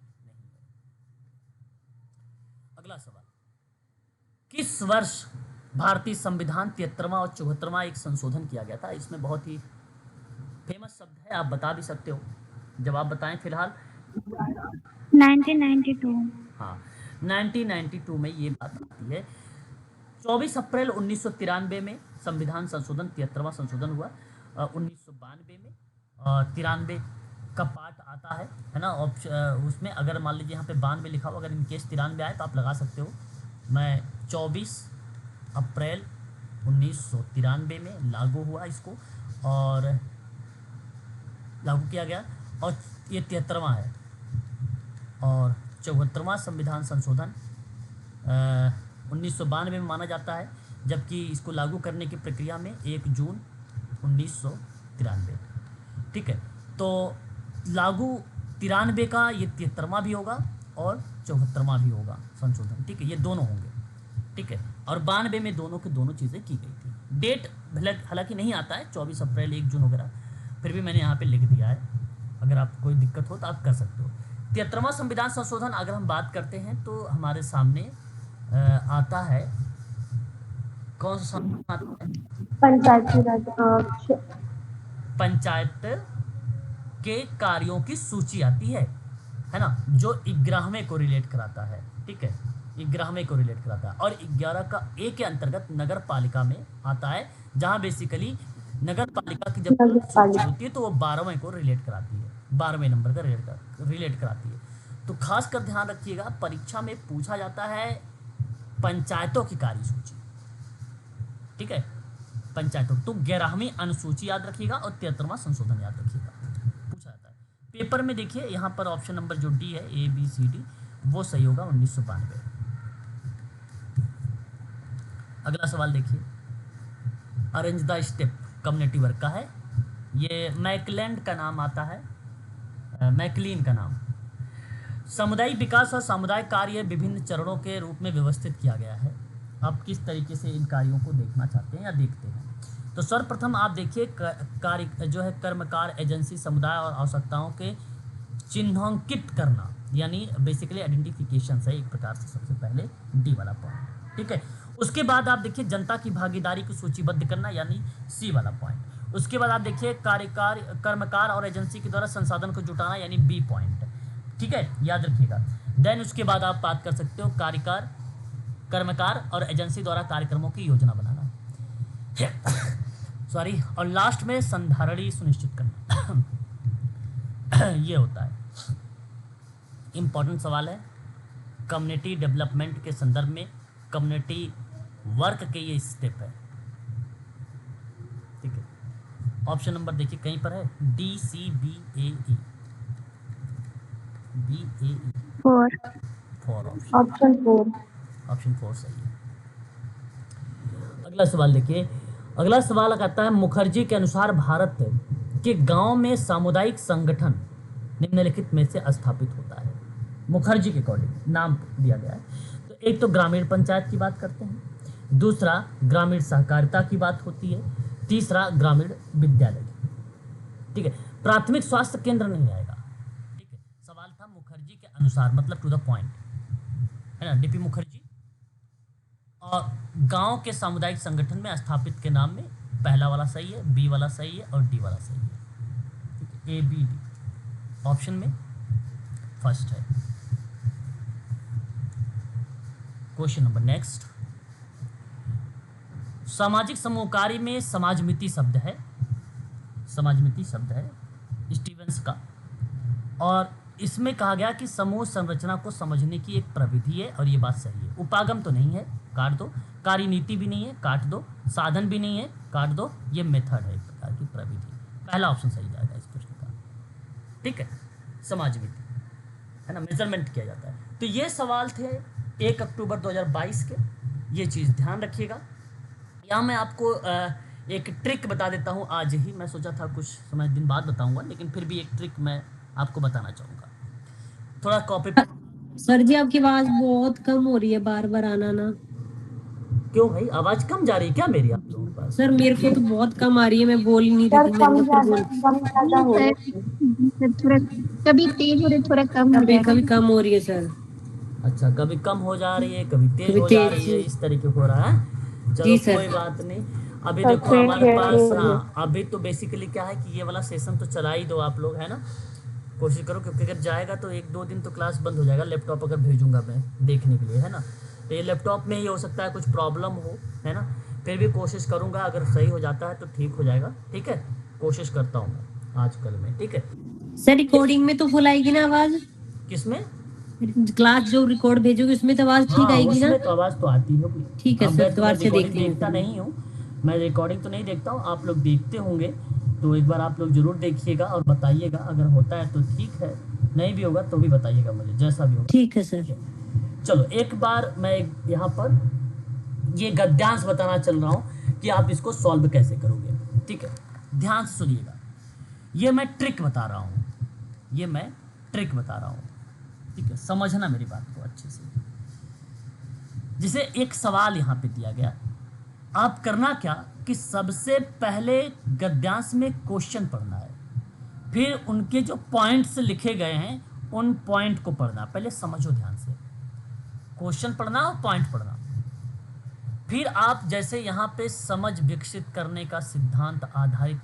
अगला सवाल, किस वर्ष भारतीय संविधान 73वां और 74वां एक संशोधन किया गया था? इसमें बहुत ही फेमस शब्द है, आप बता भी सकते हो, जवाब बताएं फिलहाल। 1992। हाँ, 1992 में ये बात आती है। 24 अप्रैल 1993 में संविधान संशोधन 73वां संशोधन हुआ। 1992 में 93 का पार्ट आता है ना ऑप्शन, उसमें अगर मान लीजिए यहाँ पे 92 लिखा हो, अगर इनकेस 93 आए तो आप लगा सकते हो। मैं 24 अप्रैल 1993 में लागू हुआ इसको, और लागू किया गया, और ये 73वां है। और 74वां संविधान संशोधन 1992 में माना जाता है, जबकि इसको लागू करने की प्रक्रिया में 1 जून 1993। ठीक है, तो लागू 93 का ये 73वां भी होगा और 74वां भी होगा संशोधन। ठीक है, ये दोनों होंगे। ठीक है, और 92 में दोनों की दोनों चीज़ें की गई थी। डेट हालांकि नहीं आता है 24 अप्रैल 1 जून वगैरह, फिर भी मैंने यहाँ पे लिख दिया है, अगर आपको कोई दिक्कत हो तो आप कर सकते हो। 73वां संविधान संशोधन अगर हम बात करते हैं तो हमारे सामने आता है, कौन सा संविधान आता है? पंचायती राज पंचायत के कार्यों की सूची आती है ना, जो 11वें को रिलेट कराता है। ठीक है, 11वें को रिलेट कराता है, और 11 का ए के अंतर्गत नगर पालिका में आता है, जहाँ बेसिकली नगर पालिका की जब सूची होती है तो वो 12वें को रिलेट कराती है, 12वें नंबर का रिलेट कराती है। तो खास कर ध्यान रखिएगा, परीक्षा में पूछा जाता है पंचायतों की कार्य सूची। ठीक है, पंचायतों, तो 11वीं अनुसूची याद रखिएगा और 73वां संशोधन याद रखिएगा, पूछा जाता है पेपर में। देखिए यहाँ पर ऑप्शन नंबर जो डी है, ABCD, वो सही होगा 1992। अगला सवाल देखिए, arrange the step community work का है, ये मैकलैंड का नाम आता है, मैकलीन का नाम। सामुदायिक विकास और सामुदायिक कार्य विभिन्न चरणों के रूप में व्यवस्थित किया गया है। आप किस तरीके से इन कार्यों को देखना चाहते हैं या देखते हैं? तो सर्वप्रथम आप देखिए, कार्य जो है कर्मकार एजेंसी समुदाय और आवश्यकताओं के चिन्हांकित करना, यानी बेसिकली आइडेंटिफिकेशन है एक प्रकार से, सबसे पहले डी वाला पॉइंट। ठीक है, उसके बाद आप देखिए जनता की भागीदारी को सूचीबद्ध करना, यानी सी वाला पॉइंट। उसके बाद आप देखिए कर्मकार और एजेंसी के द्वारा संसाधन को जुटाना, यानी बी पॉइंट। ठीक है, याद रखिएगा। देन उसके बाद आप बात कर सकते हो कर्मकार और एजेंसी द्वारा कार्यक्रमों की योजना बनाना सॉरी, और लास्ट में संधारणी सुनिश्चित करना ये होता है। इंपॉर्टेंट सवाल है, कम्युनिटी डेवलपमेंट के संदर्भ में कम्युनिटी वर्क के ये स्टेप है। ठीक है, ऑप्शन नंबर देखिए कहीं पर है, DCBAE, BAE 4। 4 ऑप्शन 4। ऑप्शन 4 सही है। अगला सवाल देखिए, अगला सवाल कहता है, मुखर्जी के अनुसार भारत के गांव में सामुदायिक संगठन निम्नलिखित में से स्थापित होता है। मुखर्जी के अकॉर्डिंग नाम दिया गया है। तो एक तो ग्रामीण पंचायत की बात करते हैं, दूसरा ग्रामीण सहकारिता की बात होती है, तीसरा ग्रामीण विद्यालय की। ठीक है, प्राथमिक स्वास्थ्य केंद्र नहीं आएगा। ठीक है, सवाल था मुखर्जी के अनुसार, मतलब टू द पॉइंट, है ना, DP मुखर्जी। और गांव के सामुदायिक संगठन में स्थापित के नाम में पहला वाला सही है, बी वाला सही है और डी वाला सही है। ठीक है, ABD ऑप्शन में फर्स्ट है। क्वेश्चन नंबर नेक्स्ट, सामाजिक समूह कार्य में समाजमिति शब्द है, समाजमिति शब्द है स्टीवेंस का, और इसमें कहा गया कि समूह संरचना को समझने की एक प्रविधि है, और ये बात सही है। उपागम तो नहीं है, काट दो। कार्यनीति भी नहीं है, काट दो। साधन भी नहीं है, काट दो। ये मेथड है, एक प्रकार की प्रविधि। पहला ऑप्शन सही जाएगा इस प्रश्न का। ठीक है, समाजमिति है ना, मेजरमेंट किया जाता है। तो ये सवाल थे 1 अक्टूबर 2022 के, ये चीज़ ध्यान रखिएगा। यहाँ मैं आपको एक ट्रिक बता देता हूँ आज ही। मैं सोचा था कुछ समय दिन बाद बताऊंगा, लेकिन फिर भी एक ट्रिक मैं आपको बताना चाहूँगा। थोड़ा कॉपी पे। सर जी आपकी आवाज बहुत कम हो रही है, बार बार आना ना। क्यों भाई, आवाज़ कम जा रही है क्या मेरी आप लोगों के पास? सर मेरे को तो बहुत कम आ रही है, मैं बोल ही नहीं रही सर थी, मैंने कहा फिर बोल। कम ज्यादा हो रहा है। थोड़ा कभी तेज हो रही, थोड़ा कम हो कभी रहा है। कभी कम हो रही है सर। अच्छा, कभी कम हो जा रही है, कभी तेज कभी हो जा तेज। रही है, इस तरीके हो रहा है। चलो जी सर। कोई बात नहीं। अभी सर, देखो फिर हमारे पास, ये- हाँ अभी तो बेसिकली क्या है कि ये वाला सेशन तो चला ही दो आप लोग, है ना। कोशिश करो, क्योंकि अगर जाएगा तो 1-2 दिन तो क्लास बंद हो जाएगा। लैपटॉप अगर भेजूंगा मैं देखने के लिए, है ना, तो ये लैपटॉप में ही हो सकता है कुछ प्रॉब्लम हो, है ना। फिर भी कोशिश करूंगा, अगर सही हो जाता है तो ठीक हो जाएगा, ठीक है। कोशिश करता हूँ मैं आजकल में, ठीक है। सर रिकॉर्डिंग में तो फुल आएगी ना आवाज? किसमें? क्लास जो रिकॉर्ड भेजोगे उसमें तो आवाज ठीक हाँ, आएगी ना? उसमें तो आवाज़ तो आती होगी। ठीक है अब सर, मैं तो दोबारा से देख रिकॉर्डिंग लेंगे देखता फिर। नहीं हूँ, मैं रिकॉर्डिंग तो नहीं देखता हूँ, आप लोग देखते होंगे। तो एक बार आप लोग ज़रूर देखिएगा और बताइएगा, अगर होता है तो ठीक है, नहीं भी होगा तो भी बताइएगा मुझे, जैसा भी होगा। ठीक है सर। चलो एक बार मैं यहाँ पर ये गद्यांश बताना चल रहा हूँ कि आप इसको सॉल्व कैसे करोगे, ठीक है। ध्यान से सुनिएगा, ये मैं ट्रिक बता रहा हूँ, ये मैं ट्रिक बता रहा हूँ, ठीक है। समझना मेरी बात को अच्छे से। जैसे एक सवाल यहाँ पे दिया गया, आप करना क्या कि सबसे पहले गद्यांश में क्वेश्चन पढ़ना है, फिर उनके जो पॉइंट्स लिखे गए हैं उन पॉइंट को पढ़ना। पहले समझो ध्यान से, क्वेश्चन पढ़ना और पॉइंट पढ़ना। फिर आप जैसे यहाँ पे समझ विकसित करने का सिद्धांत आधारित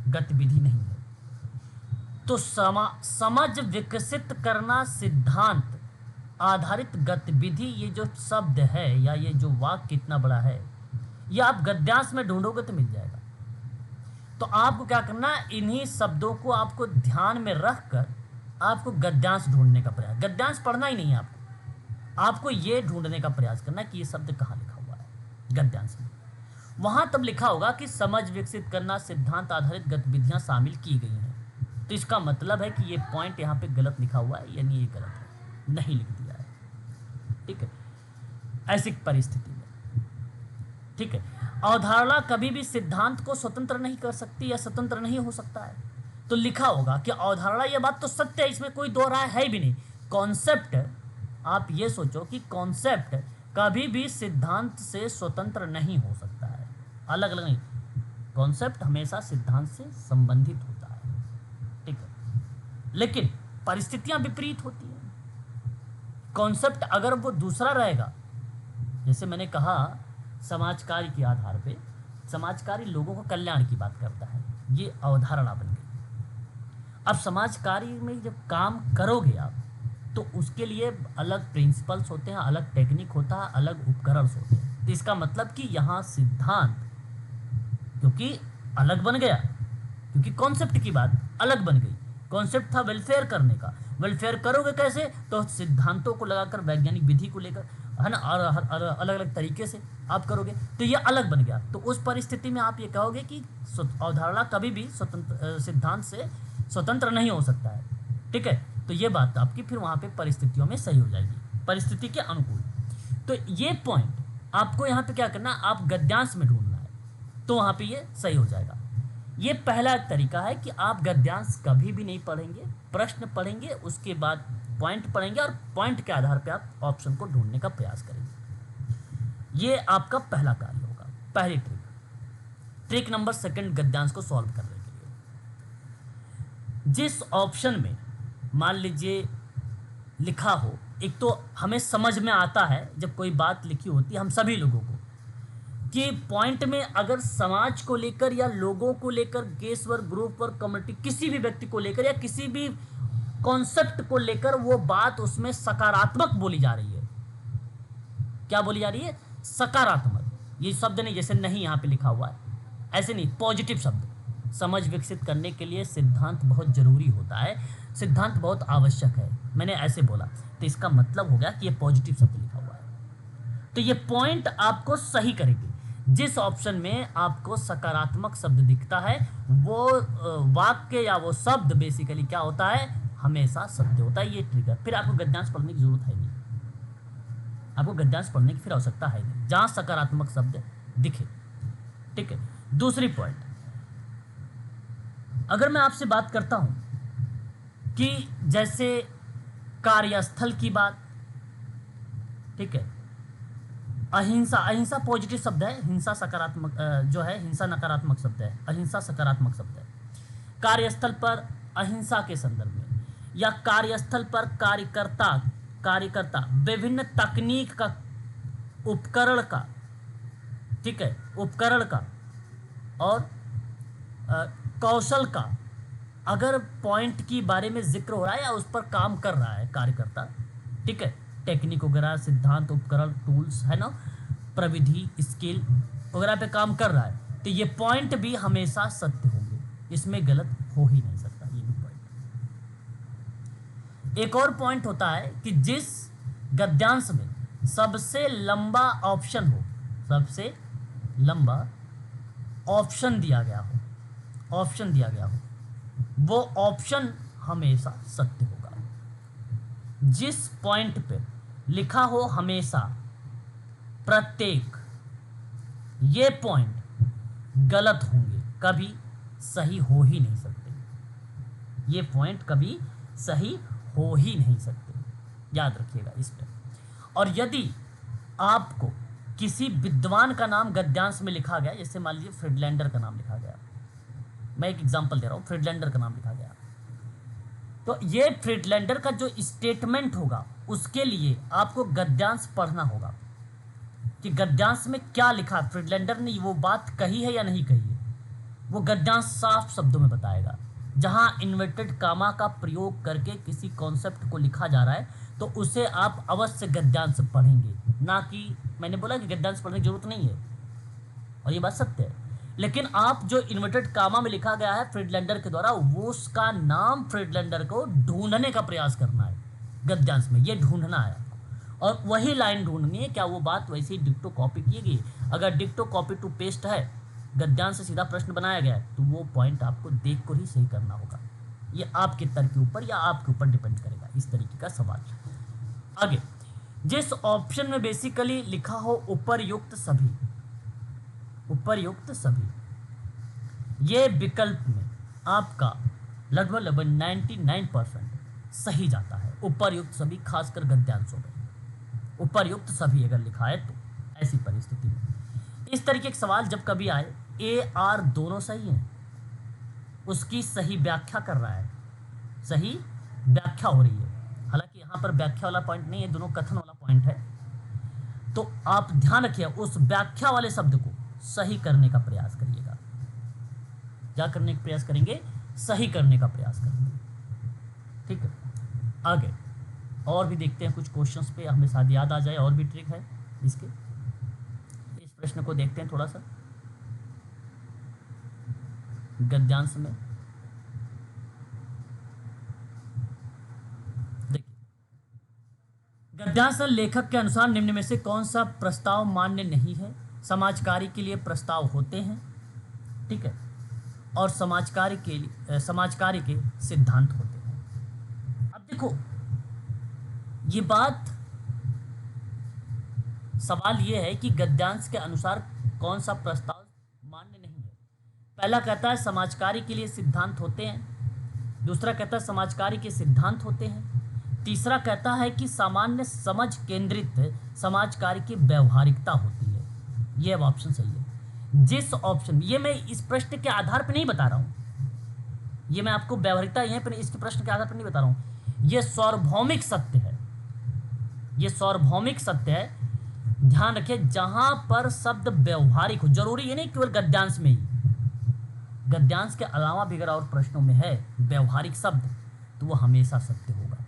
गतिविधि नहीं है, तो समझ विकसित करना सिद्धांत आधारित गतिविधि, ये जो शब्द है या ये जो वाक्य कितना बड़ा है, ये आप गद्यांश में ढूंढोगे तो मिल जाएगा। तो आपको क्या करना है, इन्हीं शब्दों को आपको ध्यान में रखकर आपको गद्यांश ढूंढने का प्रयास। गद्यांश पढ़ना ही नहीं है आपको ये ढूंढने का प्रयास करना कि ये शब्द कहाँ लिखा हुआ है गद्यांश में। वहां तब लिखा होगा कि समझ विकसित करना सिद्धांत आधारित गतिविधियां शामिल की गई हैं, तो इसका मतलब है कि ये पॉइंट यहाँ पे गलत लिखा हुआ है, यानी ये गलत है, नहीं लिख दिया है, ठीक है। ऐसी परिस्थिति में, ठीक है, अवधारणा कभी भी सिद्धांत को स्वतंत्र नहीं कर सकती या स्वतंत्र नहीं हो सकता है। तो लिखा होगा कि अवधारणा, ये बात तो सत्य है, इसमें कोई दो राय है भी नहीं। कॉन्सेप्ट, आप ये सोचो कि कॉन्सेप्ट कभी भी सिद्धांत से स्वतंत्र नहीं हो सकता है, अलग अलग नहीं। कॉन्सेप्ट हमेशा सिद्धांत से संबंधित होता है, ठीक है। लेकिन परिस्थितियां विपरीत होती हैं। कॉन्सेप्ट अगर वो दूसरा रहेगा, जैसे मैंने कहा समाज कार्य के आधार पे, समाज कार्य लोगों को कल्याण की बात करता है, ये अवधारणा बन गई। अब समाज कार्य में जब काम करोगे आप, तो उसके लिए अलग प्रिंसिपल्स होते हैं, अलग टेक्निक होता है, अलग उपकरण होते हैं। तो इसका मतलब कि यहाँ सिद्धांत क्योंकि अलग बन गया, क्योंकि कॉन्सेप्ट की बात अलग बन गई। कॉन्सेप्ट था वेलफेयर करने का, वेलफेयर करोगे कैसे, तो सिद्धांतों को लगाकर, वैज्ञानिक विधि को लेकर, है ना, और अलग अलग तरीके से आप करोगे, तो ये अलग बन गया। तो उस परिस्थिति में आप ये कहोगे कि अवधारणा कभी भी स्वतंत्र, सिद्धांत से स्वतंत्र नहीं हो सकता है, ठीक है। तो ये बात आपकी फिर वहाँ पे परिस्थितियों में सही हो जाएगी, परिस्थिति के अनुकूल। तो ये पॉइंट आपको यहाँ पे क्या करना, आप गद्यांश में ढूंढना है, तो वहाँ पे ये सही हो जाएगा। ये पहला तरीका है कि आप गद्यांश कभी भी नहीं पढ़ेंगे, प्रश्न पढ़ेंगे, उसके बाद पॉइंट पढ़ेंगे और पॉइंट के आधार पे आप ऑप्शन को ढूंढने का प्रयास करेंगे। ये आपका पहला कार्य होगा, पहली ट्रिक। ट्रिक नंबर सेकंड, गद्यांश को सॉल्व करने के लिए जिस ऑप्शन में मान लीजिए लिखा हो, एक तो हमें समझ में आता है जब कोई बात लिखी होती है हम सभी लोगों को, कि पॉइंट में अगर समाज को लेकर या लोगों को लेकर, केस वर्ग, ग्रुप वर्ग, कम्युनिटी, किसी भी व्यक्ति को लेकर या किसी भी कॉन्सेप्ट को लेकर वो बात उसमें सकारात्मक बोली जा रही है। क्या बोली जा रही है? सकारात्मक। ये शब्द नहीं जैसे नहीं यहाँ पे लिखा हुआ है, ऐसे नहीं, पॉजिटिव शब्द। समझ विकसित करने के लिए सिद्धांत बहुत जरूरी होता है, सिद्धांत बहुत आवश्यक है, मैंने ऐसे बोला, तो इसका मतलब हो गया कि ये पॉजिटिव शब्द लिखा हुआ है। तो ये पॉइंट आपको सही करेंगे। जिस ऑप्शन में आपको सकारात्मक शब्द दिखता है, वो वाक्य या वो शब्द बेसिकली क्या होता है, हमेशा सत्य होता है। ये ट्रिगर, फिर आपको गद्यांश पढ़ने की जरूरत है नहीं, आपको गद्यांश पढ़ने की फिर आवश्यकता है नहीं, जहां सकारात्मक शब्द दिखे, ठीक है। दूसरी पॉइंट, अगर मैं आपसे बात करता हूं कि जैसे कार्यस्थल की बात, ठीक है, अहिंसा, अहिंसा पॉजिटिव शब्द है, हिंसा सकारात्मक जो है, हिंसा नकारात्मक शब्द है, अहिंसा सकारात्मक शब्द है। कार्यस्थल पर अहिंसा के संदर्भ में या कार्यस्थल पर कार्यकर्ता विभिन्न तकनीक का, उपकरण का, ठीक है, उपकरण का और कौशल का अगर पॉइंट की बारे में जिक्र हो रहा है या उस पर काम कर रहा है कार्यकर्ता, ठीक है, टेक्निक वगैरह, सिद्धांत, उपकरण, टूल्स, है ना, प्रविधि, स्किल वगैरह पे काम कर रहा है, तो ये पॉइंट भी हमेशा सत्य होंगे, इसमें गलत हो ही नहीं सकता ये भी पॉइंट। एक और पॉइंट होता है कि जिस गद्यांश में सबसे लंबा ऑप्शन हो, सबसे लंबा ऑप्शन दिया गया हो, ऑप्शन दिया गया हो, वो ऑप्शन हमेशा सत्य होगा। जिस पॉइंट पे लिखा हो हमेशा प्रत्येक, ये पॉइंट गलत होंगे, कभी सही हो ही नहीं सकते, ये पॉइंट कभी सही हो ही नहीं सकते, याद रखिएगा इस पे। और यदि आपको किसी विद्वान का नाम गद्यांश में लिखा गया, जैसे मान लीजिए फ्रीडलैंडर का नाम लिखा गया, मैं एक एग्जांपल दे रहा हूँ, फ्रीडलैंडर का नाम लिखा गया, तो ये फ्रीडलैंडर का जो स्टेटमेंट होगा उसके लिए आपको गद्यांश पढ़ना होगा कि गद्यांश में क्या लिखा, फ्रीडलैंडर ने वो बात कही है या नहीं कही है, वो गद्यांश साफ शब्दों में बताएगा। जहां इन्वर्टेड कामा का प्रयोग करके किसी कॉन्सेप्ट को लिखा जा रहा है तो उसे आप अवश्य गद्यांश पढ़ेंगे, ना कि मैंने बोला कि गद्यांश पढ़ने की जरूरत नहीं है, और ये बात सत्य है। लेकिन आप जो इन्वर्टेड कामा में लिखा गया है फ्रीडलैंडर के द्वारा, वो उसका नाम फ्रीडलैंडर को ढूंढने का प्रयास करना है गद्यांश में, ये ढूंढना है आपको, और वही लाइन ढूंढनी है, क्या वो बात वैसे ही डिक्टो कॉपी की गई। अगर डिक्टो कॉपी टू पेस्ट है, गद्यांश से सीधा प्रश्न बनाया गया है, तो वो पॉइंट आपको देख कर ही सही करना होगा। ये आपके तर्क के ऊपर या आपके ऊपर डिपेंड करेगा, इस तरीके का सवाल। आगे, जिस ऑप्शन में बेसिकली लिखा हो उपर्युक्त सभी, उपर्युक्त सभी, ये विकल्प में आपका लगभग 99% सही जाता है। उपर्युक्त सभी, खासकर गद्यांशों में उपर्युक्त सभी अगर लिखा है तो ऐसी परिस्थिति में इस तरीके के सवाल जब कभी आए, ए आर दोनों सही हैं, उसकी सही व्याख्या कर रहा है, सही व्याख्या हो रही है, हालांकि यहाँ पर व्याख्या वाला पॉइंट नहीं है, दोनों कथन वाला पॉइंट है, तो आप ध्यान रखिए उस व्याख्या वाले शब्द को सही करने का प्रयास करिएगा। क्या करने का प्रयास करेंगे? सही करने का प्रयास करेंगे, ठीक है। आगे और भी देखते हैं कुछ क्वेश्चंस पे, हमें शायद याद आ जाए, और भी ट्रिक है इसके। इस प्रश्न को देखते हैं थोड़ा सा गद्यांश में। देखिए, गद्यांश लेखक के अनुसार निम्न में से कौन सा प्रस्ताव मान्य नहीं है? समाज कार्य के लिए प्रस्ताव होते हैं, ठीक है, और समाज कार्य के सिद्धांत होते हैं। अब देखो, ये बात, सवाल ये है कि गद्यांश के अनुसार कौन सा प्रस्ताव मान्य नहीं है। पहला कहता है समाज कार्य के लिए सिद्धांत होते हैं, दूसरा कहता है समाज कार्य के सिद्धांत होते हैं, तीसरा कहता है कि सामान्य समझ केंद्रित समाज कार्य की व्यवहारिकता होती है। ये अब ऑप्शन सही है। जिस ऑप्शन, ये मैं इस प्रश्न के आधार पर नहीं बता रहा हूं, ये मैं आपको व्यवहारिकता यहीं पर इसके प्रश्न के आधार पर नहीं बता रहा हूं, ये सार्वभौमिक सत्य है, ये सार्वभौमिक सत्य है। ध्यान रखिए, जहां पर शब्द व्यवहारिक हो, जरूरी ये नहीं केवल गद्यांश में ही, गद्यांश के अलावा भी अगर और प्रश्नों में है व्यवहारिक शब्द, तो वो हमेशा सत्य होगा,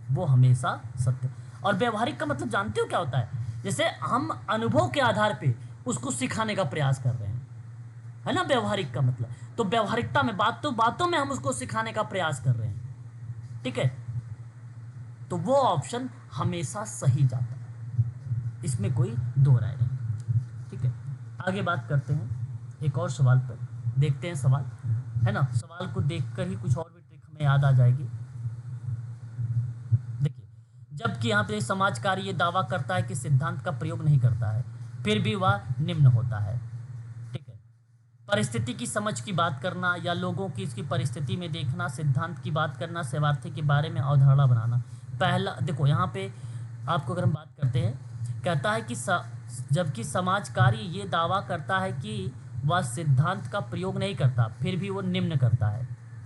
वो हमेशा सत्य। और व्यवहारिक का मतलब जानते हो क्या होता है? जैसे हम अनुभव के आधार पे उसको सिखाने का प्रयास कर रहे हैं, है ना, व्यवहारिक का मतलब। तो व्यवहारिकता में बातों में हम उसको सिखाने का प्रयास कर रहे हैं, ठीक है, तो वो ऑप्शन हमेशा सही जाता है, इसमें कोई दो राय नहीं, ठीक है। आगे बात करते हैं एक और सवाल पर, देखते हैं सवाल, है ना, सवाल को देखकर ही कुछ और भी ट्रिक हमें याद आ जाएगी। देखिए, जबकि यहाँ पे समाज कार्य ये दावा करता है कि सिद्धांत का प्रयोग नहीं करता है, फिर भी वह निम्न होता है, ठीक है। परिस्थिति की समझ की बात करना या लोगों की इसकी परिस्थिति में देखना, सिद्धांत की बात करना, सेवार्थी के बारे में अवधारणा बनाना। पहला देखो यहाँ पे आपको अगर हम बात करते हैं, कहता है कि जबकि समाज कार्य ये दावा करता है कि वह सिद्धांत का प्रयोग नहीं करता, फिर भी वो निम्न करता है।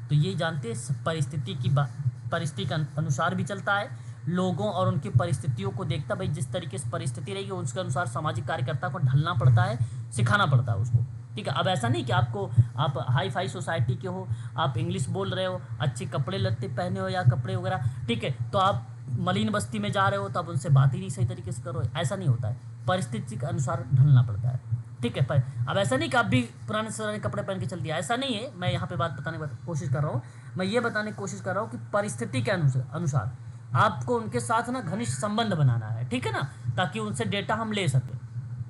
तो ये जानते हैं परिस्थिति के अनुसार भी चलता है, लोगों और उनकी परिस्थितियों को देखता, भाई जिस तरीके से परिस्थिति रहेगी उसके अनुसार सामाजिक कार्यकर्ता को ढलना पड़ता है, सिखाना पड़ता है उसको। ठीक है, अब ऐसा नहीं कि आप हाई फाई सोसाइटी के हो, आप इंग्लिश बोल रहे हो, अच्छे कपड़े लत्ते पहने हो या कपड़े वगैरह, ठीक है, तो आप मलिन बस्ती में जा रहे हो तो आप उनसे बात ही नहीं सही तरीके से करो, ऐसा नहीं होता है, परिस्थिति के अनुसार ढलना पड़ता है। ठीक है, पर अब ऐसा नहीं कि आप भी पुराने कपड़े पहन के चल दिया, ऐसा नहीं है। मैं यहाँ पे बात बताने की कोशिश कर रहा हूँ, मैं ये बताने की कोशिश कर रहा हूँ कि परिस्थिति के अनुसार आपको उनके साथ ना घनिष्ठ संबंध बनाना है, ठीक है ना, ताकि उनसे डेटा हम ले सकें।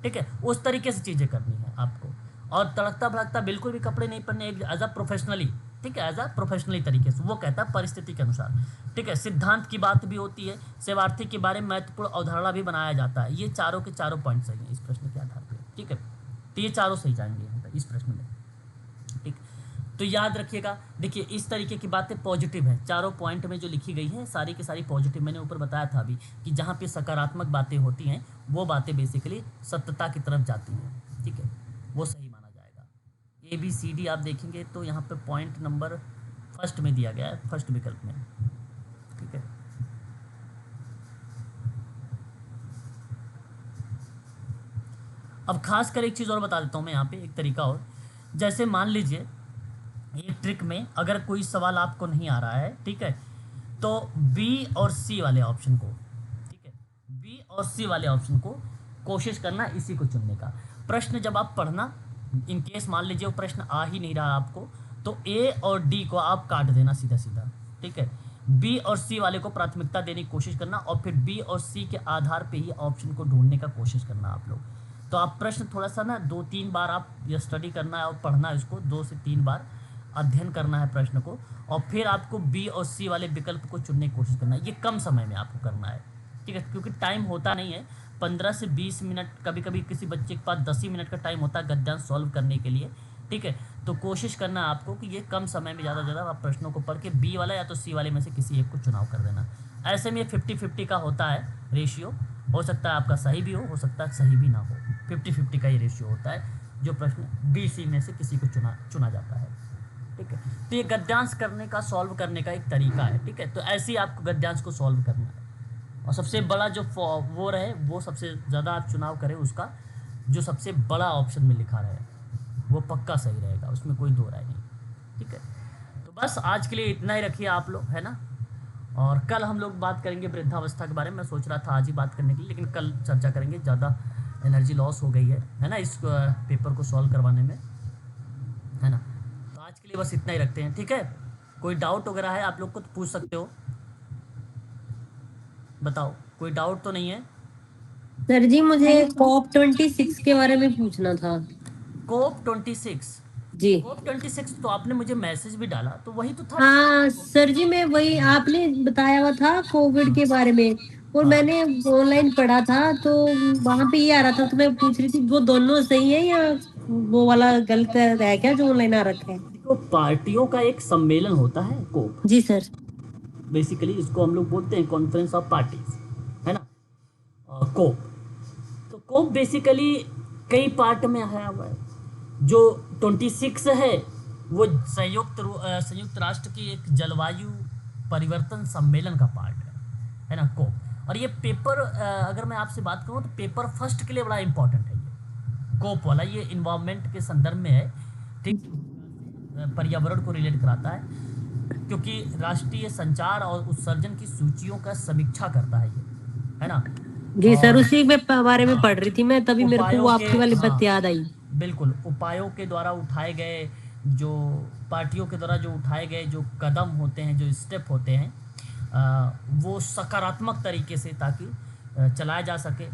ठीक है, उस तरीके से चीज़ें करनी है आपको, और तड़कता भड़कता बिल्कुल भी कपड़े नहीं पहनने, एज अ प्रोफेशनली, ठीक है, एज अ प्रोफेशनली तरीके से, वो कहता है परिस्थिति के अनुसार। ठीक है, सिद्धांत की बात भी होती है, सेवार्थी के बारे में महत्वपूर्ण अवधारणा भी बनाया जाता है। ये चारों के चारों पॉइंट सही हैं इस प्रश्न के आधार पर। ठीक है, तो ये चारों सही जाएंगे यहाँ पर इस प्रश्न में। ठीक, तो याद रखिएगा, देखिए इस तरीके की बातें पॉजिटिव है, चारों पॉइंट में जो लिखी गई है सारी की सारी पॉजिटिव। मैंने ऊपर बताया था अभी कि जहाँ पे सकारात्मक बातें होती हैं वो बातें बेसिकली सत्यता की तरफ जाती हैं। ठीक है, वो सही माना जाएगा। ABCD आप देखेंगे तो यहाँ पे पॉइंट नंबर फर्स्ट में दिया गया है, फर्स्ट विकल्प में। ठीक है, अब खास कर एक चीज़ और बता देता हूँ मैं यहाँ पे, एक तरीका और, जैसे मान लीजिए एक ट्रिक में अगर कोई सवाल आपको नहीं आ रहा है, ठीक है, तो B और C वाले ऑप्शन को, ठीक है, B और C वाले ऑप्शन को कोशिश करना इसी को चुनने का। प्रश्न जब आप पढ़ना, इन केस मान लीजिए वो प्रश्न आ ही नहीं रहा आपको, तो A और D को आप काट देना सीधा सीधा। ठीक है, B और C वाले को प्राथमिकता देने की कोशिश करना, और फिर B और C के आधार पे ही ऑप्शन को ढूंढने का कोशिश करना आप लोग। तो आप प्रश्न थोड़ा सा ना 2-3 बार आप ये स्टडी करना है और पढ़ना है, इसको 2 से 3 बार अध्ययन करना है प्रश्न को, और फिर आपको B और C वाले विकल्प को चुनने की कोशिश करना है। ये कम समय में आपको करना है, ठीक है, क्योंकि टाइम होता नहीं है, 15 से 20 मिनट, कभी कभी किसी बच्चे के पास 10 ही मिनट का टाइम होता है गद्यांश सॉल्व करने के लिए। ठीक है, तो कोशिश करना है आपको कि ये कम समय में ज़्यादा से ज़्यादा आप प्रश्नों को पढ़ के B वाला या तो C वाले में से किसी एक को चुनाव कर देना। ऐसे में 50-50 का होता है रेशियो, हो सकता है आपका सही भी हो सकता है सही भी ना हो, 50-50 का ये रेशियो होता है जो प्रश्न B C में से किसी को चुना जाता है। ठीक है, तो ये गद्यांश करने का, सॉल्व करने का एक तरीका है। ठीक है, तो ऐसे ही आपको गद्यांश को सॉल्व करना है, और सबसे बड़ा जो वो रहे, वो सबसे ज़्यादा आप चुनाव करें उसका, जो सबसे बड़ा ऑप्शन में लिखा रहे वो पक्का सही रहेगा, उसमें कोई दो राय नहीं। ठीक है, तो बस आज के लिए इतना ही रखिए आप लोग, है ना, और कल हम लोग बात करेंगे वृद्धावस्था के बारे में। मैं सोच रहा था आज ही बात करने के लिए, लेकिन कल चर्चा करेंगे, ज़्यादा एनर्जी लॉस हो गई है ना, इस पेपर को सॉल्व करवाने में, है ना। तो आज के लिए बस इतना ही रखते हैं, ठीक है। कोई डाउट वगैरह है आप लोग को तो पूछ सकते हो, बताओ, कोई डाउट तो नहीं है? सर जी मुझे COP26 के बारे में पूछना था। COP26 जी COP26 तो आपने मुझे मैसेज भी डाला, तो वही तो था। हाँ सर जी, मैं वही आपने बताया हुआ था कोविड के बारे में, और मैंने ऑनलाइन पढ़ा था तो वहां पे ये आ रहा था, तो मैं पूछ रही थी वो दोनों सही है या वो वाला गलत है क्या जो ऑनलाइन आ रखा है? तो पार्टियों का एक सम्मेलन होता है कोप। जी सर। बेसिकली इसको हम लोग बोलते हैं कॉन्फ्रेंस ऑफ पार्टीज, है ना, कोप। तो कोप बेसिकली कई पार्ट में आया हुआ है। जो 26 है वो संयुक्त राष्ट्र की एक जलवायु परिवर्तन सम्मेलन का पार्ट है ना, कोप। और ये पेपर अगर मैं आपसे बात करूँ तो पेपर फर्स्ट के लिए बड़ा इंपॉर्टेंट है ये कोप वाला। ये इन्वायरमेंट के संदर्भ में है, ठीक, पर्यावरण को रिलेट कराता है, क्योंकि राष्ट्रीय संचार और उत्सर्जन की सूचियों का समीक्षा करता है ये, है ना। जी सर, उसी में बारे में पढ़ रही थी मैं, तभी मेरे को वो आपकी वाली बात याद आई। बिल्कुल, उपायों के द्वारा उठाए गए, जो पार्टियों के द्वारा जो उठाए गए जो कदम होते हैं, जो स्टेप होते हैं, वो सकारात्मक तरीके से ताकि चलाया जा सके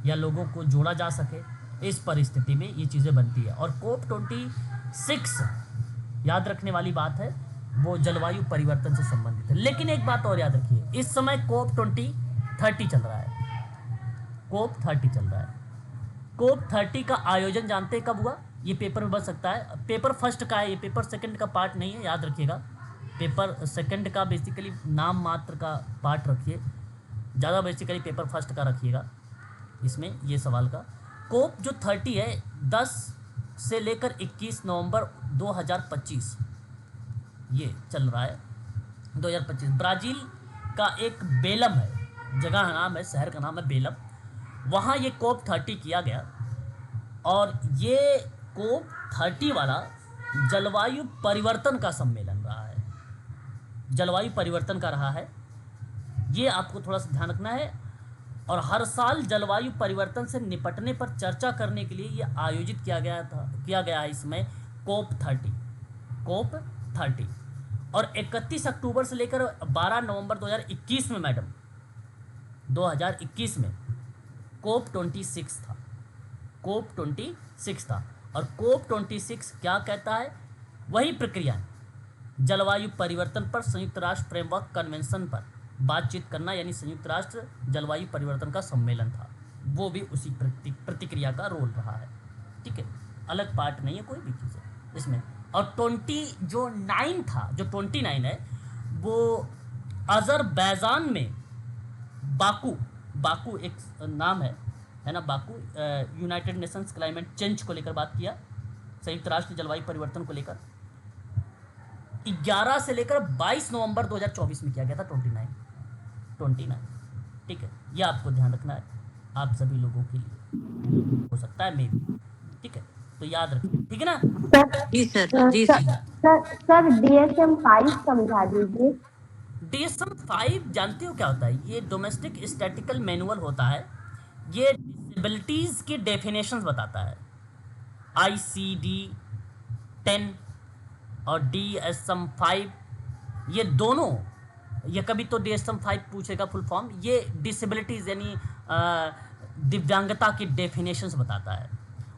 या लोगों को जोड़ा जा सके, इस परिस्थिति में ये चीज़ें बनती है। और COP26 याद रखने वाली बात है, वो जलवायु परिवर्तन से संबंधित है। लेकिन एक बात और याद रखिए, इस समय COP30 चल रहा है, COP30 चल रहा है। COP30 का आयोजन जानते हैं कब हुआ? ये पेपर में बन सकता है। पेपर फर्स्ट का है, ये पेपर सेकंड का पार्ट नहीं है, याद रखिएगा। पेपर सेकंड का बेसिकली नाम मात्र का पार्ट रखिए, ज़्यादा बेसिकली पेपर फर्स्ट का रखिएगा इसमें, ये सवाल का। कोप जो 30 है 10 से लेकर 21 नवंबर 2025 ये चल रहा है, 2025। ब्राज़ील का एक बेलम है, जगह का नाम है, शहर का नाम है बेलम, वहाँ ये कोप 30 किया गया। और ये कोप 30 वाला जलवायु परिवर्तन का सम्मेलन रहा है, जलवायु परिवर्तन का रहा है, ये आपको थोड़ा सा ध्यान रखना है। और हर साल जलवायु परिवर्तन से निपटने पर चर्चा करने के लिए ये आयोजित किया गया है इसमें कोप 30। और 31 अक्टूबर से लेकर 12 नवंबर 2021 में मैडम 2021 में कोप 26 था, कोप 26 था। और कोप 26 क्या कहता है, वही प्रक्रिया है, जलवायु परिवर्तन पर संयुक्त राष्ट्र फ्रेमवर्क कन्वेंशन पर बातचीत करना, यानी संयुक्त राष्ट्र जलवायु परिवर्तन का सम्मेलन था, वो भी उसी प्रतिक्रिया का रोल रहा है। ठीक है, अलग पार्ट नहीं है कोई भी चीज़ है इसमें। और 29 था, जो 29 है वो अज़रबैजान में बाकू एक नाम है ना, Baku, United Nations climate change को लेकर बात किया, संयुक्त राष्ट्र जलवायु परिवर्तन को लेकर। 11 से लेकर 22 नवंबर 2024 में किया गया था 29। ठीक है, ये आपको ध्यान रखना है, आप सभी लोगों के लिए हो सकता है मे भी। ठीक है, तो याद रखिए, ठीक है ना। जी सर, जी सर। सर DSM 5 समझा दीजिए। DSM 5 जानते हो क्या होता है? ये डोमेस्टिक स्टैटिकल मैनुअल होता है, ये डिसेबिलिटीज़ की डेफिनेशंस बताता है। ICD-10 और DSM 5 ये दोनों, ये कभी तो DSM 5 पूछेगा फुल फॉर्म, ये डिसेबिलिटीज़ यानी दिव्यांगता की डेफिनेशंस बताता है।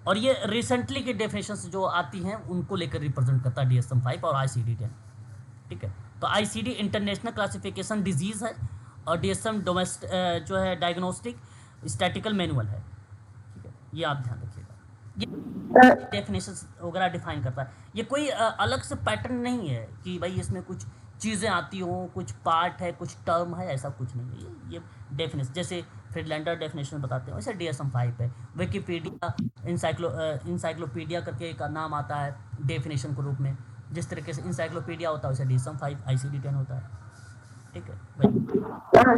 और ये रिसेंटली की डेफिनेशंस जो आती हैं उनको लेकर रिप्रेजेंट करता है DSM 5 और ICD-10। ठीक है, तो ICD इंटरनेशनल क्लासिफिकेशन डिजीज़ है और DSM डोमेस्टिक जो है डायग्नोस्टिक स्टैटिकल मैनुअल है। ठीक है, ये आप ध्यान रखिएगा, ये डेफिनेशंस वगैरह डिफाइन करता है। ये कोई अलग से पैटर्न नहीं है कि भाई इसमें कुछ चीज़ें आती हों, कुछ पार्ट है, कुछ टर्म है, ऐसा कुछ नहीं है। ये डेफिनेशन जैसे फ्रीडलैंडर डेफिनेशन बताते हैं वैसे DSM 5 है। विकिपीडिया इंसाइक्लोपीडिया करके एक नाम आता है डेफिनेशन के रूप में, जिस तरीके से इंसाइक्लोपीडिया होता है वैसे DSM 5 ICD-10 होता है। ठीक है भाई।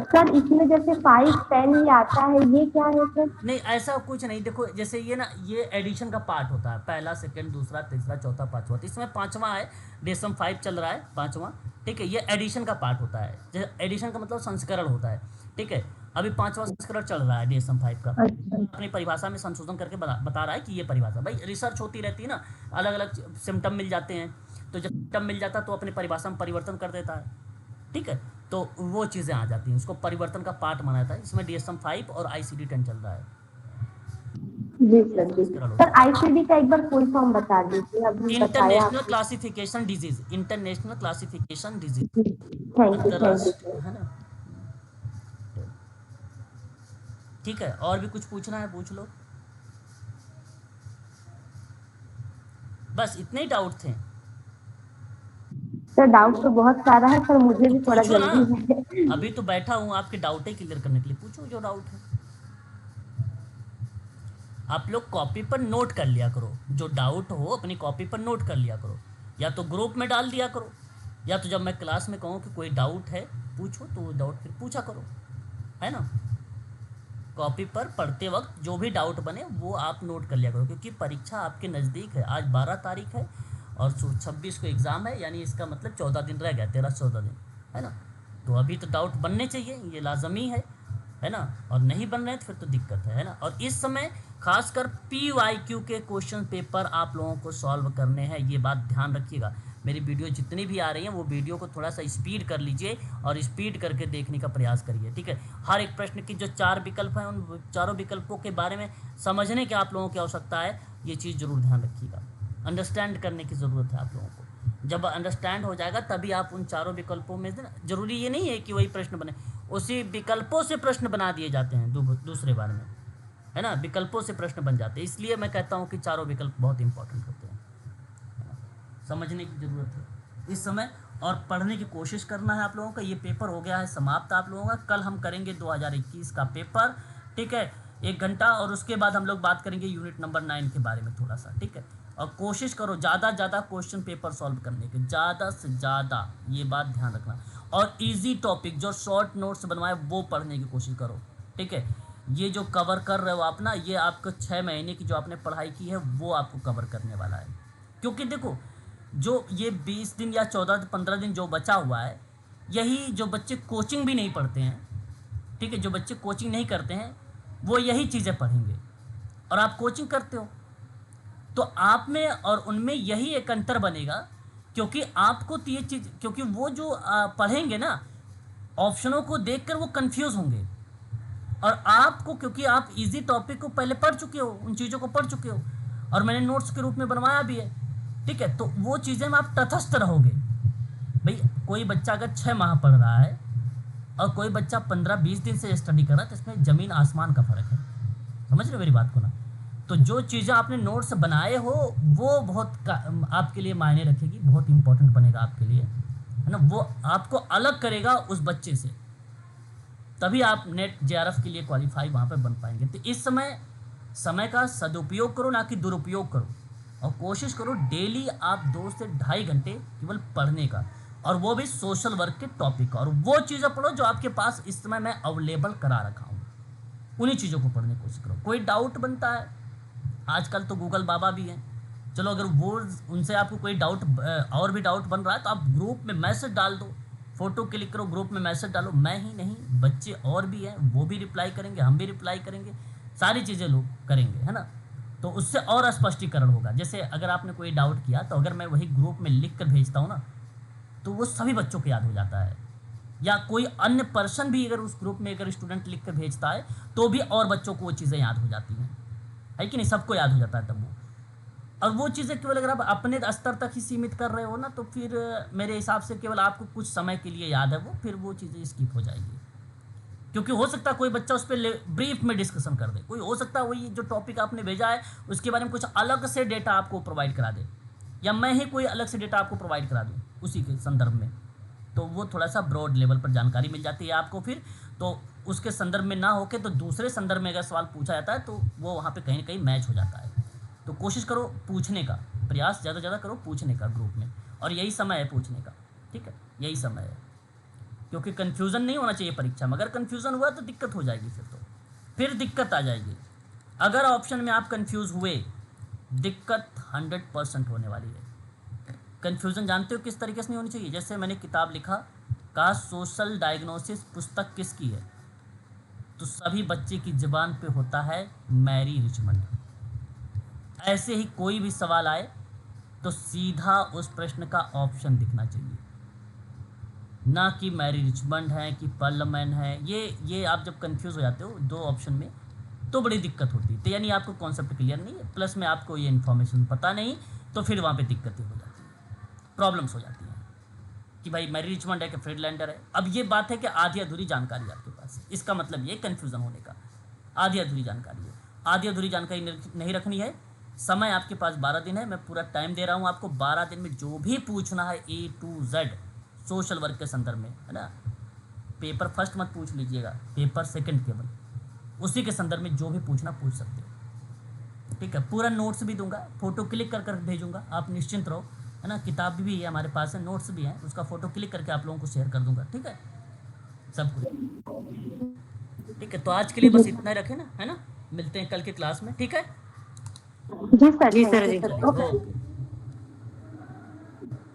सर इसमें जैसे 5, 10 ही आता है, ये क्या है सर? नहीं, ऐसा कुछ नहीं। देखो जैसे ये ना, ये एडिशन का पार्ट होता है, पहला, सेकंड, दूसरा, तीसरा, चौथा, पांचवा। तो इसमें पांचवा है, DSM 5 चल रहा है पांचवा। ठीक है, ये एडिशन का पार्ट होता है, जैसे एडिशन का मतलब संस्करण होता है। ठीक है, अभी पांचवा संस्करण चल रहा है DSM 5 का। अपनी परिभाषा में संशोधन करके बता रहा है कि ये परिभाषा, भाई रिसर्च होती रहती है ना, अलग अलग सिम्टम मिल जाते हैं, तो जब सिम्टम मिल जाता है तो अपनी परिभाषा में परिवर्तन कर देता है। ठीक है, तो वो चीज़ें आ जाती हैं, उसको परिवर्तन का पार्ट माना जाता है। इसमें DSM 5 और ICD-10 चल रहा है। जी सर, जी सर। ICD का एक बार फुल फॉर्म बता दीजिए। अभी international classification disease, international classification disease, thank you, है ना। ठीक है, और भी कुछ पूछना है पूछ लो, बस इतने ही डाउट थे। सर डाउट तो बहुत सारा है सर, मुझे भी थोड़ा पूछो ना, जल्दी है। अभी तो बैठा हूँ आपके डाउट ही क्लियर करने के लिए, पूछो जो डाउट है। आप लोग कॉपी पर नोट कर लिया करो, जो डाउट हो अपनी कॉपी पर नोट कर लिया करो, या तो ग्रुप में डाल दिया करो, या तो जब मैं क्लास में कहूँ कि कोई डाउट है पूछो तो वो डाउट फिर पूछा करो, है ना। कॉपी पर पढ़ते वक्त जो भी डाउट बने वो आप नोट कर लिया करो, क्योंकि परीक्षा आपके नज़दीक है। आज 12 तारीख है और 26 को एग्ज़ाम है, यानी इसका मतलब 14 दिन रह गया, 13-14 दिन, है ना। तो अभी तो डाउट बनने चाहिए, ये लाजमी है ना। और नहीं बन रहे हैं तो फिर तो दिक्कत है ना। और इस समय खासकर PYQ के क्वेश्चन पेपर आप लोगों को सॉल्व करने हैं, ये बात ध्यान रखिएगा। मेरी वीडियो जितनी भी आ रही हैं वो वीडियो को थोड़ा सा स्पीड कर लीजिए और स्पीड करके देखने का प्रयास करिए। ठीक है, हर एक प्रश्न की जो 4 विकल्प हैं उन चारों विकल्पों के बारे में समझने की आप लोगों की आवश्यकता है, ये चीज़ ज़रूर ध्यान रखिएगा। अंडरस्टैंड करने की ज़रूरत है आप लोगों को। जब अंडरस्टैंड हो जाएगा तभी आप उन चारों विकल्पों में, ज़रूरी ये नहीं है कि वही प्रश्न बने, उसी विकल्पों से प्रश्न बना दिए जाते हैं दूसरे बार में। है ना, विकल्पों से प्रश्न बन जाते हैं। इसलिए मैं कहता हूँ कि चारों विकल्प बहुत इंपॉर्टेंट होते हैं, है ना? समझने की ज़रूरत है इस समय और पढ़ने की कोशिश करना है आप लोगों का। ये पेपर हो गया है समाप्त आप लोगों का। कल हम करेंगे 2021 का पेपर, ठीक है, 1 घंटा, और उसके बाद हम लोग बात करेंगे यूनिट नंबर 9 के बारे में थोड़ा सा, ठीक है। और कोशिश करो ज़्यादा ज़्यादा क्वेश्चन पेपर सॉल्व करने के, ज़्यादा से ज़्यादा, ये बात ध्यान रखना। और इजी टॉपिक जो शॉर्ट नोट्स बनवाए वो पढ़ने की कोशिश करो, ठीक है। ये जो कवर कर रहे हो आप ना, ये आपको 6 महीने की जो आपने पढ़ाई की है वो आपको कवर करने वाला है। क्योंकि देखो जो ये 20 दिन या 14-15 दिन जो बचा हुआ है, यही जो बच्चे कोचिंग भी नहीं पढ़ते हैं, ठीक है, जो बच्चे कोचिंग नहीं करते हैं वो यही चीज़ें पढ़ेंगे। और आप कोचिंग करते हो तो आप में और उनमें यही एक अंतर बनेगा, क्योंकि आपको तो ये चीज़, क्योंकि वो जो पढ़ेंगे ना, ऑप्शनों को देखकर वो कंफ्यूज होंगे, और आपको, क्योंकि आप इजी टॉपिक को पहले पढ़ चुके हो, उन चीज़ों को पढ़ चुके हो और मैंने नोट्स के रूप में बनवाया भी है, ठीक है, तो वो चीज़ें में आप तटस्थ रहोगे। भाई कोई बच्चा अगर 6 माह पढ़ रहा है और कोई बच्चा 15-20 दिन से स्टडी कर रहा है, तो इसमें ज़मीन आसमान का फ़र्क है। समझ रहे हो मेरी बात को ना? तो जो चीज़ें आपने नोट्स बनाए हो वो बहुत आपके लिए मायने रखेगी, बहुत इंपॉर्टेंट बनेगा आपके लिए, है ना। वो आपको अलग करेगा उस बच्चे से, तभी आप नेट जेआरएफ के लिए क्वालिफाई वहाँ पर बन पाएंगे। तो इस समय का सदुपयोग करो, ना कि दुरुपयोग करो, और कोशिश करो डेली आप 2 से 2.5 घंटे केवल पढ़ने का, और वो भी सोशल वर्क के टॉपिक का, और वो चीज़ें पढ़ो जो आपके पास इस समय मैं अवेलेबल करा रखा हूँ, उन्हीं चीज़ों को पढ़ने की कोशिश करो। कोई डाउट बनता है, आजकल तो गूगल बाबा भी हैं, चलो अगर वो उनसे आपको कोई डाउट और भी डाउट बन रहा है तो आप ग्रुप में मैसेज डाल दो, फ़ोटो क्लिक करो, ग्रुप में मैसेज डालो, मैं ही नहीं बच्चे और भी हैं वो भी रिप्लाई करेंगे, हम भी रिप्लाई करेंगे, सारी चीज़ें लोग करेंगे, है ना। तो उससे और स्पष्टीकरण होगा। जैसे अगर आपने कोई डाउट किया तो अगर मैं वही ग्रुप में लिख कर भेजता हूँ ना, तो वो सभी बच्चों को याद हो जाता है, या कोई अन्य पर्सन भी अगर उस ग्रुप में अगर स्टूडेंट लिख कर भेजता है तो भी और बच्चों को वो चीज़ें याद हो जाती हैं, है कि नहीं, सबको याद हो जाता है तब वो। और वो चीज़ें केवल अगर आप अपने स्तर तक ही सीमित कर रहे हो ना, तो फिर मेरे हिसाब से केवल आपको कुछ समय के लिए याद है वो, फिर वो चीज़ें स्किप हो जाएगी। क्योंकि हो सकता है कोई बच्चा उस पर ब्रीफ में डिस्कशन कर दे, कोई हो सकता है वही जो टॉपिक आपने भेजा है उसके बारे में कुछ अलग से डेटा आपको प्रोवाइड करा दे, या मैं ही कोई अलग से डेटा आपको प्रोवाइड करा दूँ उसी के संदर्भ में, तो वो थोड़ा सा ब्रॉड लेवल पर जानकारी मिल जाती है आपको फिर, तो उसके संदर्भ में ना होके तो दूसरे संदर्भ में अगर सवाल पूछा जाता है तो वो वहाँ पे कहीं ना कहीं मैच हो जाता है। तो कोशिश करो पूछने का, प्रयास ज़्यादा ज़्यादा करो पूछने का ग्रुप में, और यही समय है पूछने का, ठीक है, यही समय है, क्योंकि कन्फ्यूज़न नहीं होना चाहिए परीक्षा में। अगर कन्फ्यूज़न हुआ तो दिक्कत हो जाएगी, फिर दिक्कत आ जाएगी। अगर ऑप्शन में आप कन्फ्यूज़ हुए, दिक्कत 100% होने वाली है। कन्फ्यूज़न जानते हो किस तरीके से नहीं होनी चाहिए? जैसे मैंने किताब लिखा, कहा सोशल डायग्नोसिस पुस्तक किसकी है, तो सभी बच्चे की ज़बान पे होता है मैरी रिचमंड। ऐसे ही कोई भी सवाल आए तो सीधा उस प्रश्न का ऑप्शन दिखना चाहिए, ना कि मैरी रिचमंड है कि पर्लमैन है। ये आप जब कंफ्यूज हो जाते हो 2 ऑप्शन में तो बड़ी दिक्कत होती है। तो यानी आपको कॉन्सेप्ट क्लियर नहीं है, प्लस में आपको ये इन्फॉर्मेशन पता नहीं, तो फिर वहाँ पे दिक्कतें हो जाती हैं, प्रॉब्लम्स हो जाती हैं कि भाई मैरी रिचमंड है कि फ्रीडलैंडर है। अब ये बात है कि आधी अधूरी जानकारी आपके पास है, इसका मतलब ये कन्फ्यूज़न होने का, आधी अधूरी जानकारी है। आधी अधूरी जानकारी नहीं रखनी है। समय आपके पास 12 दिन है, मैं पूरा टाइम दे रहा हूँ आपको। 12 दिन में जो भी पूछना है A to Z social work के संदर्भ में, है ना। पेपर फर्स्ट मत पूछ लीजिएगा, पेपर सेकंड केवल, उसी के संदर्भ में जो भी पूछना पूछ सकते हो, ठीक है। पूरा नोट्स भी दूंगा, फोटो क्लिक कर कर भेजूंगा, आप निश्चिंत रहो, है ना। किताब भी है हमारे पास है, नोट्स भी हैं, उसका फ़ोटो क्लिक करके आप लोगों को शेयर कर दूंगा, ठीक है, सब कुछ, ठीक है। तो आज के लिए बस इतना ही रखें ना, है ना। मिलते हैं कल के क्लास में, ठीक है जी सर, जी सर, जी। ओके। ओके।